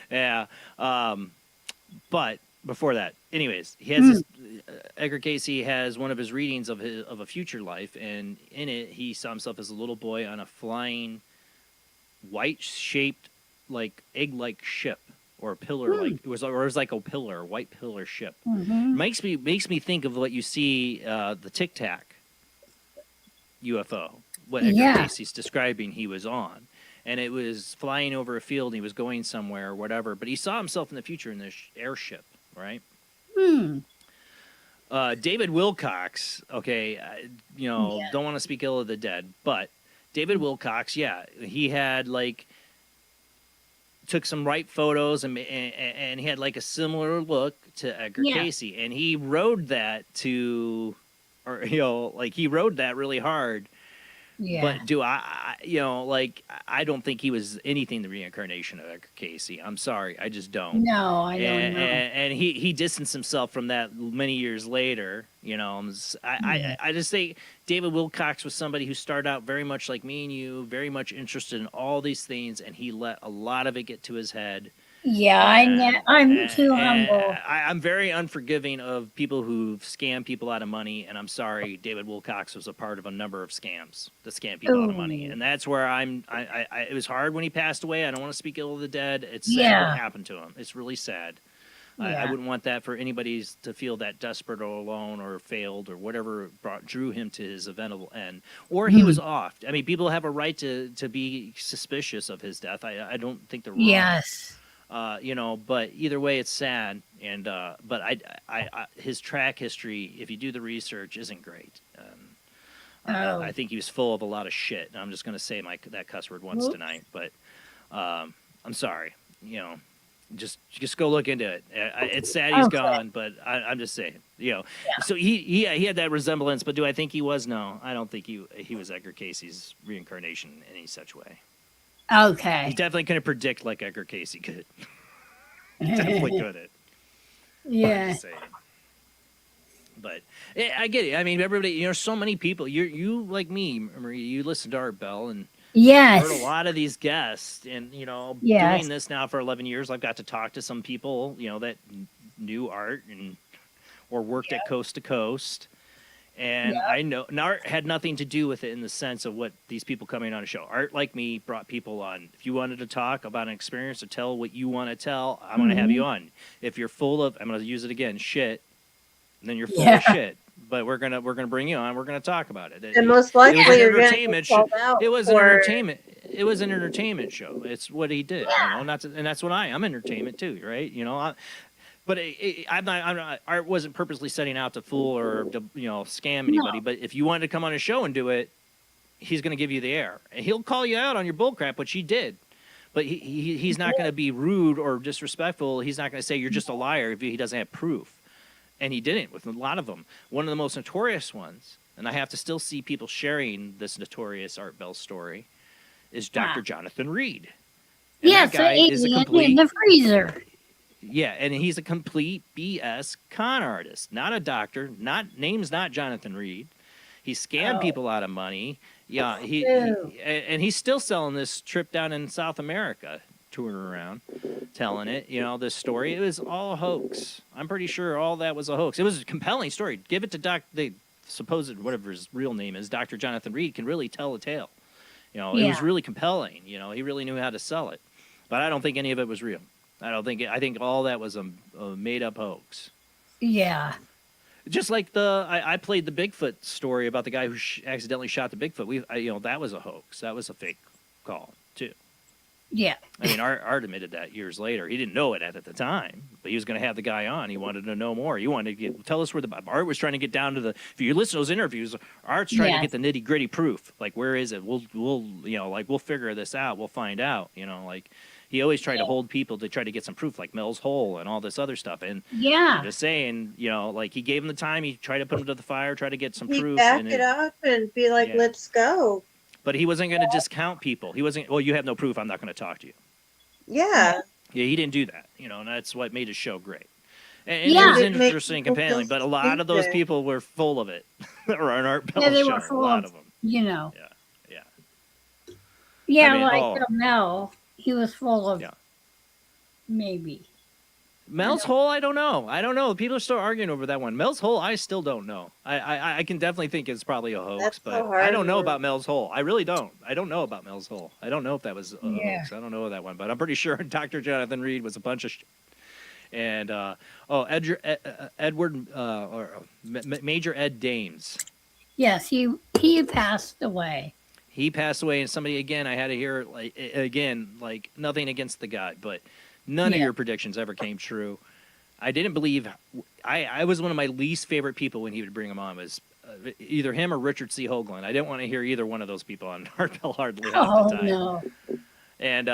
S1: Yeah. But before that, anyways, he has Edgar Casey has one of his readings of a future life, and in it he saw himself as a little boy on a flying white-shaped, like egg-like ship, or a pillar, like it was like a pillar, white pillar ship. Makes me think of what you see the Tic Tac UFO, what Edgar Casey's describing he was on, and it was flying over a field. And he was going somewhere or whatever, but he saw himself in the future in this airship, right? David Wilcox, okay, don't want to speak ill of the dead, but David Wilcox, he had like took some right photos and he had like a similar look to Edgar Casey, and he rode that he rode that really hard
S12: Yeah.
S1: But do I don't think he was anything the reincarnation of Edgar Casey. I'm sorry, I just don't.
S12: No, I don't
S1: and,
S12: know.
S1: And he distanced himself from that many years later. I just think David Wilcox was somebody who started out very much like me and you, very much interested in all these things, and he let a lot of it get to his head.
S12: Yeah, I'm too humble.
S1: I'm very unforgiving of people who've scammed people out of money, and I'm sorry, David Wilcox was a part of a number of scams that scam people out of money, and that's where it was hard when he passed away. I don't want to speak ill of the dead. It's sad what happened to him. It's really sad. I wouldn't want that for anybody to feel that desperate or alone or failed or whatever drew him to his eventable end. Or he was off. I mean, people have a right to be suspicious of his death. I don't think they're wrong.
S12: Yes.
S1: But either way, it's sad. And but his track history, if you do the research, isn't great. I think he was full of a lot of shit. And I'm just going to say that cuss word once tonight. But I'm sorry. Just go look into it. It's sad he's gone, but I'm just saying. So he had that resemblance. But do I think he was? No, I don't think he was Edgar Casey's reincarnation in any such way.
S12: Okay.
S1: He definitely couldn't predict like Edgar Casey could. He definitely couldn't.
S12: Yeah.
S1: But I get it. I mean, everybody, so many people. You like me, Marie. You listen to Art Bell and heard a lot of these guests, and doing this now for 11 years, I've got to talk to some people, that knew Art or worked at Coast to Coast. And I know Art had nothing to do with it in the sense of what these people coming on a show. Art, like me, brought people on. If you wanted to talk about an experience or tell what you want to tell, I'm going to have you on. If you're full of, I'm going to use it again, shit, then you're full of shit. But we're gonna bring you on. We're gonna talk about it.
S2: And most likely you're going to get called out.
S1: It was an entertainment. It was an entertainment show. It's what he did. And that's what I'm entertainment too, right? But I'm not. Art wasn't purposely setting out to fool or to scam anybody. No. But if you wanted to come on a show and do it, he's going to give you the air, and he'll call you out on your bullcrap, which he did. But he's not going to be rude or disrespectful. He's not going to say you're just a liar if he doesn't have proof, and he didn't with a lot of them. One of the most notorious ones, and I have to still see people sharing this notorious Art Bell story, is Dr. Jonathan Reed. And
S12: yes,
S1: that guy is a complete
S12: in the freezer.
S1: Yeah, and he's a complete BS con artist, not a doctor. Name's not Jonathan Reed. He scammed people out of money. Yeah, and he's still selling this trip down in South America, touring around, telling it. This story. It was all a hoax. I'm pretty sure all that was a hoax. It was a compelling story. Give it to the supposed whatever his real name is, Dr. Jonathan Reed, can really tell a tale. It was really compelling. He really knew how to sell it. But I don't think any of it was real. I think all that was a made-up hoax.
S12: Yeah.
S1: Just like I played the Bigfoot story about the guy who accidentally shot the Bigfoot. That was a hoax. That was a fake call too.
S12: Yeah.
S1: I mean, Art admitted that years later. He didn't know it at the time, but he was going to have the guy on. He wanted to know more. He wanted to tell us where Art was trying to get down to the. If you listen to those interviews, Art's trying to get the nitty gritty proof. Like, where is it? We'll figure this out. We'll find out. He always tried to hold people to try to get some proof, like Mel's Hole and all this other stuff. And I'm just saying, he gave him the time. He tried to put him to the fire, try to get some proof.
S2: Back it up and be like, let's go.
S1: But he wasn't going to discount people. He wasn't, well, you have no proof, I'm not going to talk to you.
S2: Yeah.
S1: Yeah, he didn't do that, and that's what made his show great. And it was interesting and compelling, but a lot of those people were full of it. Or an Art Bell
S12: they
S1: show,
S12: were full
S1: a lot of them.
S12: Yeah.
S1: I mean,
S12: like Mel. He was full of maybe.
S1: Mel's Hole, I don't know. People are still arguing over that one. Mel's Hole, I still don't know. I can definitely think it's probably a hoax, but I don't know about Mel's Hole. I really don't. I don't know about Mel's Hole. I don't know if that was a hoax. I don't know that one, but I'm pretty sure Dr. Jonathan Reed was a bunch of and Major Ed Dames.
S12: Yes, he passed away.
S1: He passed away, and somebody, again, I had to hear, like nothing against the guy, but none of your predictions ever came true. I didn't believe, I was one of my least favorite people when he would bring him on, was either him or Richard C. Hoagland. I didn't want to hear either one of those people on Art Bell hardly half the time.
S12: No.
S1: And,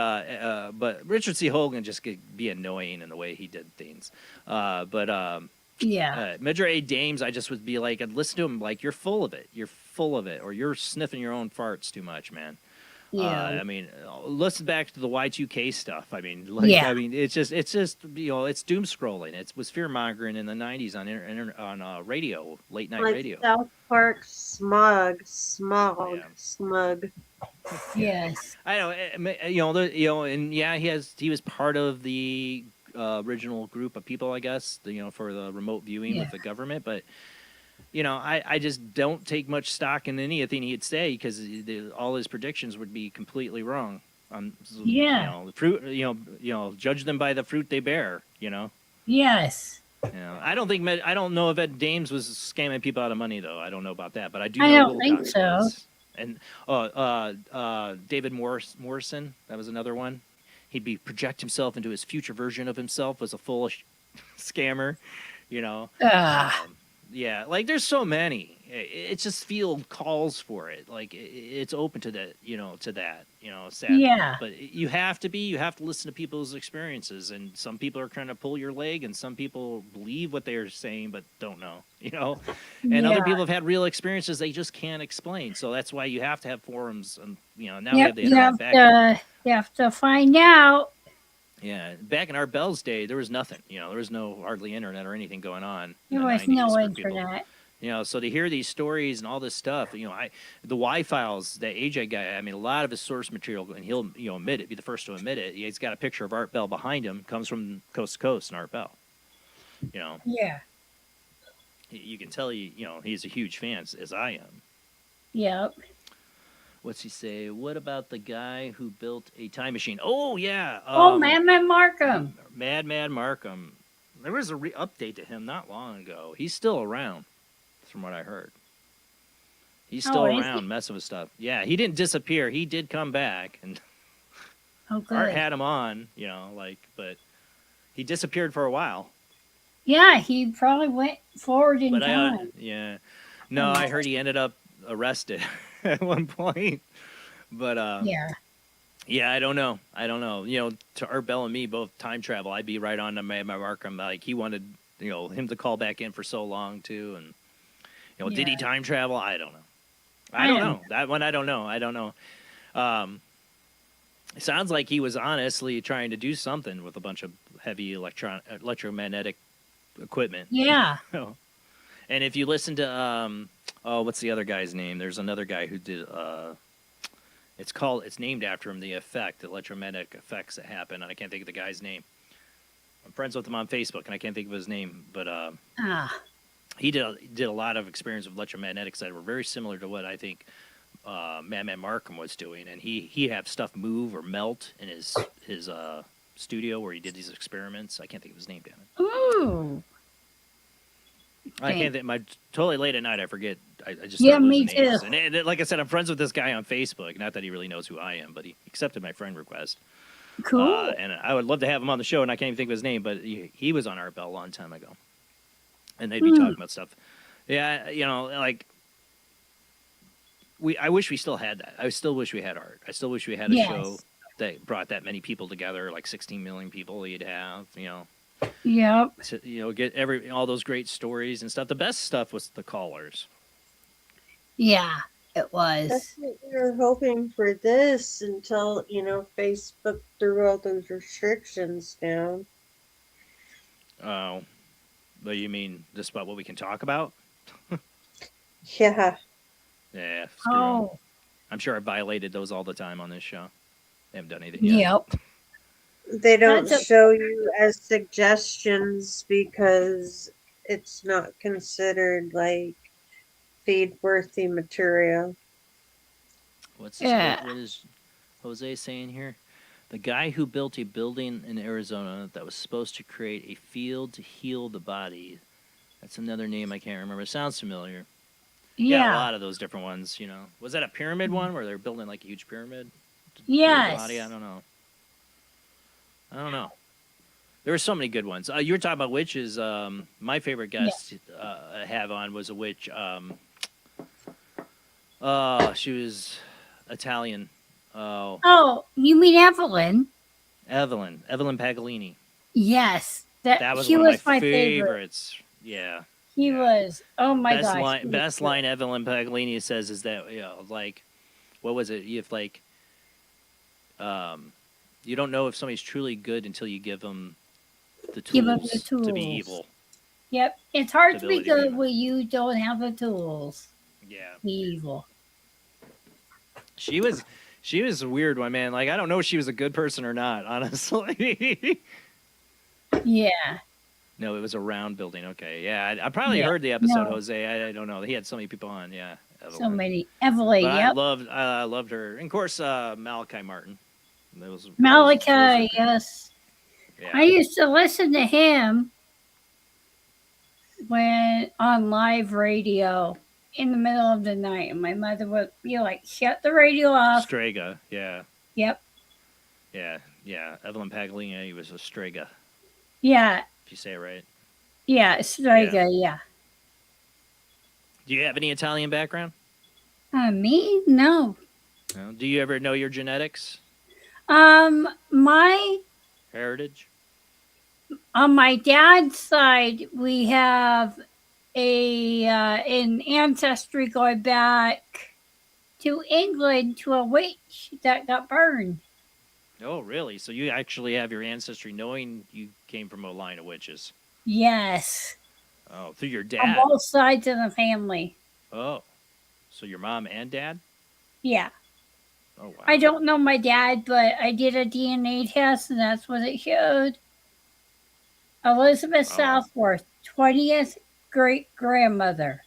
S1: but Richard C. Hoagland just could be annoying in the way he did things. Major A. Dames, I just would be like, I'd listen to him like, you're full of it. You're full of it, or you're sniffing your own farts too much, man.
S12: Yeah.
S1: I mean, listen back to the Y2K stuff. I mean, like,
S12: Yeah.
S1: I mean, it's just, it's doom scrolling. It was fear mongering in the '90s on radio, late night
S2: Like
S1: radio.
S2: South Park smug.
S12: Yes.
S1: I know, and yeah, he was part of the original group of people, I guess, for the remote viewing with the government, but. I just don't take much stock in anything he'd say because all his predictions would be completely wrong. The fruit, judge them by the fruit they bear.
S12: Yes.
S1: I don't know if Ed Dames was scamming people out of money though. I don't know about that, but I do
S12: I
S1: know
S12: don't think so.
S1: was. And David Morrison, that was another one. He'd project himself into his future version of himself as a foolish scammer. Yeah, like there's so many. It just field calls for it. Like it's open to that, sadly.
S12: Yeah.
S1: But you have to listen to people's experiences, and some people are trying to pull your leg, and some people believe what they're saying but don't know, And other people have had real experiences they just can't explain. So that's why you have to have forums, and now we have the internet back.
S12: You have to find out.
S1: Yeah, back in our Bell's day, there was nothing. There was hardly internet or anything going on.
S12: There was no internet.
S1: So to hear these stories and all this stuff, the Y-Files, that AJ guy, I mean, a lot of his source material, and he'll admit it, be the first to admit it. He's got a picture of Art Bell behind him, comes from Coast to Coast and Art Bell.
S12: Yeah.
S1: You can tell he's a huge fan, as I am.
S12: Yep.
S1: What's he say? What about the guy who built a time machine? Oh, yeah.
S12: Madman Markham.
S1: Madman Markham. There was a update to him not long ago. He's still around, from what I heard. He's still around messing with stuff. Yeah, he didn't disappear. He did come back. And Art had him on, but he disappeared for a while.
S12: Yeah, he probably went forward in time.
S1: No, I heard he ended up arrested at one point, but yeah, I don't know. To Art Bell and me, both time travel, I'd be right on to my Markham. Like he wanted, him to call back in for so long too, and did he time travel? I don't know. I don't know that one. I don't know. It sounds like he was honestly trying to do something with a bunch of heavy electromagnetic equipment.
S12: Yeah.
S1: And if you listen to what's the other guy's name? There's another guy who did it's named after him, the electromagnetic effects that happen, and I can't think of the guy's name. I'm friends with him on Facebook and I can't think of his name, but he did a lot of experience with electromagnetics that were very similar to what I think Madman Markham was doing, and he had stuff move or melt in his studio where he did these experiments. I can't think of his name, damn it.
S12: Ooh.
S1: I can't think. Totally late at night, I forget. I just
S12: me too.
S1: And like I said, I'm friends with this guy on Facebook. Not that he really knows who I am, but he accepted my friend request.
S12: Cool.
S1: And I would love to have him on the show, and I can't even think of his name, but he was on Art Bell a long time ago, and they'd be talking about stuff. Yeah, I wish we still had that. I still wish we had art. I still wish we had a show that brought that many people together, like 16 million people you'd have,
S12: Yep.
S1: To, get all those great stories and stuff. The best stuff was the callers.
S12: Yeah, it was.
S2: That's what we were hoping for this until, Facebook threw all those restrictions down.
S1: Oh, but you mean just about what we can talk about?
S2: Yeah.
S1: Yeah. Screw 'em. I'm sure I violated those all the time on this show. They haven't done anything yet.
S12: Yep.
S2: They don't show you as suggestions because it's not considered like feed-worthy material.
S1: What is Jose saying here? The guy who built a building in Arizona that was supposed to create a field to heal the body. That's another name I can't remember. It sounds familiar.
S12: Yeah.
S1: A lot of those different ones, Was that a pyramid one where they're building like a huge pyramid?
S12: Yes.
S1: Body? I don't know. There were so many good ones. You were talking about witches. My favorite guest I have on was a witch. She was Italian.
S12: Oh, you mean Evelyn?
S1: Evelyn Paganini.
S12: Yes.
S1: That was
S12: she
S1: one
S12: was
S1: of my
S12: favorite.
S1: favorites. Yeah.
S12: He was. Oh my
S1: Best
S12: gosh.
S1: line,
S12: he was
S1: best
S12: good.
S1: line Evelyn Paglini says is that like, what was it? If like, you don't know if somebody's truly good until you give them the
S12: Give him the
S1: tools
S12: tools.
S1: to be evil.
S12: Yep. It's hard
S1: The
S12: to be
S1: ability to be
S12: good
S1: evil.
S12: when you don't have the tools.
S1: Yeah.
S12: Be evil.
S1: She was a weird one, man. Like I don't know if she was a good person or not, honestly.
S12: Yeah.
S1: No, it was a round building. Okay, yeah, I probably
S12: Yeah.
S1: heard the episode,
S12: No.
S1: Jose. I don't know. He had so many people on. Yeah,
S12: So many. Evelyn,
S1: But
S12: yep.
S1: I loved her, and of course, Malachi Martin. Those
S12: Malachi, yes.
S1: Yeah.
S12: I used to listen to him when on live radio in the middle of the night, and my mother would be like, "Shut the radio off."
S1: Strega, yeah,
S12: Yep.
S1: yeah. Evelyn Paglini was a Strega,
S12: Yeah.
S1: if you say it right.
S12: Yeah. Strega. Yeah.
S1: Do you have any Italian background?
S12: Me? No.
S1: No. Do you ever know your genetics,
S12: My
S1: heritage?
S12: on my dad's side, we have an ancestry going back to England to a witch that got burned.
S1: Oh, really? So you actually have your ancestry knowing you came from a line of witches?
S12: Yes.
S1: Oh, through your
S12: On
S1: dad?
S12: both sides of the family.
S1: Oh, so your mom and dad?
S12: Yeah.
S1: Oh, wow.
S12: I don't know my dad, but I did a DNA test, and that's what it showed. Elizabeth Southworth, 20th great-grandmother.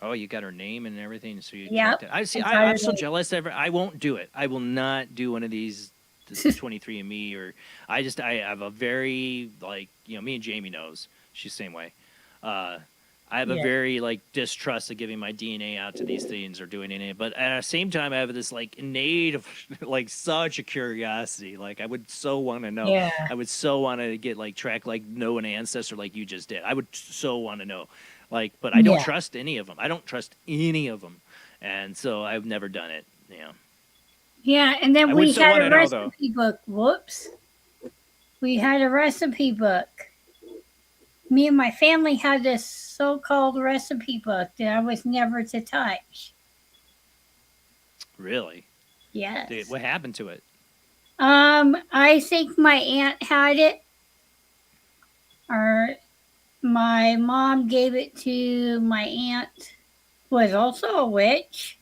S1: Oh, you got her name and everything, so you
S12: Yep,
S1: checked it. I see.
S12: I got
S1: I'm
S12: her
S1: so
S12: name.
S1: jealous. I won't do it. I will not do one of these 23andMe or I have a very me and Jamie knows she's the same way. I have a
S12: Yeah.
S1: very distrust of giving my DNA out to these things or doing anything. But at the same time, I have this innate such a curiosity. Like I would so want to know.
S12: Yeah.
S1: I would so want to get track know an ancestor like you just did. I would so want to know. But I don't
S12: Yeah.
S1: trust any of them. I don't trust any of them, and so I've never done it. Yeah.
S12: Yeah, and then
S1: I
S12: we
S1: would still
S12: had
S1: wanna
S12: a
S1: know, though.
S12: recipe book. Whoops. We had a recipe book. Me and my family had this so-called recipe book that I was never to touch.
S1: Really?
S12: Yes.
S1: What happened to it?
S12: I think my aunt had it, or my mom gave it to my aunt, who was also a witch.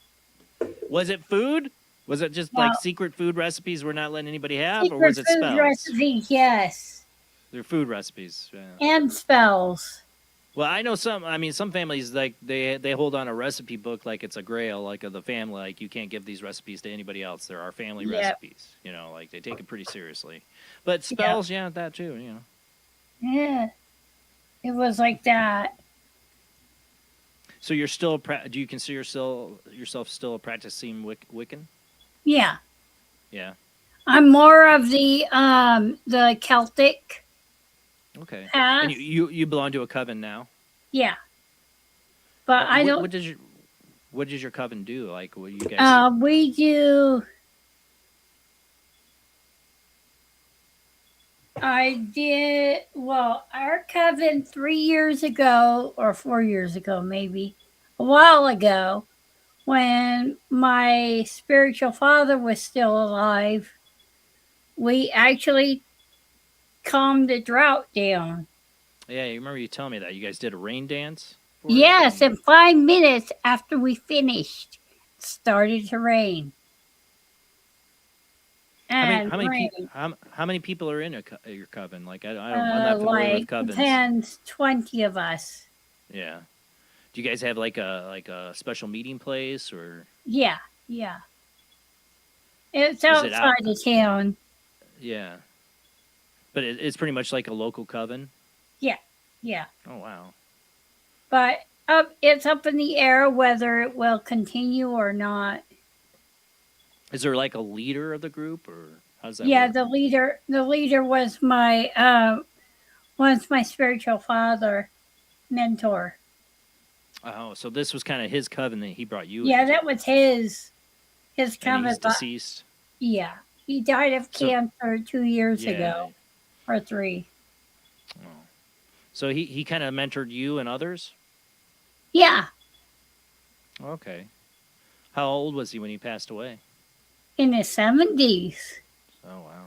S1: Was it food? Was it just
S12: No.
S1: secret food recipes we're not letting anybody have, or
S12: Secret
S1: was it
S12: food
S1: spells?
S12: recipe, yes,
S1: They're food recipes. Yeah.
S12: and spells.
S1: Well, I know some. I mean, some families they hold on a recipe book like it's a grail, of the family. Like you can't give these recipes to anybody else. They're our family
S12: Yep.
S1: recipes. They take it pretty seriously. But spells, yeah, that too.
S12: Yeah, it was like that.
S1: So you're still do you consider yourself still a practicing Wiccan?
S12: Yeah,
S1: Yeah.
S12: I'm more of the Celtic.
S1: Okay.
S12: Path.
S1: And you belong to a coven now.
S12: Yeah, but I don't.
S1: What does your coven do? What do you guys?
S12: We do. I did well. Our coven 3 years ago or 4 years ago, maybe a while ago, when my spiritual father was still alive, we actually calmed the drought down.
S1: Yeah, you remember you telling me that you guys did a rain dance.
S12: Yes, in 5 minutes after we finished, it started to rain. And
S1: How many people are in your coven? I'm not familiar with covens.
S12: 10, 20 of us.
S1: Yeah. Do you guys have a special meeting place or?
S12: Yeah. It's
S1: Is it out?
S12: outside of town.
S1: Yeah. But it's pretty much like a local coven.
S12: Yeah.
S1: Oh wow.
S12: But it's up in the air whether it will continue or not.
S1: Is there a leader of the group or how's that?
S12: Yeah,
S1: work?
S12: the leader was my spiritual father, mentor.
S1: Oh, so this was kind of his coven that he brought you.
S12: Yeah,
S1: into.
S12: that was his
S1: And
S12: coven.
S1: he's deceased.
S12: Yeah, he died of
S1: So-
S12: cancer 2 years
S1: Yeah.
S12: ago, or 3.
S1: So he kind of mentored you and others?
S12: Yeah,
S1: Okay. How old was he when he passed away?
S12: in his 70s,
S1: Oh, wow.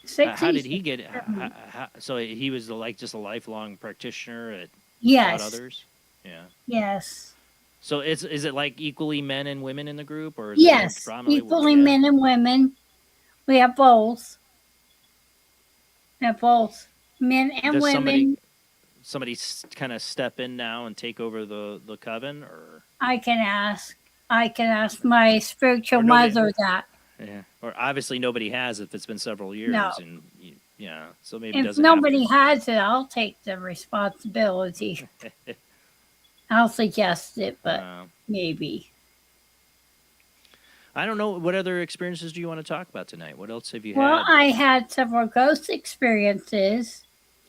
S12: 60s.
S1: How did he get?
S12: 70s.
S1: So he was like just a lifelong practitioner that taught
S12: Yes,
S1: others. Yeah.
S12: yes,
S1: So is it like equally men and women in the group, or is it
S12: yes.
S1: predominantly?
S12: Equally
S1: Yeah.
S12: men and women. We have both. We have both men and
S1: Does
S12: women.
S1: somebody kind of step in now and take over the coven, or
S12: I can ask. I can ask my spiritual
S1: Or nobody-
S12: mother that.
S1: yeah, or obviously nobody has if it's been several years,
S12: No.
S1: and yeah, so maybe it
S12: If
S1: doesn't
S12: nobody has it, I'll take the responsibility.
S1: happen.
S12: I'll suggest it, but
S1: Uh,
S12: maybe.
S1: I don't know. What other experiences do you want to talk about tonight? What else have you
S12: Well,
S1: had?
S12: I had several ghost experiences,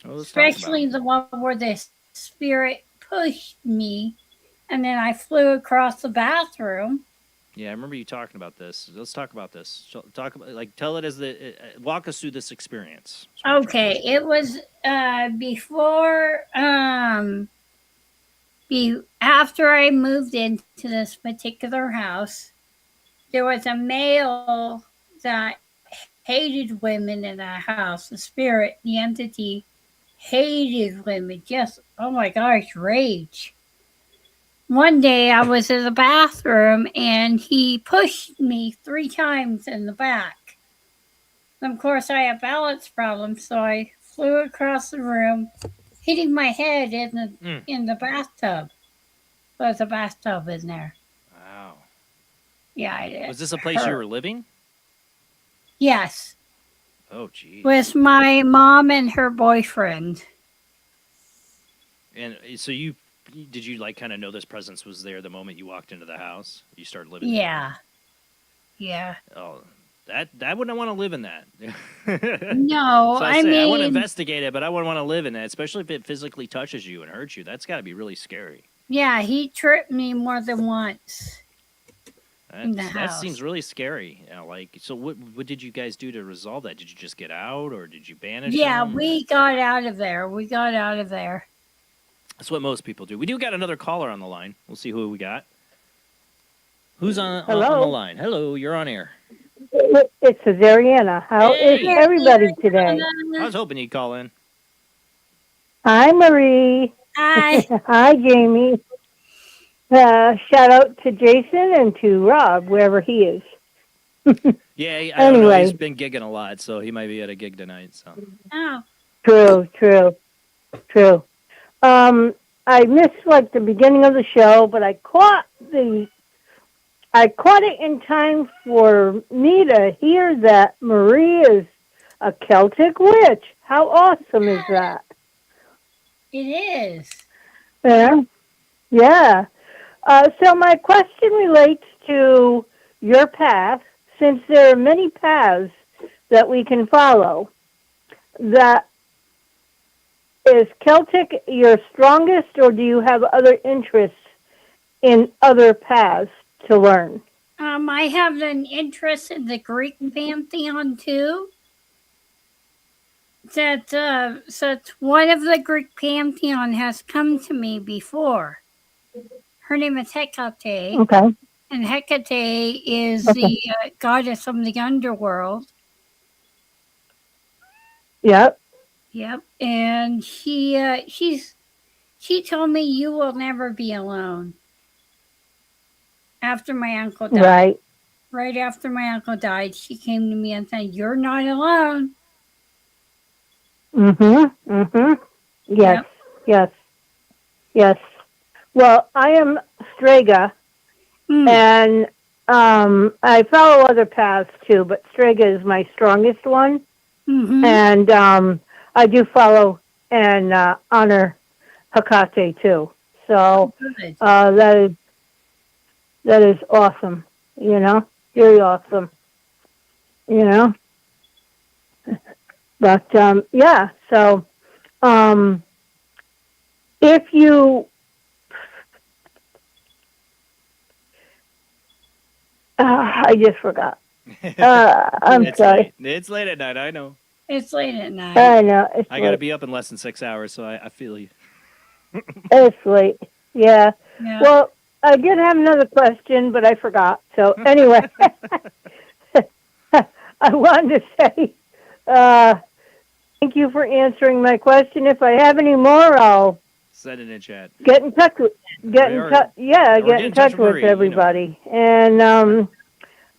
S1: Well, let's talk about
S12: especially
S1: 'em.
S12: the one where the spirit pushed me and then I flew across the bathroom.
S1: Yeah, I remember you talking about this. Let's talk about this. Talk about tell it as walk us through this experience.
S12: Okay, it was before after I moved into this particular house. There was a male that hated women in that house. The spirit, the entity, hated women. Just, oh my gosh, rage. One day I was in the bathroom and he pushed me 3 times in the back. And of course, I have balance problems, so I flew across the room, hitting my head in the bathtub. There's a bathtub in there.
S1: Wow.
S12: Yeah, I did.
S1: Was this a place you were living?
S12: Yes.
S1: Oh, geez.
S12: With my mom and her boyfriend.
S1: And so did you like kind of know this presence was there the moment you walked into the house? You started living there?
S12: Yeah. Yeah.
S1: Oh, I wouldn't want to live in that.
S12: No,
S1: So
S12: I
S1: I want to
S12: mean,
S1: investigate it, but I wouldn't want to live in that, especially if it physically touches you and hurts you. That's got to be really scary.
S12: yeah, he tripped me more than once in the
S1: That
S12: house.
S1: seems really scary. So what did you guys do to resolve that? Did you just get out, or did you banish
S12: Yeah,
S1: them?
S12: we got out of there. We got out of there.
S1: That's what most people do. We do got another caller on the line. We'll see who we got. Who's on the
S3: Hello?
S1: line? Hello, you're on air.
S3: It's Azariana. How is
S1: Hey.
S3: everybody today?
S1: I was hoping you'd call in.
S3: Hi, Marie.
S12: Hi.
S3: Hi, Jamie. Shout out to Jason and to Rob, wherever he is.
S1: Yeah, I don't know.
S3: Anyway.
S1: He's been gigging a lot, so he might be at a gig tonight. So
S12: Oh.
S3: True. I missed like the beginning of the show, but I caught it in time for me to hear that Marie is a Celtic witch. How awesome is that?
S12: It is.
S3: Yeah. So my question relates to your path, since there are many paths that we can follow. That is Celtic your strongest, or do you have other interests in other paths to learn?
S12: I have an interest in the Greek pantheon too. That one of the Greek pantheon has come to me before. Her name is Hecate.
S3: Okay.
S12: And Hecate is
S3: Okay.
S12: the goddess of the underworld.
S3: Yep.
S12: Yep. And she told me you will never be alone. After my uncle died.
S3: Right.
S12: Right after my uncle died, she came to me and said, "You're not alone."
S3: Yes. Well, I am Strega, and I follow other paths too, but Strega is my strongest one. And I do follow and honor Hecate too. So that is awesome. You know, very awesome. You know, but yeah. So if you I just forgot. I'm
S1: it's
S3: sorry.
S1: Late. It's late at night. I know.
S12: It's late at night.
S3: I know. It's
S1: I got to
S3: late.
S1: be up in less than 6 hours, so I feel you.
S3: It's late. Yeah.
S12: Yeah.
S3: Well, I did have another question, but I forgot. So anyway, I wanted to say thank you for answering my question. If I have any more, I'll
S1: Send it in chat.
S3: get in touch with get in touch. Yeah,
S1: or
S3: get in touch with
S1: Marie, you know.
S3: everybody. And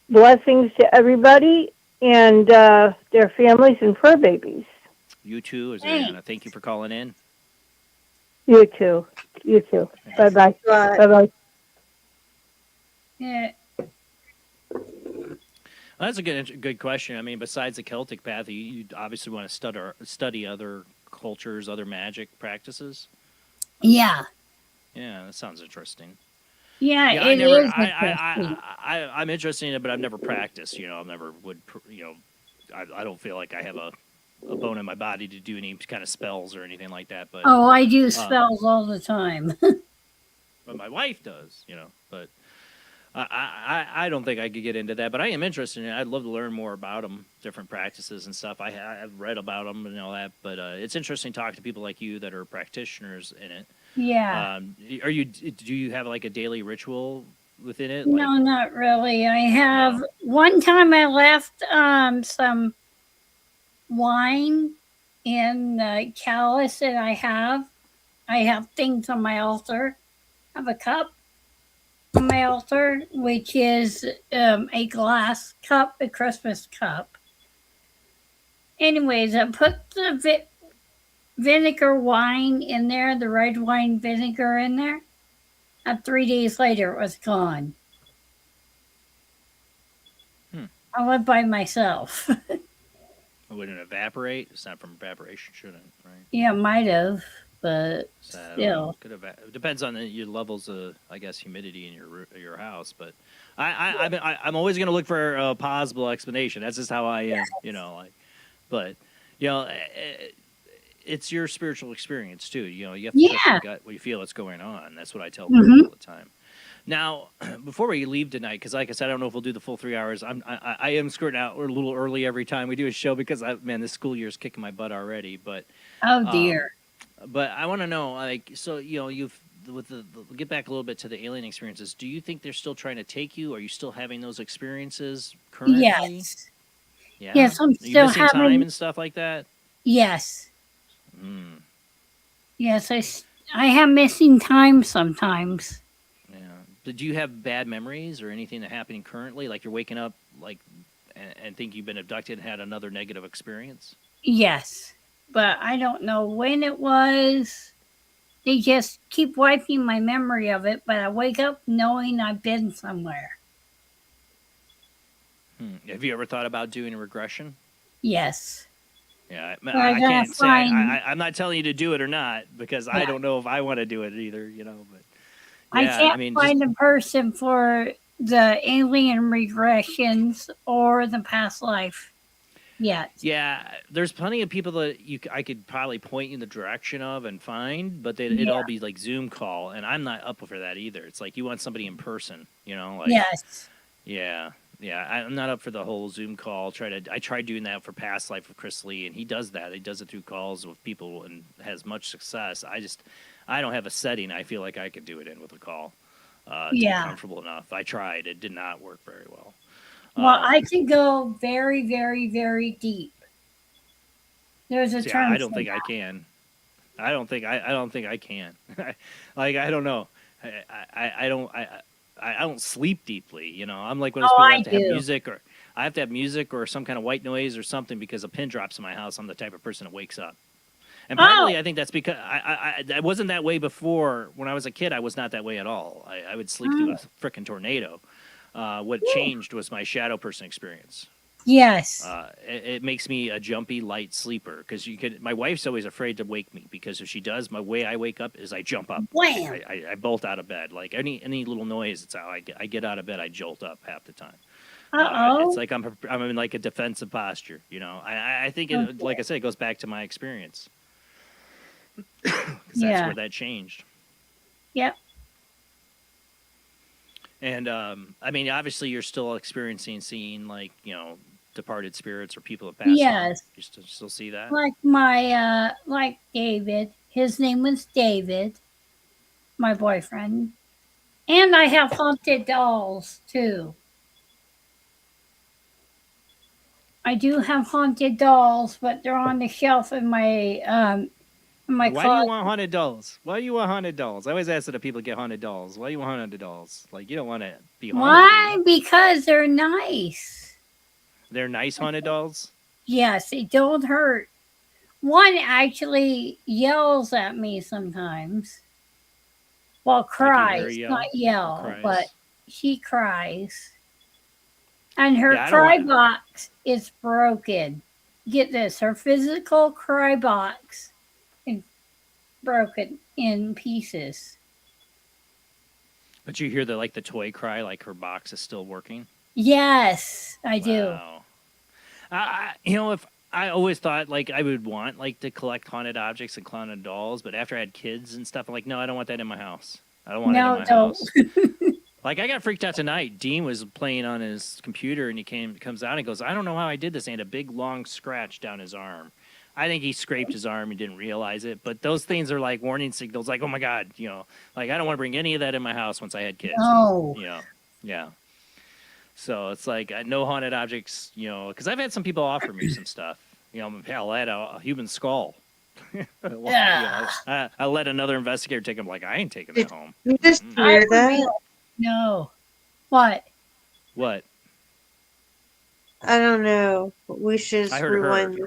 S3: blessings to everybody and their families and fur babies.
S1: You too, Azariana. Thank you for calling in.
S3: You too. You too. Bye bye. Bye bye.
S12: Yeah.
S1: Well, that's a good question. I mean, besides the Celtic path, you obviously want to study other cultures, other magic practices.
S12: Yeah.
S1: Yeah, that sounds interesting.
S12: Yeah,
S1: Yeah,
S12: it is interesting.
S1: I'm interested in it, but I've never practiced. You know, I've never would. You know, I don't feel like I have a bone in my body to do any kind of spells or anything like that. But
S12: Oh, I do spells all the time.
S1: But my wife does. You know, but I don't think I could get into that. But I am interested in it. I'd love to learn more about them, different practices and stuff. I've read about them and all that. But it's interesting to talk to people like you that are practitioners in it.
S12: Yeah.
S1: Do you have like a daily ritual within it?
S12: No, not really. I have one time I left some wine in the chalice that I have. I have things on my altar. I have a cup on my altar, which is a glass cup, a Christmas cup. Anyways, I put the vinegar wine in there, the red wine vinegar in there. And 3 days later, it was gone. I went by myself.
S1: Would it evaporate? It's not from evaporation, shouldn't it? Right?
S12: Yeah, might have, but still.
S1: It depends on your levels of, I guess, humidity in your house. But I'm always going to look for a possible explanation. That's just how I am, you know. But you know, it's your spiritual experience too. You know, you have to trust your gut. What you feel is going on. That's what I tell people all the time. Now, before we leave tonight, because like I said, I don't know if we'll do the full 3 hours. I am skirting out a little early every time we do a show because this school year is kicking my butt already. But
S12: oh dear.
S1: But I want to know, like, so you know, get back a little bit to the alien experiences. Do you think they're still trying to take you? Are you still having those experiences currently?
S12: Yes.
S1: Yeah.
S12: Yes, I'm
S1: Are you
S12: still
S1: missing
S12: having
S1: time and stuff like that.
S12: Yes. Yes, I have missing time sometimes.
S1: Do you have bad memories or anything that happening currently? Like you're waking up and think you've been abducted and had another negative experience?
S12: Yes, but I don't know when it was. They just keep wiping my memory of it, but I wake up knowing I've been somewhere.
S1: Have you ever thought about doing a regression?
S12: Yes.
S1: Yeah,
S12: But
S1: I can't say. I'm not telling you to do it or not because I don't know if I want to do it either. You know, but yeah,
S12: I can't find a person for the alien regressions or the past life yet.
S1: Yeah, there's plenty of people that I could probably point you in the direction of and find, but it'd all be like Zoom call, and I'm not up for that either. It's like you want somebody in person, you know? Like,
S12: yes.
S1: Yeah. I'm not up for the whole Zoom call. I tried doing that for Past Life with Chris Lee, and he does that. He does it through calls with people and has much success. I don't have a setting I feel like I could do it in with a call to be comfortable enough. I tried. It did not work very well.
S12: Well, I can go very, very, very deep. There's a term.
S1: I don't think I can. I don't think I can. Like I don't know. I don't sleep deeply. You know, I'm like when people have to have music or I have to have music or some kind of white noise or something because a pin drops in my house. I'm the type of person that wakes up. And partly, I think that's because I wasn't that way before. When I was a kid, I was not that way at all. I would sleep through a frickin' tornado. What changed was my shadow person experience.
S12: Yes.
S1: It makes me a jumpy, light sleeper because my wife's always afraid to wake me because if she does, my way I wake up is I jump up.
S12: Wham!
S1: I bolt out of bed. Like any little noise, it's how I get out of bed. I jolt up half the time. It's like I'm in like a defensive posture. You know, I think like I said, it goes back to my experience. Because that's where that changed.
S12: Yep.
S1: And I mean, obviously, you're still seeing like departed spirits or people that passed on?
S12: Yes.
S1: You still see that?
S12: Like like David. His name was David, my boyfriend. And I have haunted dolls too. I do have haunted dolls, but they're on the shelf in my
S1: Why do
S12: closet.
S1: you want haunted dolls? Why do you want haunted dolls? I always ask that if people get haunted dolls. Why do you want haunted dolls? Like, you don't want to be haunted.
S12: Why? Because they're nice.
S1: They're nice haunted dolls?
S12: Yes, they don't hurt. One actually yells at me sometimes. Well, cries, not yell, but she cries. And her cry box is broken. Get this, her physical cry box is broken in pieces.
S1: But you hear the toy cry, like her box is still working?
S12: Yes, I do.
S1: Wow. If I always thought I would want to collect haunted objects and haunted dolls, but after I had kids and stuff, I'm like, no, I don't want that in my house. I don't want it in my house. I got freaked out tonight. Dean was playing on his computer, and he comes out and goes, I don't know how I did this. And he had a big, long scratch down his arm. I think he scraped his arm and didn't realize it. But those things are like warning signals. Like, oh, my God, I don't want to bring any of that in my house once I had kids.
S12: No.
S1: Yeah. So it's no haunted objects, because I've had some people offer me some stuff. Hell, I had a human skull. I let another investigator take him. I ain't taking that home.
S2: You just hear that?
S12: No. What?
S1: What?
S2: I don't know. We should just rewind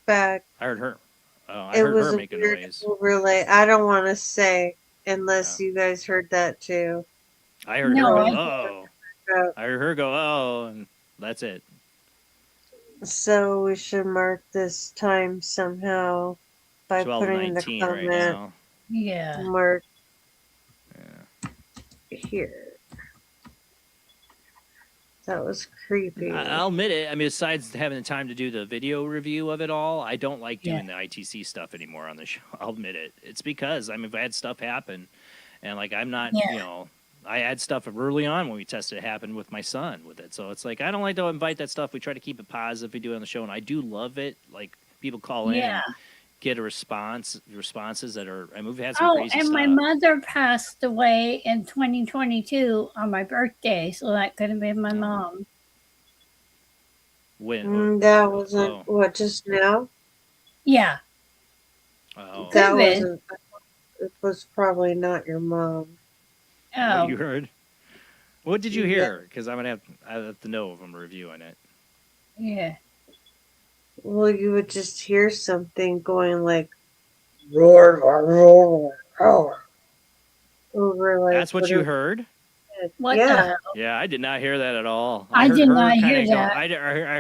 S2: back.
S1: I heard her. Oh, I heard her make a noise.
S2: Overlay. I don't want to say unless you guys heard that too.
S1: I heard her go, oh. I heard her go, oh, and that's it.
S2: So we should mark this time somehow by putting in the comment.
S1: Right now.
S12: Yeah.
S2: Mark here. That was creepy.
S1: I'll admit it. I mean, besides having the time to do the video review of it all, I don't like doing the ITC stuff anymore on the show. I'll admit it. It's because I've had stuff happen, and I'm not, I had stuff early on when we tested it happen with my son with it. So it's I don't like to invite that stuff. We try to keep it positive. We do it on the show, and I do love it. People call in and get responses that are. I mean, we've had some crazy
S12: and
S1: stuff.
S12: my mother passed away in 2022 on my birthday, so that could have been my mom.
S1: When?
S2: That wasn't what just now.
S12: Yeah.
S1: Oh.
S2: That wasn't. It was probably not your mom.
S12: Oh.
S1: What you heard? What did you hear? Because I have to know if I'm reviewing it.
S12: Yeah.
S2: Well, you would just hear something going roar, roar, roar, roar. Over
S1: That's what you heard?
S12: What the hell?
S1: Yeah, I did not hear that at all.
S12: I did not hear that.
S1: I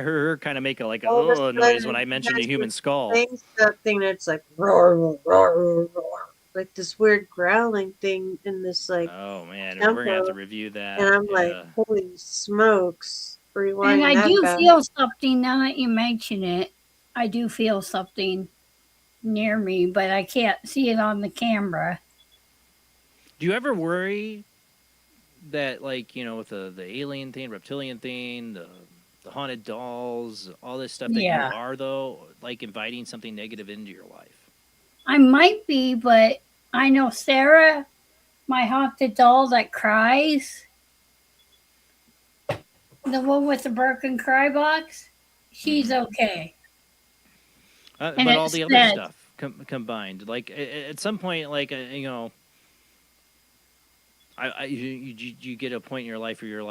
S1: heard her kind of make a noise when I mentioned the human skull.
S2: Saying something that's roar, roar, roar, roar. This weird growling thing in this
S1: oh man,
S2: tempo.
S1: we're gonna have to review that.
S2: And I'm holy smokes. Rewind
S12: and I do
S2: back.
S12: feel something now that you mention it. I do feel something near me, but I can't see it on the camera.
S1: Do you ever worry that with the alien thing, reptilian thing, the haunted dolls, all this stuff that you are though, inviting something negative into your life?
S12: I might be, but I know Sarah, my haunted doll that cries, the one with the broken cry box, she's okay.
S1: But all the other stuff combined, at some point, you get a point in your life where you're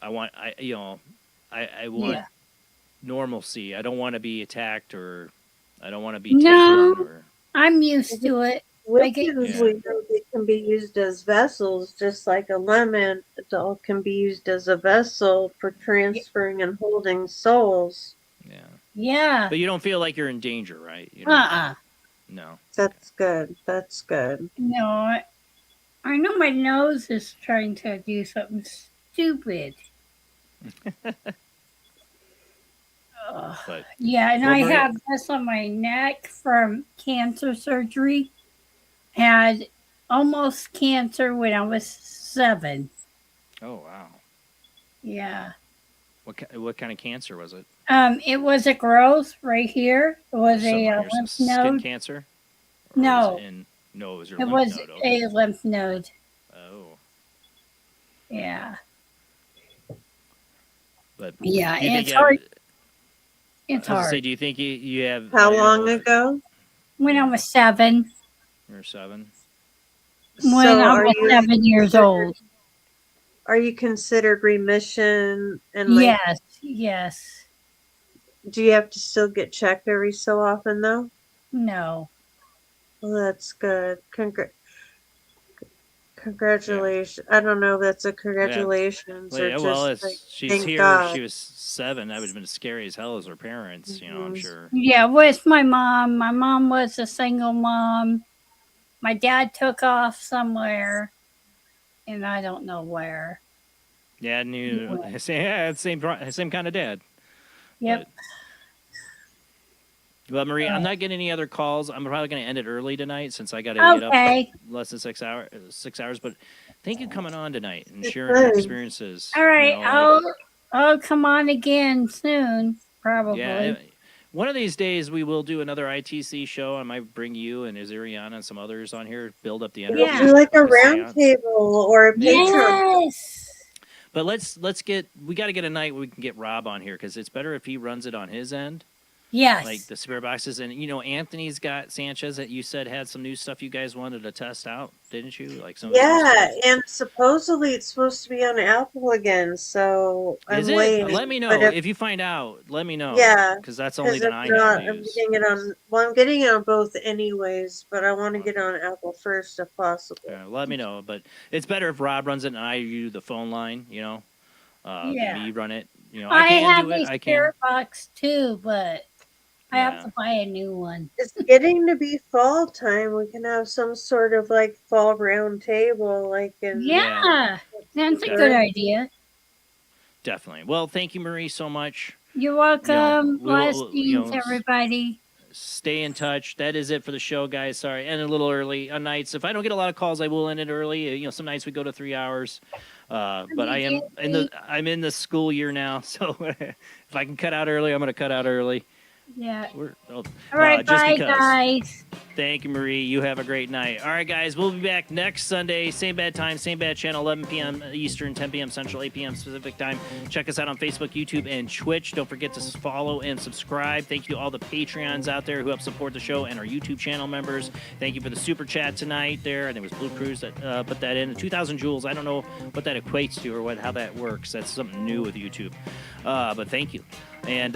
S1: I want normalcy. I don't want to be attacked, or I don't want to be taken. Or...
S12: I'm used to it.
S2: Witches, we know they can be used as vessels, just like a lemon doll can be used as a vessel for transferring and holding souls.
S1: Yeah.
S12: Yeah.
S1: But you don't feel like you're in danger, right? No.
S2: That's good. That's good.
S12: No, I know my nose is trying to do something stupid. Yeah, and I have this on my neck from cancer surgery. Had almost cancer when I was 7.
S1: Oh, wow.
S12: Yeah.
S1: What kind of cancer was it?
S12: It was a growth right here. It was
S1: Something
S12: a
S1: on your
S12: lymph
S1: skin
S12: node.
S1: cancer?
S12: No,
S1: No, it was your
S12: it
S1: lymph
S12: was
S1: node. Okay.
S12: a lymph node.
S1: Oh.
S12: Yeah.
S1: But
S12: Yeah,
S1: do you think
S12: it's
S1: you have-
S12: hard. It's
S1: I was gonna
S12: hard.
S1: say, do you think you have?
S2: How
S1: I don't
S2: long
S1: know if
S2: ago?
S12: When I was 7.
S1: you're 7.
S12: When I was 7 years old.
S2: Are you considered remission and like?
S12: Yes, yes.
S2: Do you have to still get checked every so often though?
S12: No.
S2: Well, that's good. Congratulations. I don't know if that's a congratulations or
S1: Yeah,
S2: just
S1: well,
S2: like
S1: she's
S2: thank
S1: here.
S2: God.
S1: She was 7. That would have been scary as hell as her parents. You know, I'm sure.
S12: Yeah, with my mom. My mom was a single mom. My dad took off somewhere, and I don't know where.
S1: Yeah, I knew. Yeah, same kind of dad.
S12: Yep.
S1: Well, Marie, I'm not getting any other calls. I'm probably going to end it early tonight since I got to get up less than 6 hours. But thank you coming on tonight and sharing your experiences.
S12: All right,
S1: You know,
S12: I'll come on again soon, probably.
S1: Yeah, one of these days we will do another ITC show. I might bring you and Aziriana and some others on here, build up the energy.
S2: Do like a round table or a Patreon.
S1: But we got to get a night where we can get Rob on here because it's better if he runs it on his end.
S12: Yes.
S1: Like the spirit boxes. And, Anthony's got Sanchez that you said had some new stuff you guys wanted to test out, didn't you? Like some.
S2: Yeah, and supposedly it's supposed to be on Apple again, so I'm
S1: Is it?
S2: waiting.
S1: Let me know.
S2: But
S1: If you find out, let me know.
S2: Yeah,
S1: Because that's the only
S2: if
S1: that I
S2: not,
S1: have
S2: I'm
S1: used.
S2: getting it on. Well, I'm getting it on both anyways, but I want to get it on Apple first if possible.
S1: Yeah, let me know. But it's better if Rob runs it and I do the phone line,
S12: Yeah.
S1: than me run it.
S12: I
S1: can
S12: have
S1: do it.
S12: a
S1: I can.
S12: spirit box too, but I have to buy a new one.
S2: It's getting to be fall time. We can have some sort of like fall round table, like in.
S12: Yeah, that's a good idea.
S1: Definitely. Well, thank you, Marie, so much.
S12: You're welcome.
S1: we'll-
S12: Blessings, everybody.
S1: Stay in touch. That is it for the show, guys. Sorry, end a little early on nights. If I don't get a lot of calls, I will end it early. Some nights we go to 3 hours. But I'm in the school year now, so if I can cut out early, I'm going to cut out early.
S12: Yeah.
S1: All
S12: right, bye, guys.
S1: Thank you, Marie. You have a great night. All right, guys, we'll be back next Sunday. Same bad time, same bad channel, 11 p.m. Eastern, 10 p.m. Central, 8 p.m. Pacific time. Check us out on Facebook, YouTube, and Twitch. Don't forget to follow and subscribe. Thank you to all the Patreons out there who help support the show and our YouTube channel members. Thank you for the super chat tonight there. I think it was Blue Cruise that put that in. 2,000 joules. I don't know what that equates to or how that works. That's something new with YouTube. But thank you. And,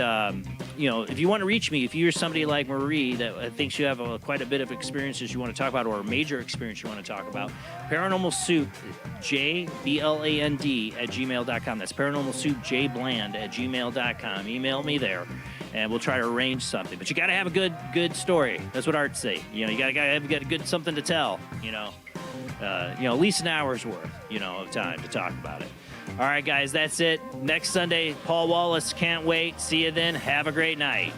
S1: if you want to reach me, if you're somebody like Marie that thinks you have quite a bit of experiences you want to talk about or a major experience you want to talk about, Paranormal Soup, jbland @gmail.com. That's Paranormal Soup, jbland @gmail.com. Email me there, and we'll try to arrange something. But you got to have a good story. That's what Art say. You got to have a good something to tell, at least an hour's worth, of time to talk about it. All right, guys, that's it. Next Sunday, Paul Wallace. Can't wait. See you then. Have a great night.